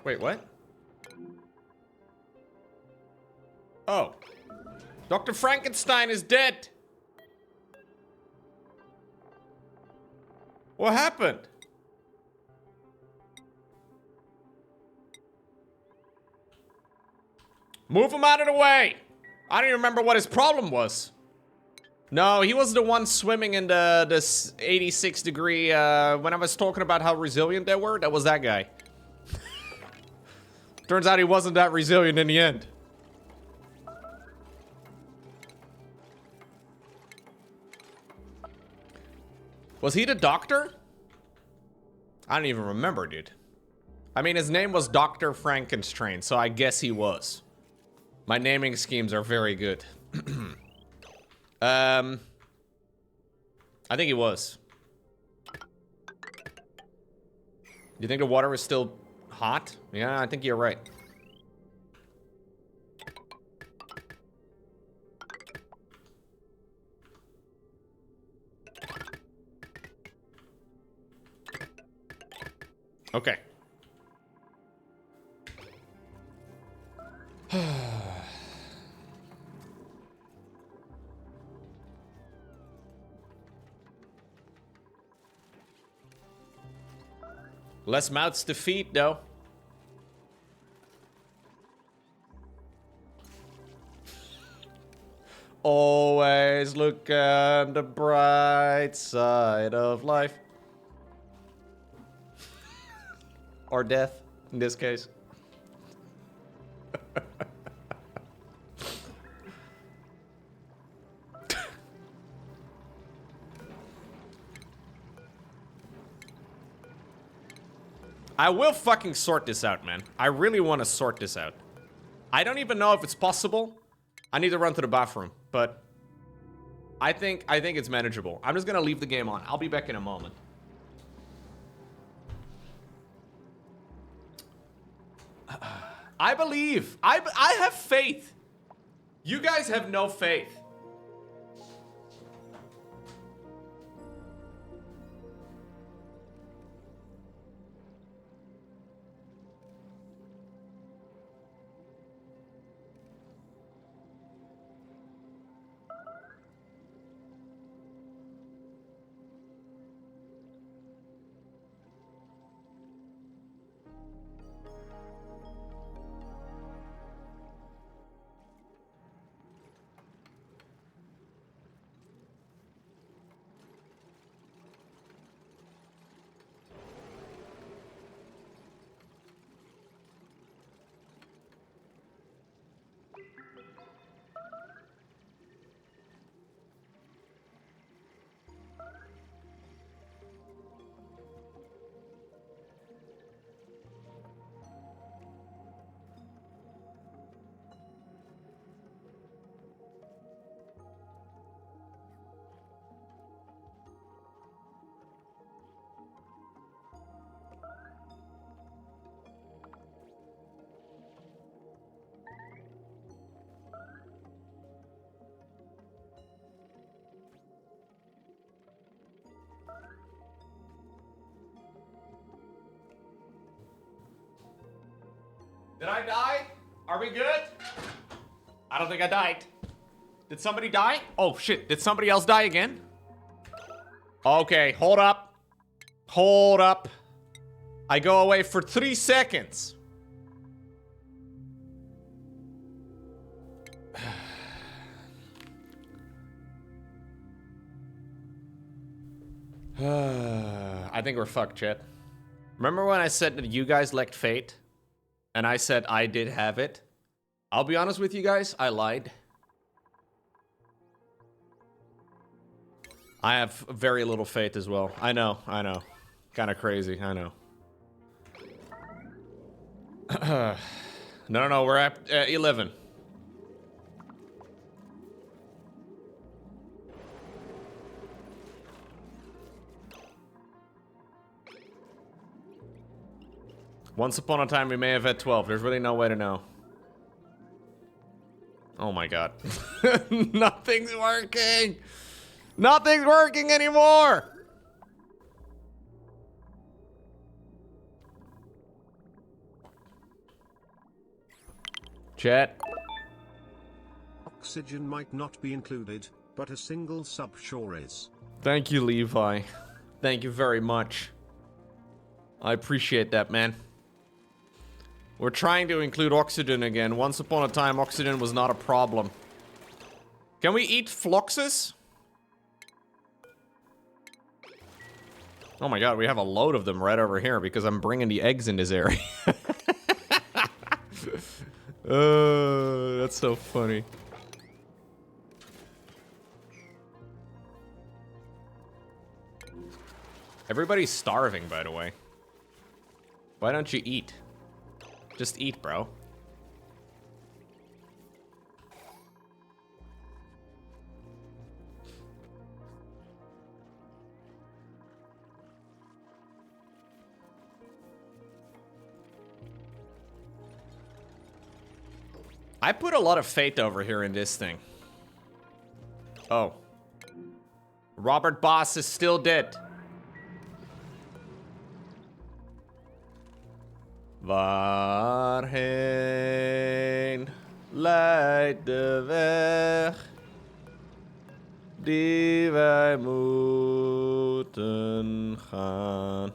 Speaker 1: Wait, what? Oh. Dr. Frankenstein is dead! What happened? Move him out of the way! I don't even remember what his problem was. No, he was the one swimming in this 86 degree, when I was talking about how resilient they were, that was that guy. Turns out he wasn't that resilient in the end. Was he the doctor? I don't even remember, dude. I mean, his name was Dr. Frankenstein, so I guess he was. My naming schemes are very good. I think he was. You think the water is still hot? Yeah, I think you're right. Okay. Less mouths to feed, though. Always look on the bright side of life. Or death, in this case. I will fucking sort this out, man. I really want to sort this out. I don't even know if it's possible. I need to run to the bathroom, but I think it's manageable. I'm just gonna leave the game on. I'll be back in a moment. I believe. I have faith. You guys have no faith. Did I die? Are we good? I don't think I died. Did somebody die? Oh shit, did somebody else die again? Okay, hold up. Hold up. I go away for 3 seconds. I think we're fucked, chat. Remember when I said that you guys lacked fate? And I said I did have it? I'll be honest with you guys, I lied. I have very little faith as well. I know. Kind of crazy, I know. No, we're at 11. Once upon a time, we may have had 12. There's really no way to know. Oh my god. Nothing's working! Nothing's working anymore! Chat.
Speaker 2: Oxygen might not be included, but a single sub sure is.
Speaker 1: Thank you, Levi. Thank you very much. I appreciate that, man. We're trying to include oxygen again. Once upon a time, oxygen was not a problem. Can we eat Floxes? Oh my god, we have a load of them right over here because I'm bringing the eggs in this area. That's so funny. Everybody's starving, by the way. Why don't you eat? Just eat, bro. I put a lot of faith over here in this thing. Oh. Robert Boss is still dead. Waarheen leidt de weg die wij moeten gaan?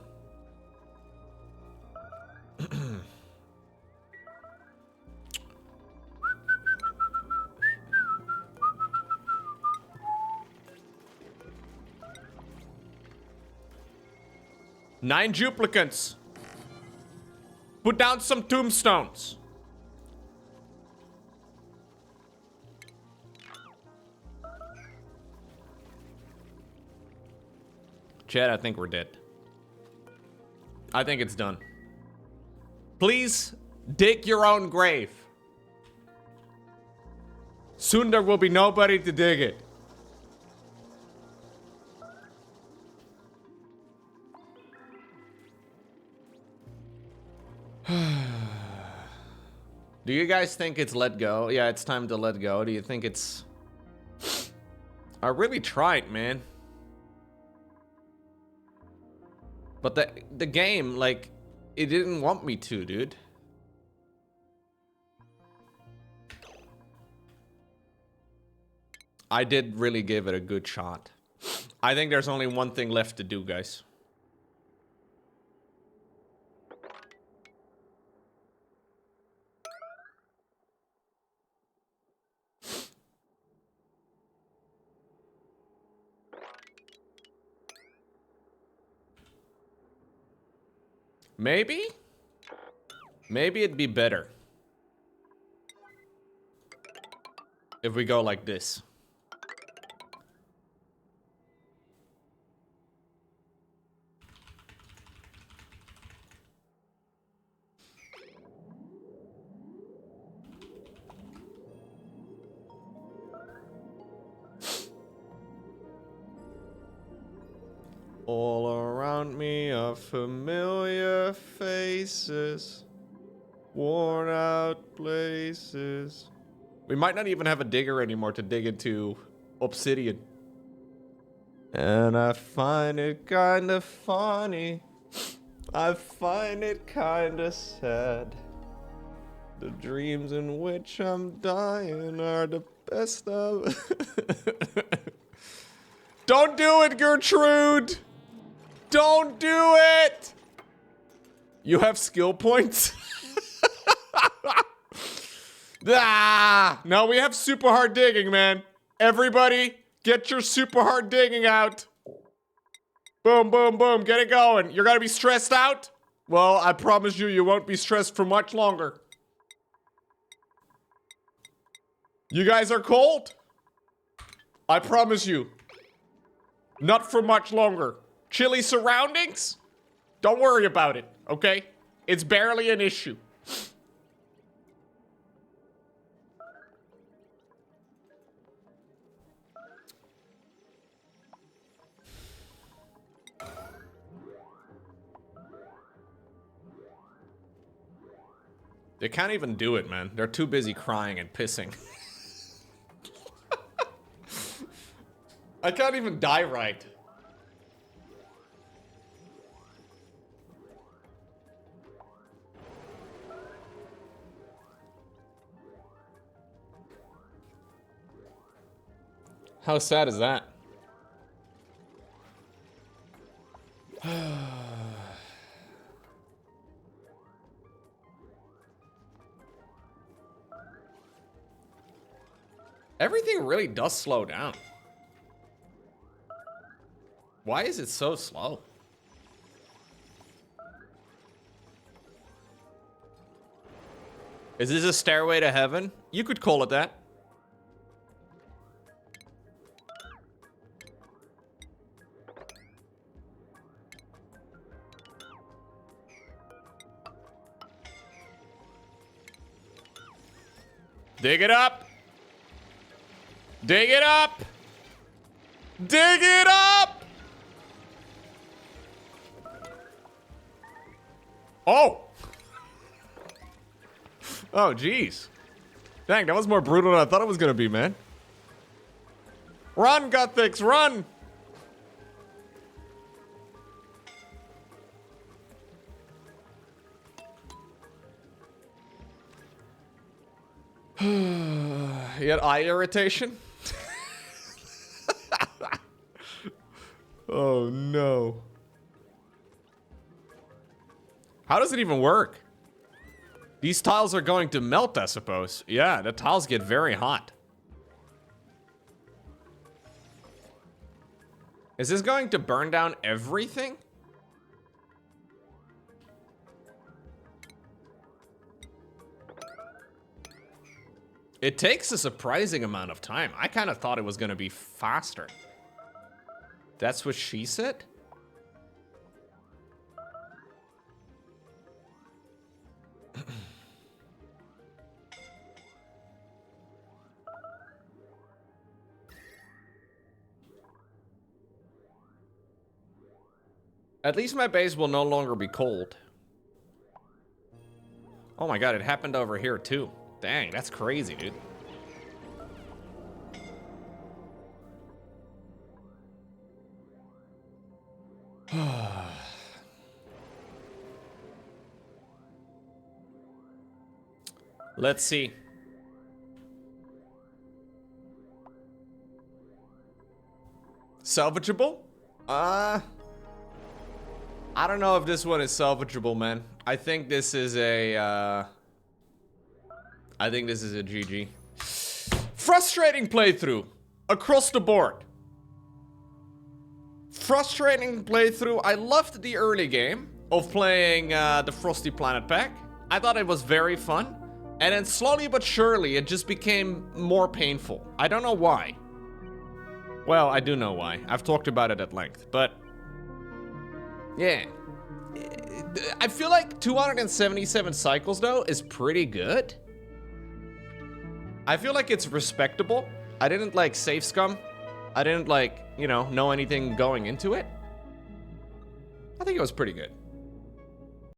Speaker 1: Nine duplicants. Put down some tombstones. Chad, I think we're dead. I think it's done. Please dig your own grave. Soon there will be nobody to dig it. Do you guys think it's let go? Yeah, it's time to let go. Do you think it's... I really tried, man. But the game, like, it didn't want me to, dude. I did really give it a good shot. I think there's only one thing left to do, guys. Maybe? Maybe it'd be better if we go like this. All around me are familiar faces, worn out places. We might not even have a digger anymore to dig into obsidian. And I find it kinda funny. I find it kinda sad. The dreams in which I'm dying are the best of... Don't do it, Gertrude! Don't do it! You have skill points? No, we have super hard digging, man. Everybody, get your super hard digging out. Boom, boom, boom, get it going. You're gonna be stressed out? Well, I promise you, you won't be stressed for much longer. You guys are cold? I promise you. Not for much longer. Chilly surroundings? Don't worry about it, okay? It's barely an issue. They can't even do it, man. They're too busy crying and pissing. I can't even die right. How sad is that? Everything really does slow down. Why is it so slow? Is this a stairway to heaven? You could call it that. Dig it up! Dig it up! Dig it up! Oh! Oh, jeez. Dang, that was more brutal than I thought it was gonna be, man. Run, Gothics, run! You had eye irritation? Oh no. How does it even work? These tiles are going to melt, I suppose. Yeah, the tiles get very hot. Is this going to burn down everything? It takes a surprising amount of time. I kind of thought it was going to be faster. That's what she said? At least my base will no longer be cold. Oh my god, it happened over here too. Dang, that's crazy, dude. Let's see. Salvageable? I don't know if this one is salvageable, man. I think this is a, I think this is a GG. Frustrating playthrough across the board. Frustrating playthrough. I loved the early game of playing the Frosty Planet pack. I thought it was very fun. And then slowly but surely, it just became more painful. I don't know why. Well, I do know why. I've talked about it at length, but yeah. I feel like 277 cycles, though, is pretty good. I feel like it's respectable. I didn't, like, save scum. I didn't, like, you know anything going into it. I think it was pretty good.